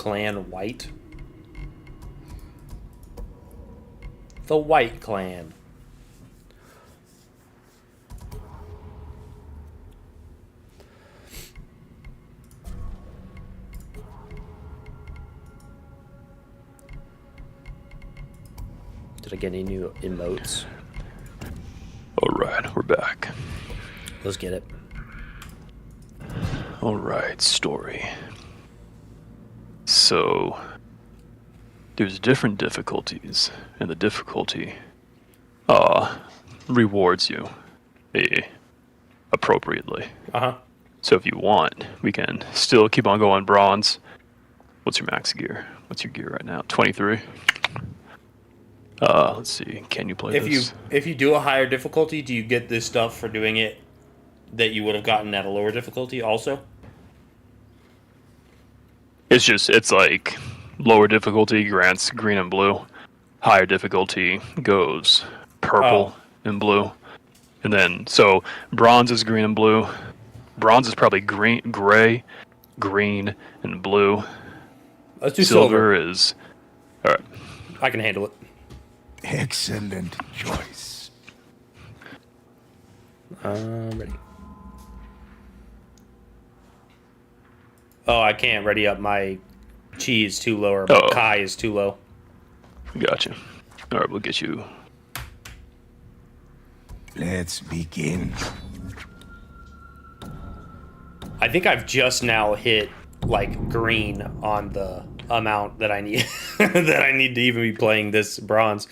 Clan White. The White Clan. Did I get any new emotes? Alright, we're back. Let's get it. Alright, story. So, there's different difficulties, and the difficulty rewards you appropriately. Uh-huh. So if you want, we can still keep on going bronze. What's your max gear? What's your gear right now? 23? Let's see. Can you play this? If you do a higher difficulty, do you get this stuff for doing it that you would have gotten at a lower difficulty also? It's like lower difficulty grants green and blue. Higher difficulty goes purple and blue. And then, so bronze is green and blue. Bronze is probably gray, green, and blue. Let's do Silver is... Alright. I can handle it. Excellent choice. Ready. Oh, I can't ready up. My chi is too low, or my kai is too low. Gotcha. Alright, we'll get you... Let's begin. I think I've just now hit, like, green on the amount that I need that I need to even be playing this bronze.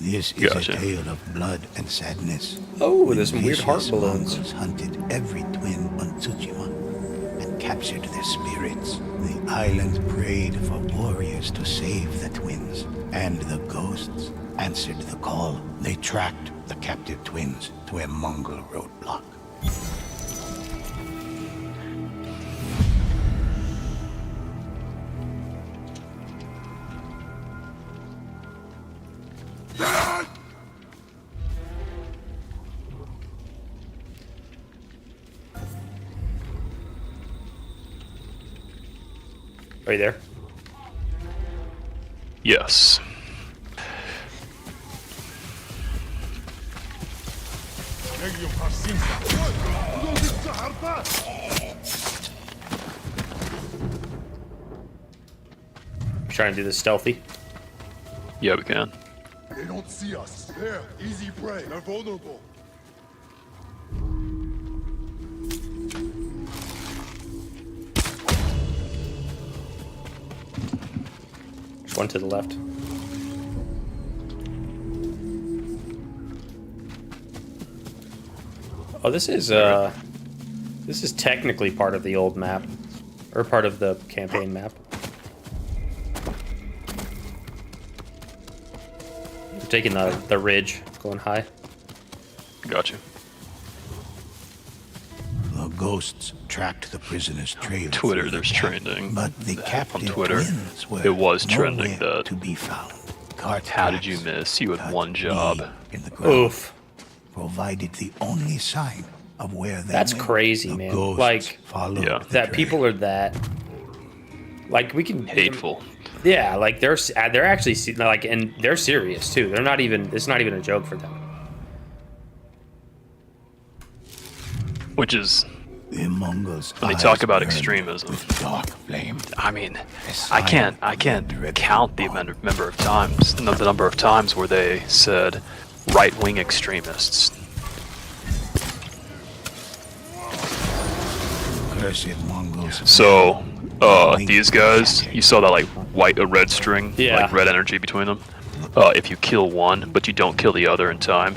This is Gotcha. a tale of blood and sadness. Oh, When there's some weird heart vicious balloons. Mongols hunted every twin on Tsushima and captured their spirits. The island prayed for warriors to save the twins, and the ghosts answered the call. They tracked the captive twins to a Mongol roadblock. Are you there? Yes. Trying to do this stealthy. Yeah, we can. They don't see us. There, easy prey. They're vulnerable. There's one to the left. Oh, this is technically part of the old map, or part of the campaign map. We're taking the ridge, going high. Gotcha. The ghosts tracked the prisoners' trail. Twitter, through the there's camp, trending. But the On captive Twitter, twins were it was trending nowhere that. to be found. Cart How did you tracks miss? You had cut one job. deep in the ground Oof. provided the only sign of where they That's went. crazy, The man. ghosts Like, followed Yeah. the that trail. people are that. Like, we can. Hateful. Yeah, like they're actually like, and they're serious too. They're not even. It's not even a joke for them. Which is, The Mongols' when they eyes talk about burned extremism, with dark flame. I mean, A I sign can't of dreadful count the bond. number of times, the number of times where they said right-wing extremists. Cursed Mongols. So, these guys, you saw that like red string, Yeah. like red energy between them. If you kill one, but you don't kill the other in time,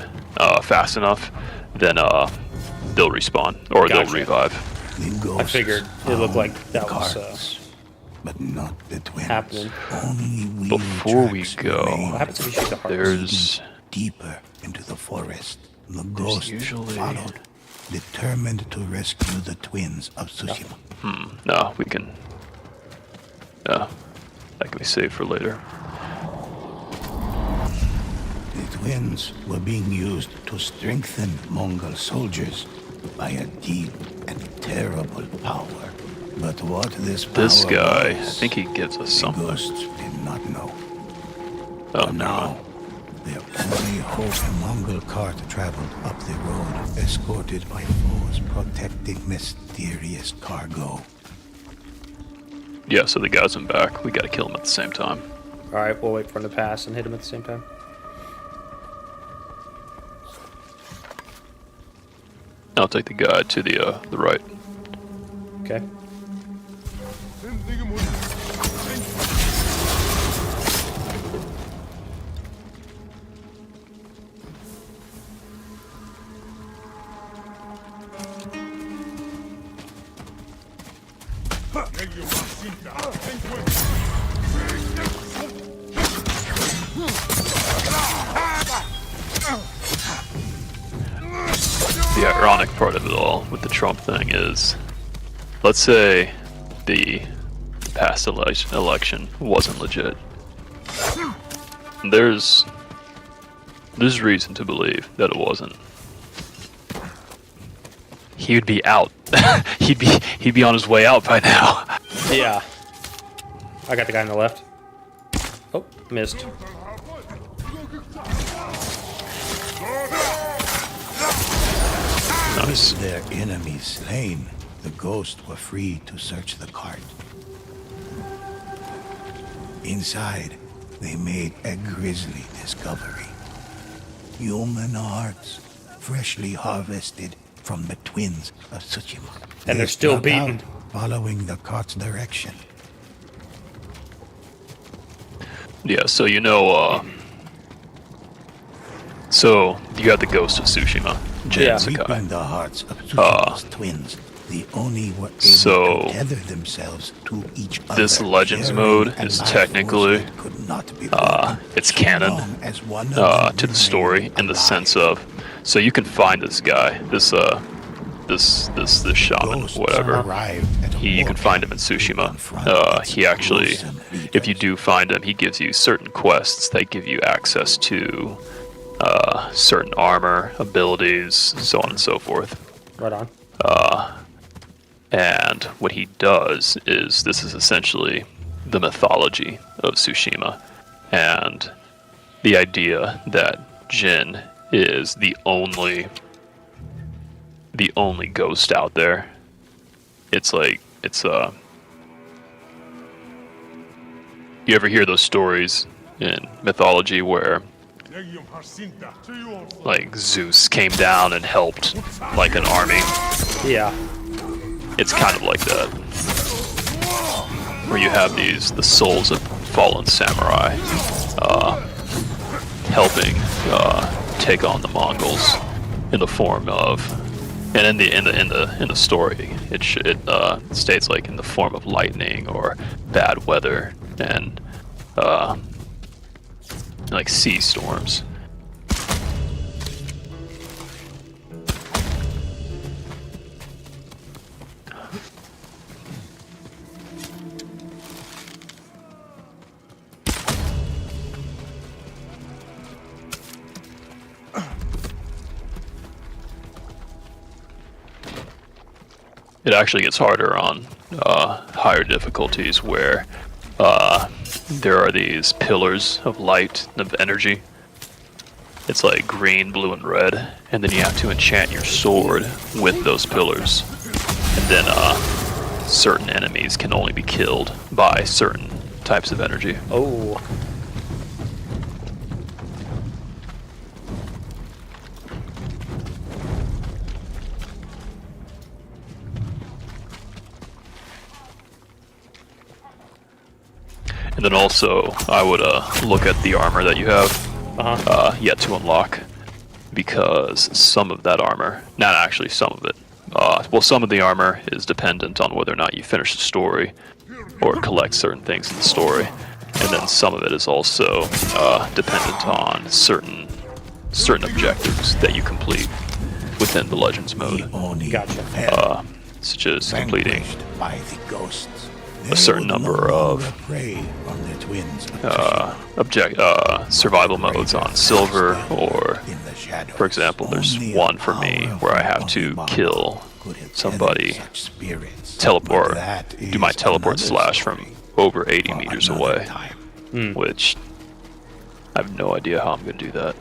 fast enough, then they'll respawn or Gotcha. they'll revive. The I ghosts figured it looked like that found was carts, but not the twins. happening. Only weird Before we tracks go, remain. What happens if you shoot the heart? There's Deeper into the forest, the ghosts usually- followed, determined to rescue the twins of Tsushima. no, we can. Yeah, that can be saved for later. The twins were being used to strengthen Mongol soldiers by a deep and terrible power. But what this power This guy, I was, think he gives us the something. ghosts did not know. Oh, But no. now, their only hope, a Mongol cart traveled up the road, escorted by foes protecting mysterious cargo. Yeah, so the guy's in back. We gotta kill him at the same time. All right, we'll wait for him to pass and hit him at the same time. I'll take the guy to the right. Okay. The ironic part of it all with the Trump thing is, let's say the past election wasn't legit. There's reason to believe that it wasn't. He would be out. he'd be on his way out by now. Yeah. I got the guy on the left. Oh, missed. Nice. Their enemies slain, the ghosts were free to search the cart. Inside, they made a grisly discovery. Human hearts, freshly harvested from the twins of Tsushima. And They they're still struck beaten. out, following the cart's direction. Yeah, so you know, so you got the ghost of Tsushima, Jin Yeah. Sakai. Reaping the hearts of Tsushima's twins, the Oni were able So, to tether themselves to each other. this Legends sharing mode a is life technically, force that could not be broken, it's so canon long as one of them to the story remained in the alive. sense of, so you can find this guy, this shaman, Ghosts whatever. arrived at a You can war find him in camp to Tsushima. confront its He actually, gruesome if you leaders. do find him, he gives you certain quests that give you access to certain armor, abilities, so on and so forth. Right on. And what he does is, this is essentially the mythology of Tsushima, and the idea that Jin is the only ghost out there. It's like, you ever hear those stories in mythology where like Zeus came down and helped like an army? Yeah. It's kind of like that, where you have the souls of fallen samurai helping take on the Mongols in the form of, and in the story it states like in the form of lightning or bad weather and like sea storms. It actually gets harder on higher difficulties where there are these pillars of light, of energy. It's like green, blue, and red, and then you have to enchant your sword with those pillars. And then certain enemies can only be killed by certain types of energy. Oh. And then also, I would look at the armor that you have yet to unlock, because some of that armor, not actually some of it, well, some of the armor is dependent on whether or not you finish the story or collect certain things in the story, and then some of it is also dependent on certain objectives that you complete within the Legends mode, The Oni Gotcha. fell, such as completing vanquished by the ghosts. a certain They would number no of longer prey on the twins of Tsushima. survival modes on silver or in the shadows. For example, there's one for me where I have to kill somebody, teleport, do my teleport slash from over 80 meters away, which I have no idea how I'm going to do that.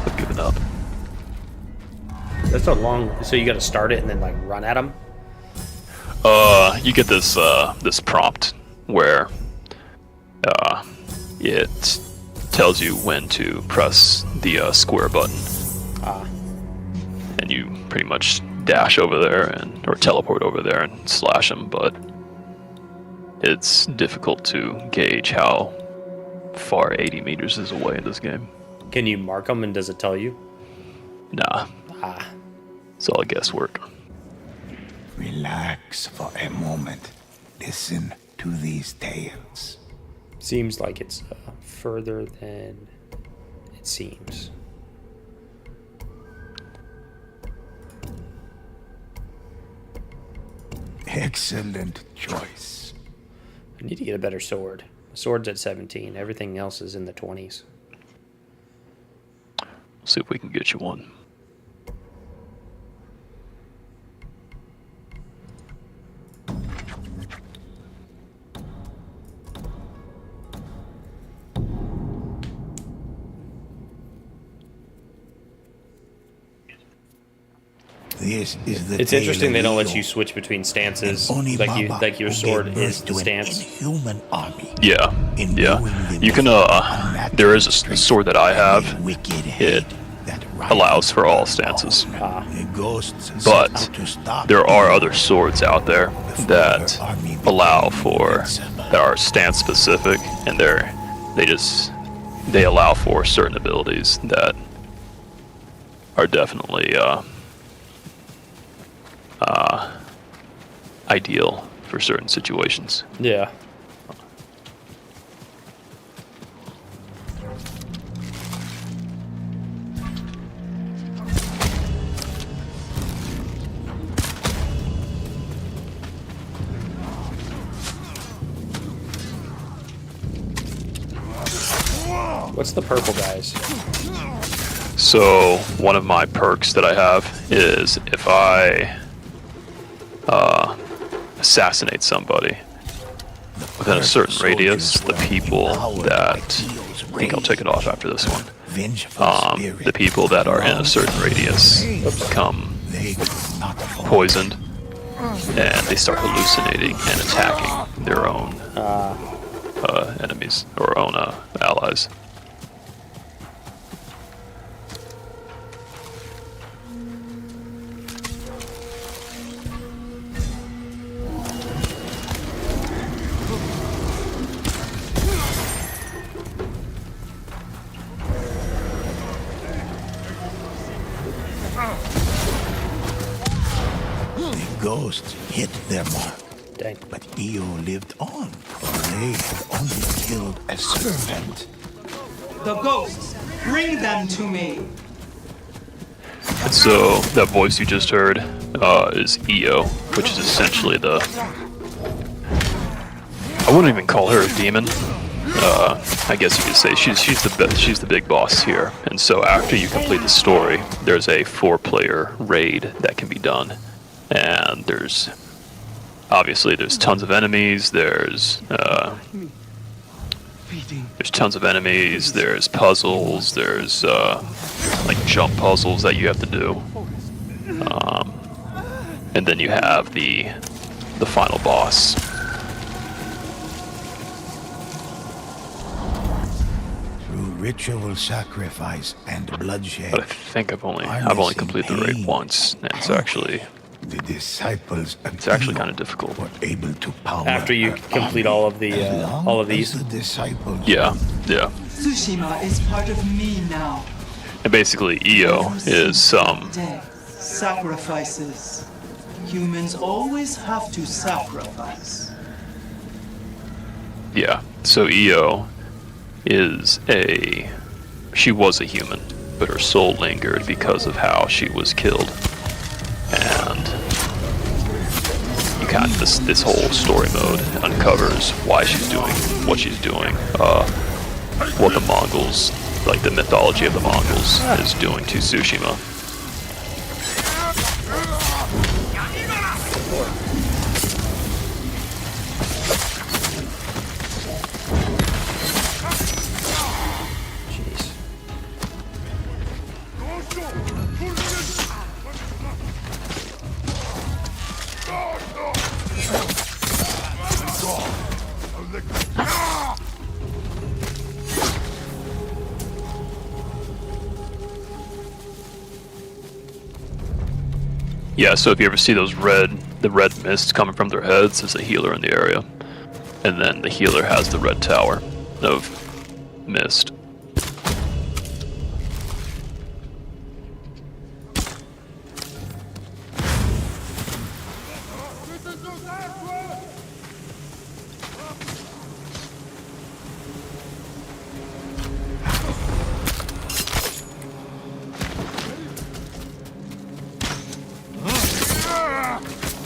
I've given up. That's a long. So you got to start it and then like run at them. You get this this prompt where it tells you when to press the square button, and you pretty much dash over there or teleport over there and slash them. But it's difficult to gauge how far 80 meters is away in this game. Can you mark them and does it tell you? Nah. It's all guesswork. Relax for a moment. Listen to these tales. Seems like it's further than it seems. Excellent choice. I need to get a better sword. The sword's at 17. Everything else is in the 20s. See if we can get you one. This is the It's tale interesting of they don't let Leo, you switch between stances. an Like your who sword gave is birth the to an stance. inhuman army. Yeah. You can, there is a sword that I have. It allows for all stances. But there are other swords out there that allow for, that are stance specific, and they allow for certain abilities that are definitely ideal for certain situations. Yeah. What's the purple guys? So one of my perks that I have is if I assassinate somebody within a certain radius, the people that, I think I'll take it off after this one, the people that are in a certain radius become poisoned and they start hallucinating and attacking their own enemies or own allies. Ghosts hit their mark. Dang. But Io lived on. They had only killed a servant. The ghosts, bring them to me. And so that voice you just heard is Io, which is essentially the, I wouldn't even call her a demon. I guess you could say she's the big boss here. And so after you complete the story, there's a 4-player raid that can be done. And there's tons of enemies. There's tons of enemies. There's puzzles. There's like jump puzzles that you have to do. And then you have the final boss. Through ritual sacrifice and bloodshed. But I think I've only completed the raid once, and it's actually the disciples kind of difficult. were able to power After you her complete army all of the as long all of as these. the disciples Yeah. Tsushima is part of me now. And basically, Io is some. Death, sacrifices. Humans always have to sacrifice. Yeah. So Io she was a human, but her soul lingered because of how she was killed. And you kind of, this whole story mode uncovers why she's doing what she's doing, what the Mongols like the mythology of the Mongols is doing to Tsushima. Jeez. Yeah, so if you ever see the red mist coming from their heads, there's a healer in the area. And then the healer has the red tower of mist.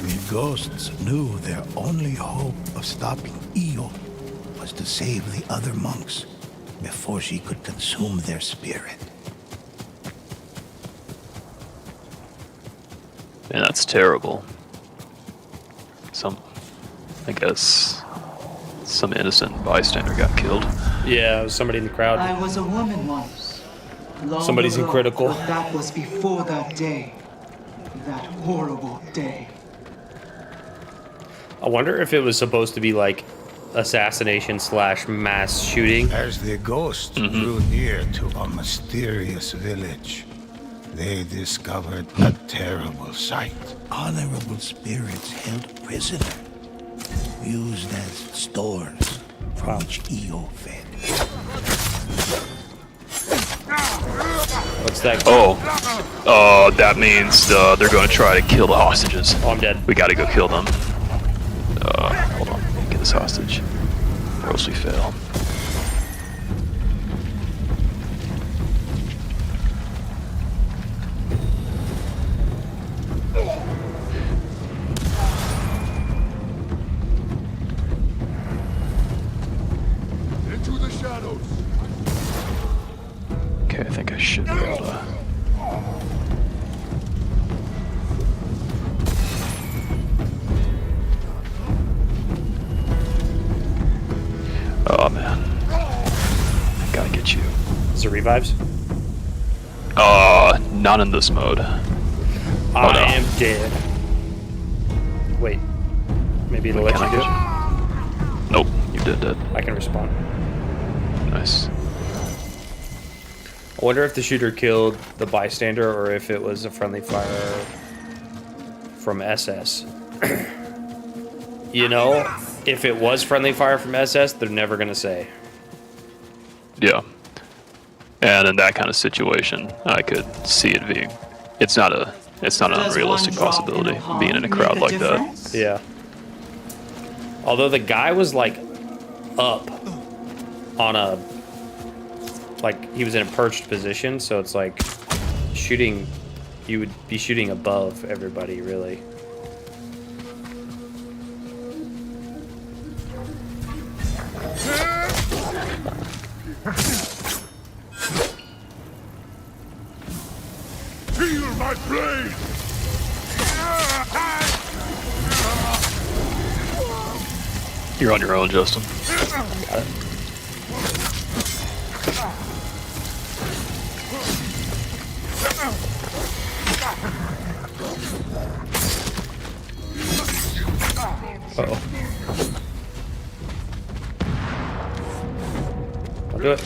The ghosts knew their only hope of stopping Io was to save the other monks before she could consume their spirit. And that's terrible. I guess, some innocent bystander got killed. Yeah, it was somebody in the crowd. I was a woman once. Long Somebody's in ago, critical. but that was before that day. That horrible day. I wonder if it was supposed to be like assassination / mass shooting. As the ghosts drew near to a mysterious village, they discovered a terrible sight. Honorable spirits held prisoner, used as stores from which Io fed. What's that? That means they're going to try to kill the hostages. Oh, I'm dead. We got to go kill them. Hold on, get this hostage. Grossly fail. Into the shadows. Okay, I think I should be able to. Oh man, I gotta get you. Is it revives? Not in this mode. I am dead. Wait. Maybe it'll let Can you do it? I Nope, you did that. I can respawn. Nice. I wonder if the shooter killed the bystander or if it was a friendly fire from SS. You know, if it was friendly fire from SS, they're never gonna say. Yeah. And in that kind of situation, I could see it being. It's not an unrealistic possibility being in a crowd like that. Yeah. Although the guy was like up on a, like he was in a perched position, so it's like shooting, you would be shooting above everybody really. Feel my blade! You're on your own, Justin. Uh-oh. I'll do it.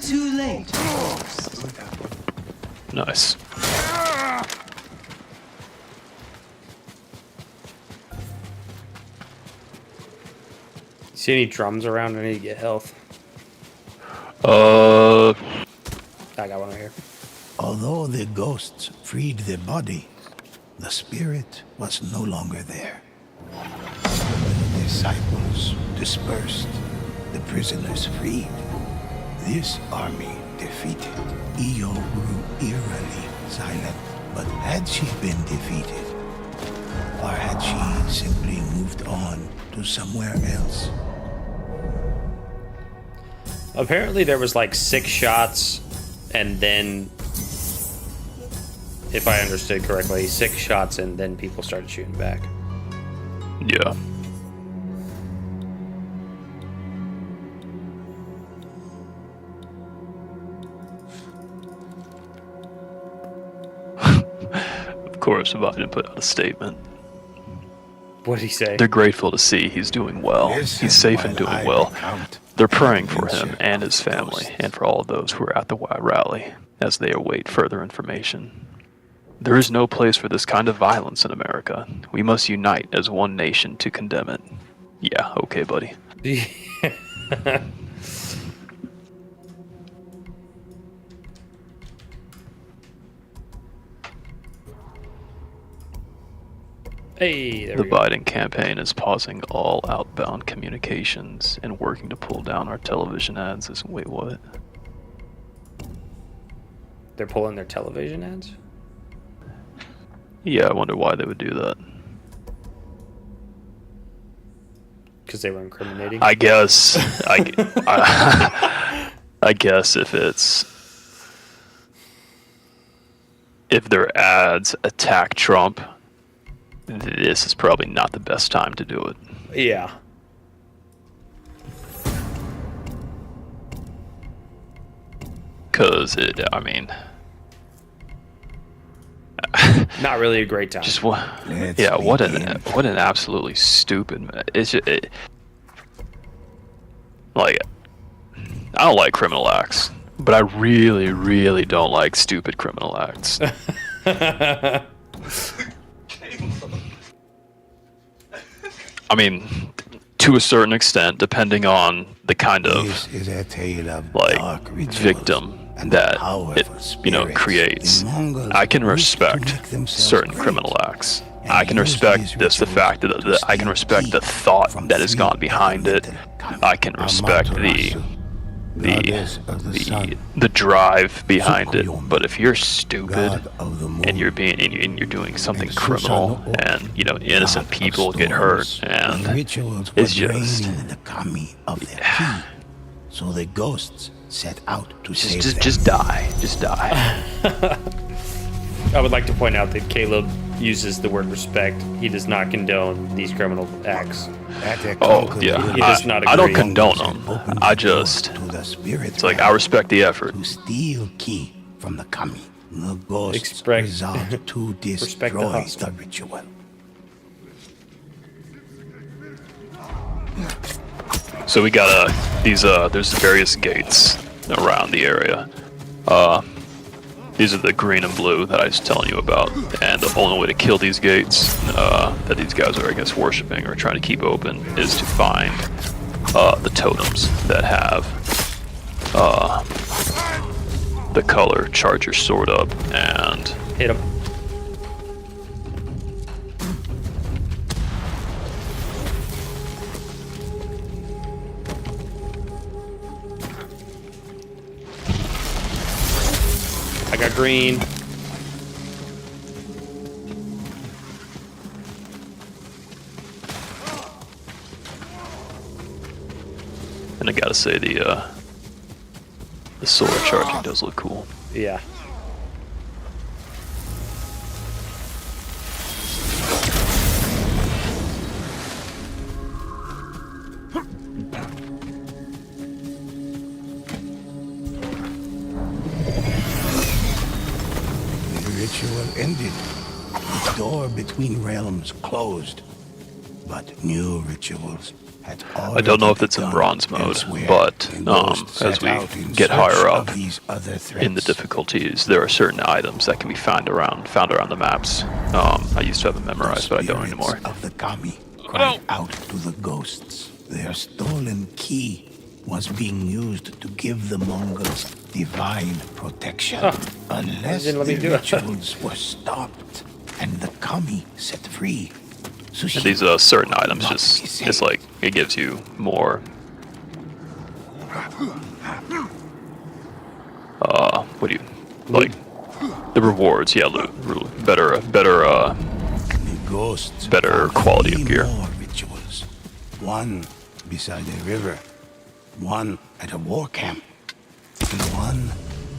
Too late. Nice. See any drums around? I need to get health. Uh, I got one right here. Although the ghosts freed the body, the spirit was no longer there. The disciples dispersed, the prisoners freed. this army defeated, Io grew eerily silent. But had she been defeated? Or had she simply moved on to somewhere else? Apparently there was like 6 shots, and then, if I understood correctly, 6 shots and then people started shooting back. Yeah. Of course, Biden put out a statement. What did he say? They're grateful to see he's doing well. Yes, He's safe and while doing I well. recount They're praying for adventure him and his of the family, ghosts. and for all of those who are at the rally, as they await further information. There is no place for this kind of violence in America. We must unite as one nation to condemn it. Yeah, okay, buddy. Hey, there The we go. Biden campaign is pausing all outbound communications and working to pull down our television ads. Wait, what? They're pulling their television ads? Yeah, I wonder why they would do that. Because they were incriminating? I guess. I guess if their ads attack Trump, this is probably not the best time to do it. Yeah. Because Not really a great time. just what? Let's Yeah, what an begin. absolutely stupid. It's just, like, I don't like criminal acts, but I really, really don't like stupid criminal acts. I mean, to a certain extent, depending on the kind of This is a tale of like dark rituals victim and that powerful it spirits creates. the Mongols I can wish to respect make themselves certain great, criminal acts. and I can use respect these this, the rituals fact that to I can steal respect key the thought from that has 3 gone behind it. elemental kami, I can respect Amaterasu, goddess of the sun, the drive behind it. Tsukuyomi, But if you're stupid god of the moon, and you're doing something and criminal, Susanoo, and innocent god of people get hurt, storms, and the rituals were it's just draining the kami of their key, so the ghosts set out to save them. just die. I would like to point out that Caleb uses the word respect. He does not condone these criminal acts. Oh yeah, He does not I don't agree. condone them. I just, it's like I respect the effort. To steal key from the kami, the ghosts Expect- resolved to Respect the destroy hustle. the ritual. So we got there's various gates around the area. These are the green and blue that I was telling you about, and the only way to kill these gates that these guys are, I guess, worshiping or trying to keep open is to find the totems that have the color charge your sword up and Hit him. I got green. and I gotta say the sword charging does look cool. Yeah. The ritual ended. The door between realms closed. But new rituals had already I don't know if it's in begun bronze mode, elsewhere, but and ghosts as set we out in get search higher of up these other in the threats. difficulties, there are certain items that can be found around the maps. I used to have them memorized, but I don't Spirits anymore. of the kami cried out to the ghosts. Their stolen key was being used to give the Mongols divine protection. Unless didn't let me the do it. rituals were stopped and the kami set free. And Tsushima these certain would items not just, be safe. it's like, it gives you more what do you like? The rewards, yeah, loot, better, The ghosts better found quality of 3 gear. more rituals. One beside a river, one at a war camp, and one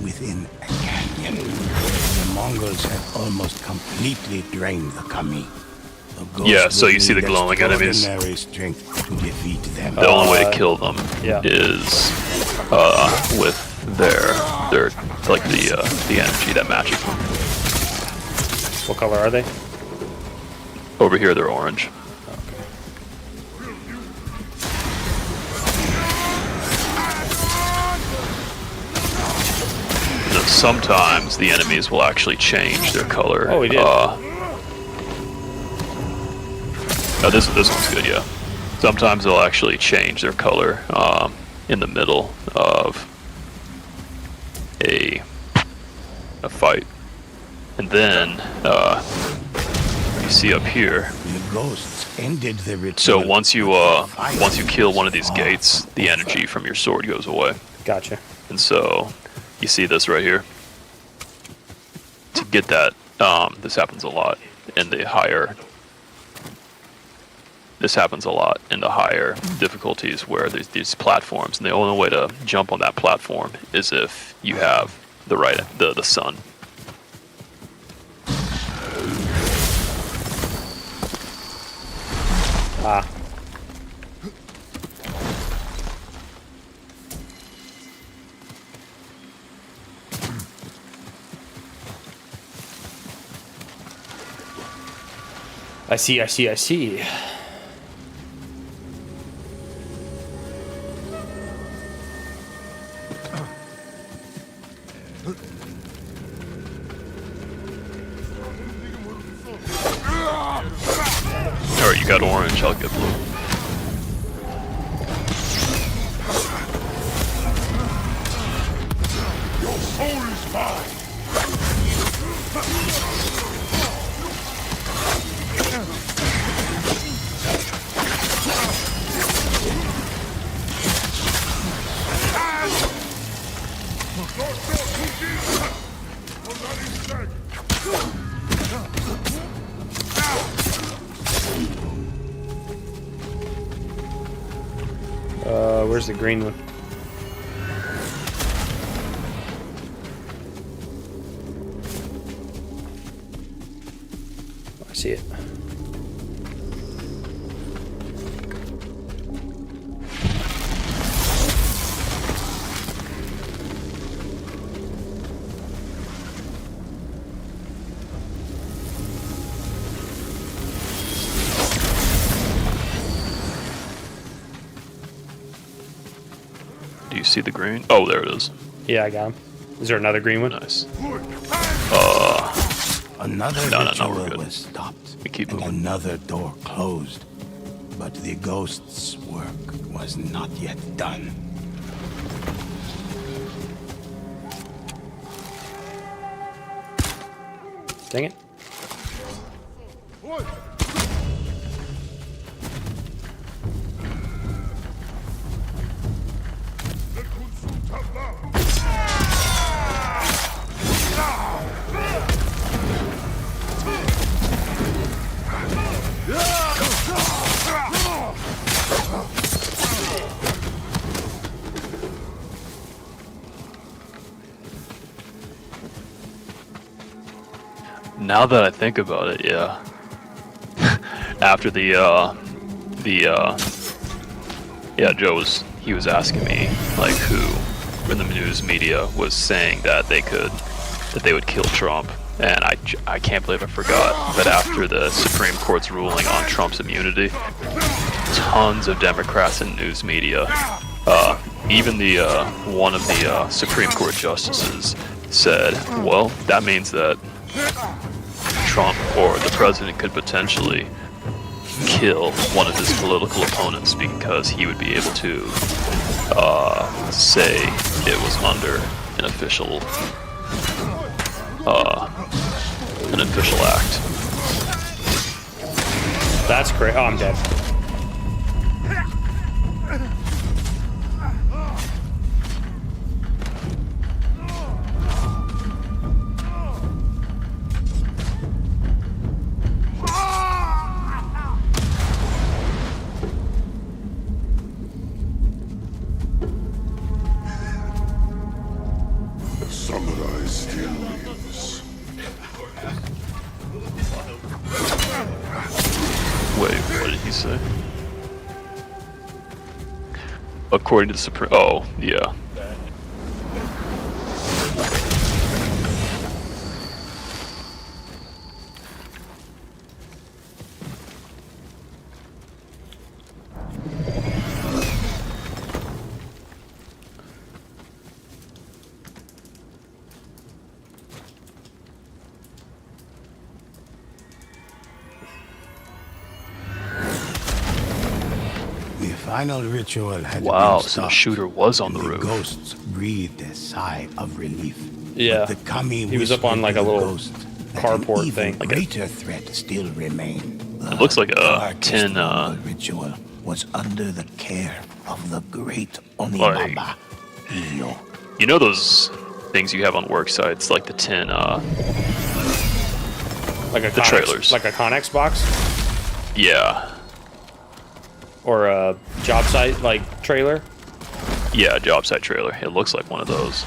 within a canyon. The Mongols had almost completely drained the Kami. The ghosts Yeah, so would you see the need glowing enemies. extraordinary strength to defeat them. The only way to kill them yeah. is with their like the energy that matches them. What color are they? Over here, they're orange. Then sometimes the enemies will actually change their color. Oh, we did. This one's good, yeah. Sometimes they'll actually change their color in the middle of a fight, and then you see up here. The ghosts ended the ritual. So once you kill one of these gates, the energy from your sword goes away. Gotcha. And so you see this right here. To get that, this happens a lot in the higher. This happens a lot in the higher difficulties where there's these platforms, and the only way to jump on that platform is if you have the sun. Ah. I see. Alright, you got orange, I'll get blue. Where's the green one? I see it. Do you see the green? Oh, there it is. Yeah, I got him. Is there another green one? Nice. Another No, ritual we're good. was stopped, We keep and moving. another door closed. But the ghost's work was not yet done. Dang it. Now that I think about it, yeah. After Joe was asking me like who in the news media was saying that they would kill Trump, and I can't believe I forgot that after the Supreme Court's ruling on Trump's immunity, tons of Democrats in news media, even one of the Supreme Court justices said, well, that means that Trump or the president could potentially kill one of his political opponents because he would be able to say it was under an official act. That's great. Oh, I'm dead. samurai still lives. Wait, what did he say? According to the Supreme. Oh, yeah. The final ritual had Wow, been so the stopped, shooter was on and the roof. ghosts breathed a sigh of relief. Yeah. But the kami He was up on, whispered like, to a the little ghost that carport an even thing. Like a- greater threat still remained. It looks like a darkest tin, Mongol ritual was under the care of the great Like- Onibaba, Iyo. You know those things you have on work sites, like the tin, Like a The Connex, trailers. like a Connex box yeah. or a job site like trailer. Yeah, job site trailer. It looks like one of those.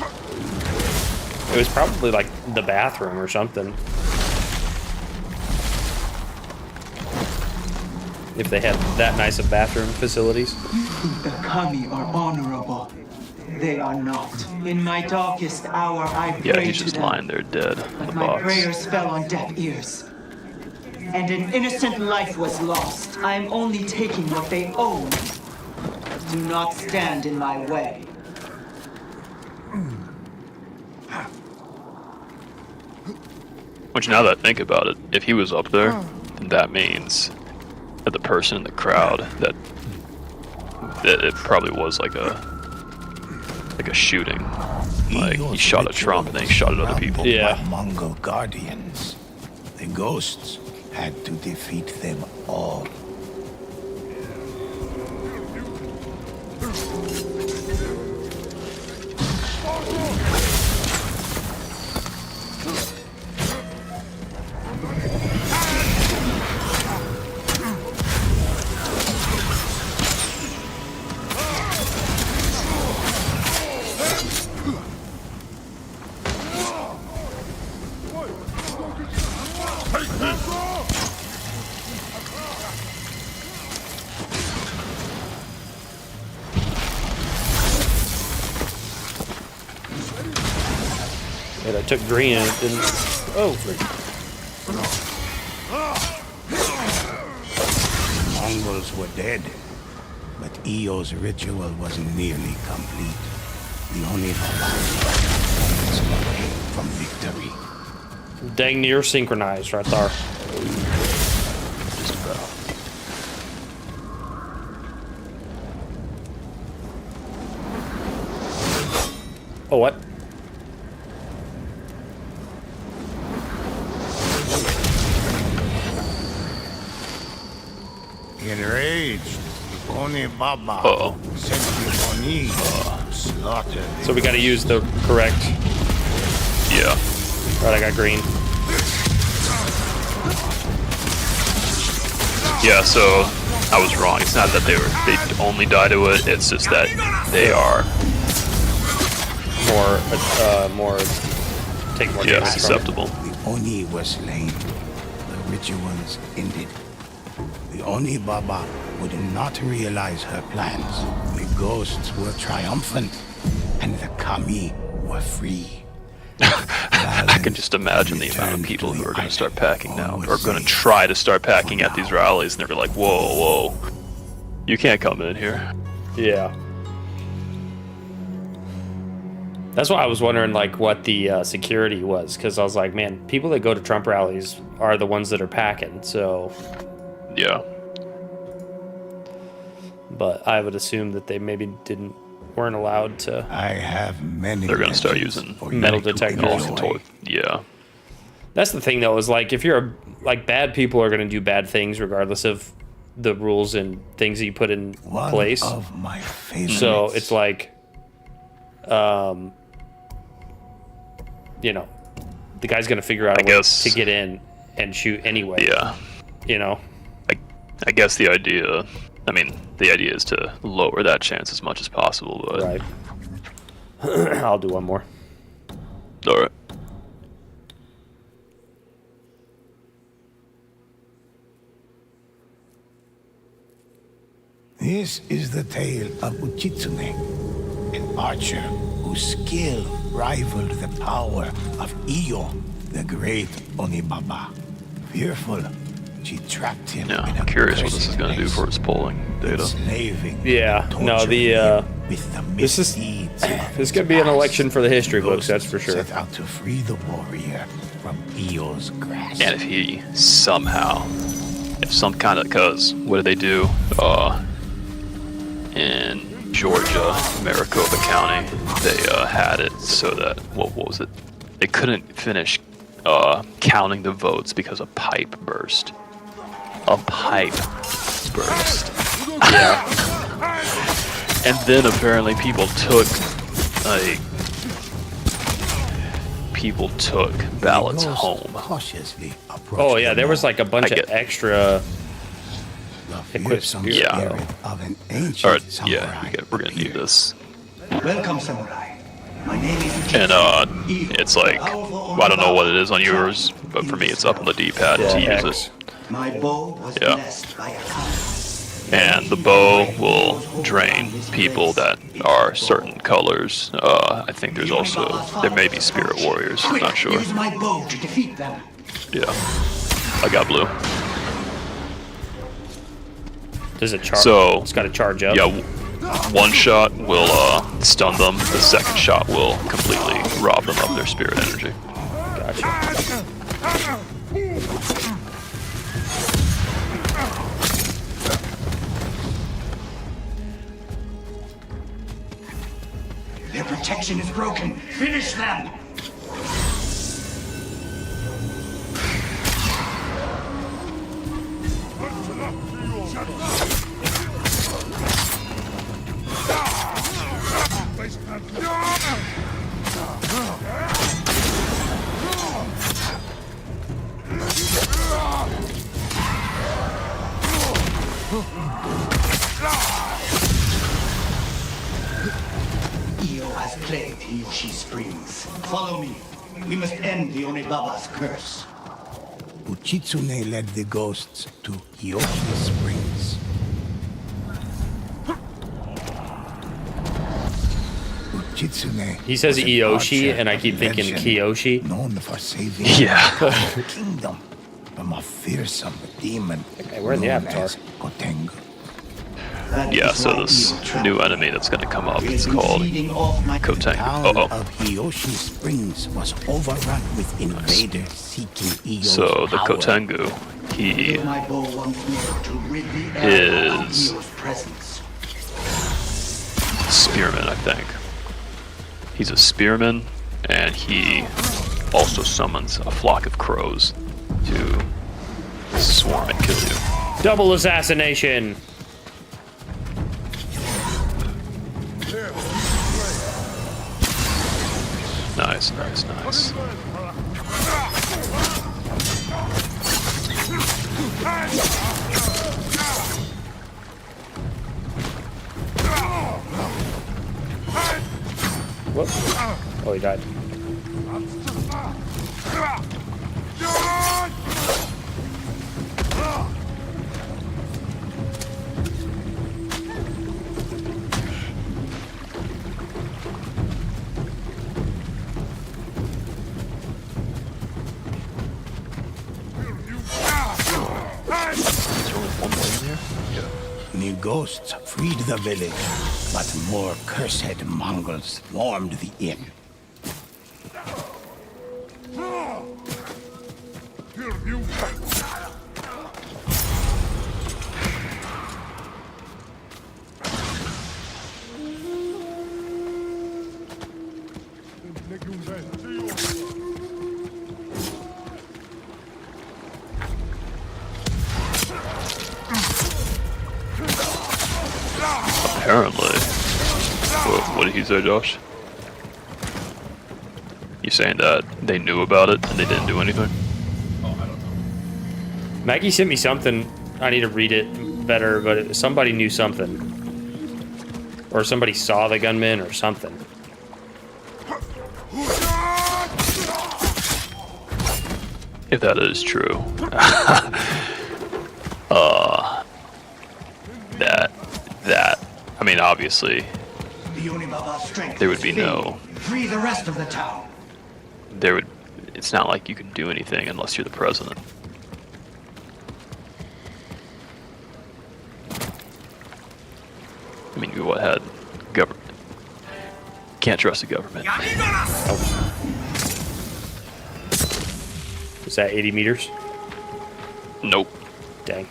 It was probably like the bathroom or something. If they had that nice of bathroom facilities. The kami are honorable. They are not. In my darkest hour, I prayed Yeah, he's to just them. lying there dead on the But my box. prayers fell on deaf ears. And an innocent life was lost. I am only taking what they own. Do not stand in my way. Which, now that I think about it, if he was up there, then that means that the person in the crowd that it probably was like a shooting. Like he shot at Trump and then he shot at other people. Yeah. By Mongol guardians. The ghosts had to defeat them all. And I took green and it didn't. Oh, frick. Mongols were dead, but Eo's ritual was nearly complete. The only moments away from victory. Dang near synchronized right there. Just about. Oh, what? Enraged, Onibaba Uh-oh. sent the Oni to slaughter the So we gotta use the correct. Yeah. Right, I got green. Yeah, so I was wrong. It's not that they only die to it, it's just that they are More take more damage from it. susceptible. The Oni were slain. The rituals ended. The Oni Baba would not realize her plans. The ghosts were triumphant, and the Kami were free. I can just imagine the amount of people who are going to start packing now, or going to try to start packing at these rallies, and they're like, whoa, whoa, you can't come in here. Yeah. That's why I was wondering, like, what the security was, because I was like, man, people that go to Trump rallies are the ones that are packing. So, Yeah. but I would assume that they maybe weren't allowed to. I have many. They're going to start legends using for you metal to detectors. enjoy. Yeah. That's the thing, though, is like if you're like bad people are going to do bad things regardless of the rules and things that you put in One place. of my favorites. So it's like, you know, the guy's going to figure out a way guess- to get in and shoot anyway. Yeah. You know? I guess the idea is to lower that chance as much as possible, but Right. I'll do one more. All right. This is the tale of Uchitsune, an archer whose skill rivaled the power of Iyo, the great Onibaba. Fearful, she trapped him Yeah, in a I'm curious what this is cursed going to do maze, for its polling data. enslaving Yeah, and no, torturing him with the this is misdeeds of this his could be an past. election for the history books, Ghosts that's for sure. Set out to free the warrior from Iyo's grasp. And if he somehow, if some kind of, cause what did they do? In Georgia, Maricopa County, they had it so that what was it? They couldn't finish counting the votes because a pipe burst. A pipe burst. And then apparently people took ballots Ghost home. cautiously approached Oh yeah, the there was mob. like a bunch I of get- extra. The fearsome spirit. Yeah. spirit of an ancient All right, samurai. we're gonna need this. Welcome, samurai. My name is And Iyo, it's like, powerful I don't know what it Onibaba. is on yours, but for me it's up on the D-pad Yeah, to use X. it. My bow was Yeah. blessed by a comet. And the bow will drain people that are certain colors. I think there's also, there may be spirit warriors, I'm not sure. Use my bow to defeat them. Yeah, I got blue. Does it charge? So, It's got to charge up. Yeah, one shot will stun them, the second shot will completely rob them of their spirit energy. Gotcha. Their protection is broken. Finish them! Iyo has plagued Hiyoshi Springs. Follow me. We must end the Onibaba's curse. Uchitsune led the ghosts to Hiyoshi Springs. Uchitsune He says was an Iyoshi, archer and I of keep thinking legend, Kiyoshi. known for saving Yeah. the kingdom from a fearsome demon Okay, where's the known avatar? as Gotengu. That Yeah, is so why this Iyo trapped new them. enemy that's gonna come up, He it's has been called feeding off my The Gotengu. town Uh-oh. of Hiyoshi Springs was overrun with invaders seeking Iyo's So the power. Kotengu, he my bow once more to rid the area of is Iyo's presence. spearman, I think. He's a spearman, and he also summons a flock of crows to swarm and kill you. Double assassination. Nice, nice, nice. Whoop. Oh, he died. The ghosts freed the village, but more cursed Mongols swarmed the inn. Apparently. What did he say, Josh? You saying that they knew about it and they didn't do anything? Maggie sent me something. I need to read it better, but somebody knew something. Or somebody saw the gunman or something. if that is true, that I mean, obviously, there would be no. Free the rest of the town. There would. It's not like you can do anything unless you're the president. I mean, you what had government. Can't trust the government. Is that 80 meters? Nope. Dang.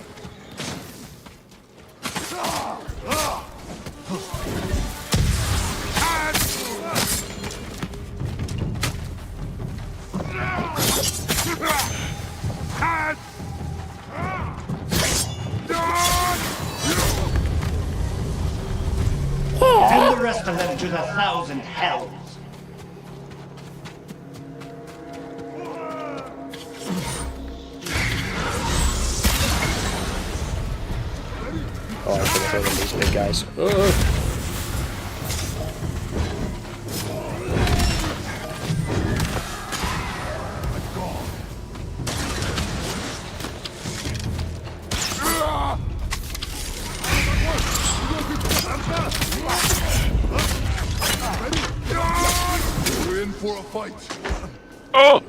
Send the rest of them to the 1,000 hells. Oh, I should have hit these big guys. Ugh. We're in for a fight. Oh.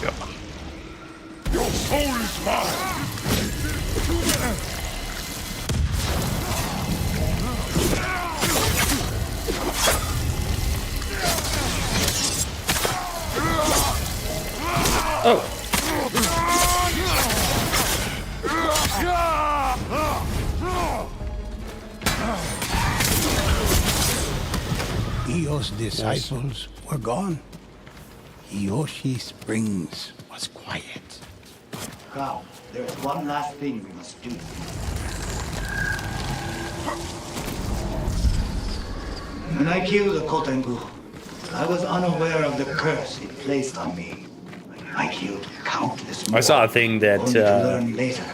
Go. Your soul is mine. Oh. Io's disciples were gone. Yoshi Springs was quiet. Now, there's one last thing we must do. When I killed the Kotengu, I was unaware of the curse it placed on me. I killed countless more. I saw a thing that only to learn later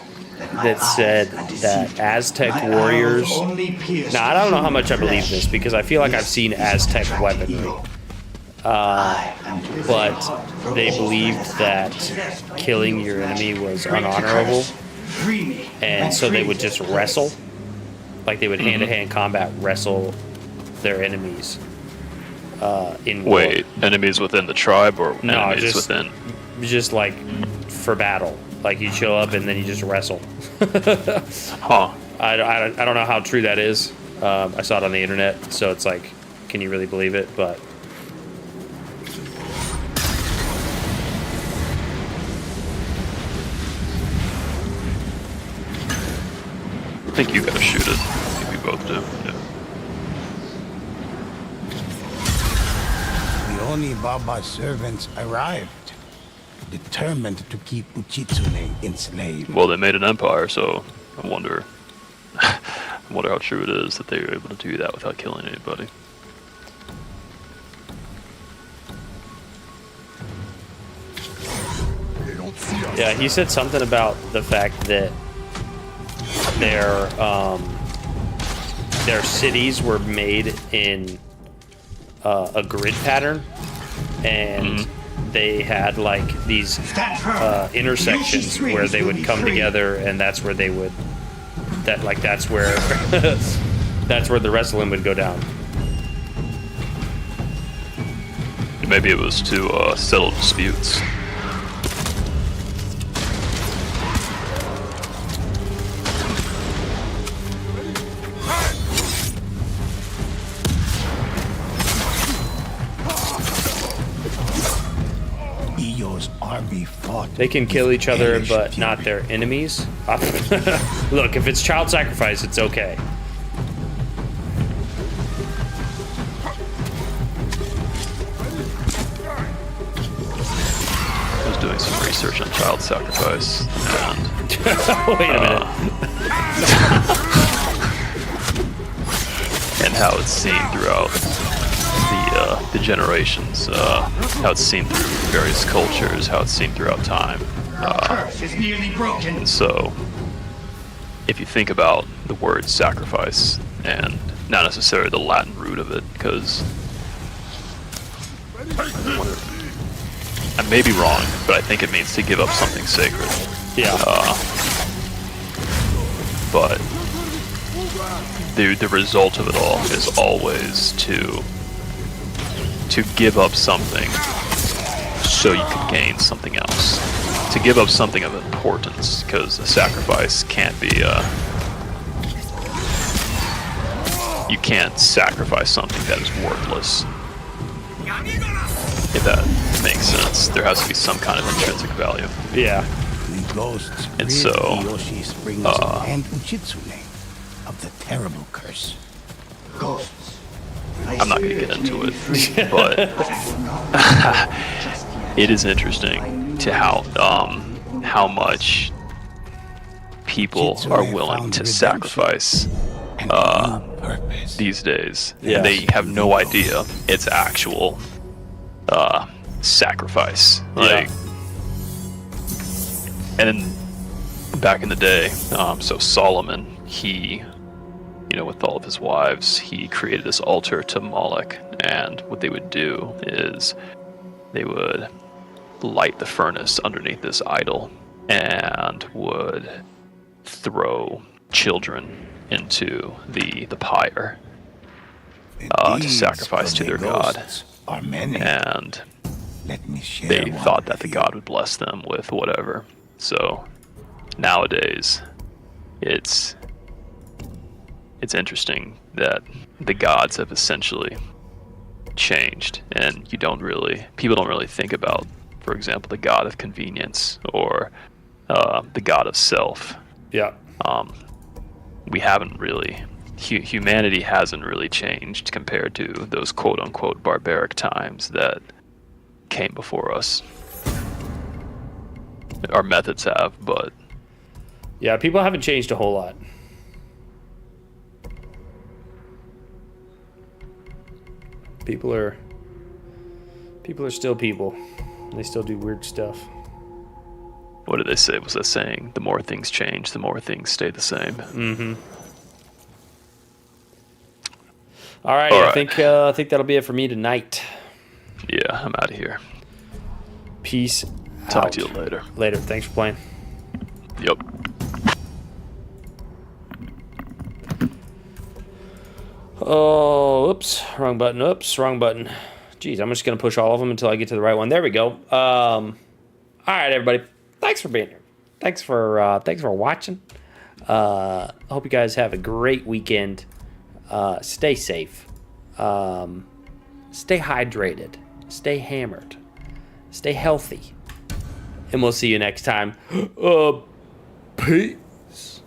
my that said eyes had that deceived. Aztec My warriors. arrows only pierced Now I don't know how much I human believe flesh. this because I feel like I've seen Aztec weaponry, but they believed that killing your enemy was unhonorable, and so they would just wrestle, like they would hand-to-hand combat wrestle their enemies. In war. Wait, enemies within the tribe or No, enemies just- within? Just like for battle, like you show up and then you just wrestle. Huh. I don't know how true that is. I saw it on the internet, so it's like, can you really believe it? But I think you gotta shoot it. I think we both do. Yeah. The Oni-Baba's servants arrived, determined to keep Uchitsune enslaved. Well, they made an empire, so I wonder. I wonder how true it is that they were able to do that without killing anybody. They don't see us. yeah, he said something about the fact that their cities were made in a grid pattern, and they had like these intersections where they would come together, and that's where they would that's where that's where the wrestling would go down. Maybe it was to settle disputes. Io's army fought. They can kill each other, hellish but not fury. their enemies. Look, if it's child sacrifice, it's okay. I was doing some research on child sacrifice, and Wait a minute. and how it's seen throughout the generations, how it's seen through various cultures, how it's seen throughout time. Curse is nearly broken. And so, if you think about the word sacrifice, and not necessarily the Latin root of it, because I may be wrong, but I think it means to give up something sacred. Yeah. But the result of it all is always to give up something so you can gain something else. To give up something of importance, because a sacrifice can't be you can't sacrifice something that is worthless. If that makes sense, there has to be some kind of intrinsic value. Yeah. The ghosts And rid so, Kiyoshi Springs and Uchitsune of the terrible curse. Ghosts. I'm not going to get into it, but it is interesting to how much people are willing to sacrifice these days. Yeah. They have no idea it's actual sacrifice. Like, and then back in the day, so Solomon, he, with all of his wives, he created this altar to Moloch, and what they would do is they would light the furnace underneath this idol and would throw children into the pyre to sacrifice to their god. Are many. And Let me share they one thought that with the you. god would bless them with whatever. So nowadays, it's interesting that the gods have essentially changed, and people don't really think about, for example, the god of convenience or the god of self. Yeah. We haven't really, humanity hasn't really changed compared to those quote-unquote barbaric times that came before us. Our methods have, but Yeah, people haven't changed a whole lot. People are still people. They still do weird stuff. what did they say? Was that saying, the more things change, the more things stay the same? Mm-hmm. All right, All I right. think that'll be it for me tonight. Yeah, I'm out of here. Peace Talk out. to you later. Later. Thanks for playing. Yep. Oh, oops, wrong button. Oops, wrong button. Jeez, I'm just gonna push all of them until I get to the right one. There we go. All right, everybody. Thanks for being here. Thanks for watching. Hope you guys have a great weekend. Stay safe. Stay hydrated. Stay hammered. Stay healthy. And we'll see you next time. Peace.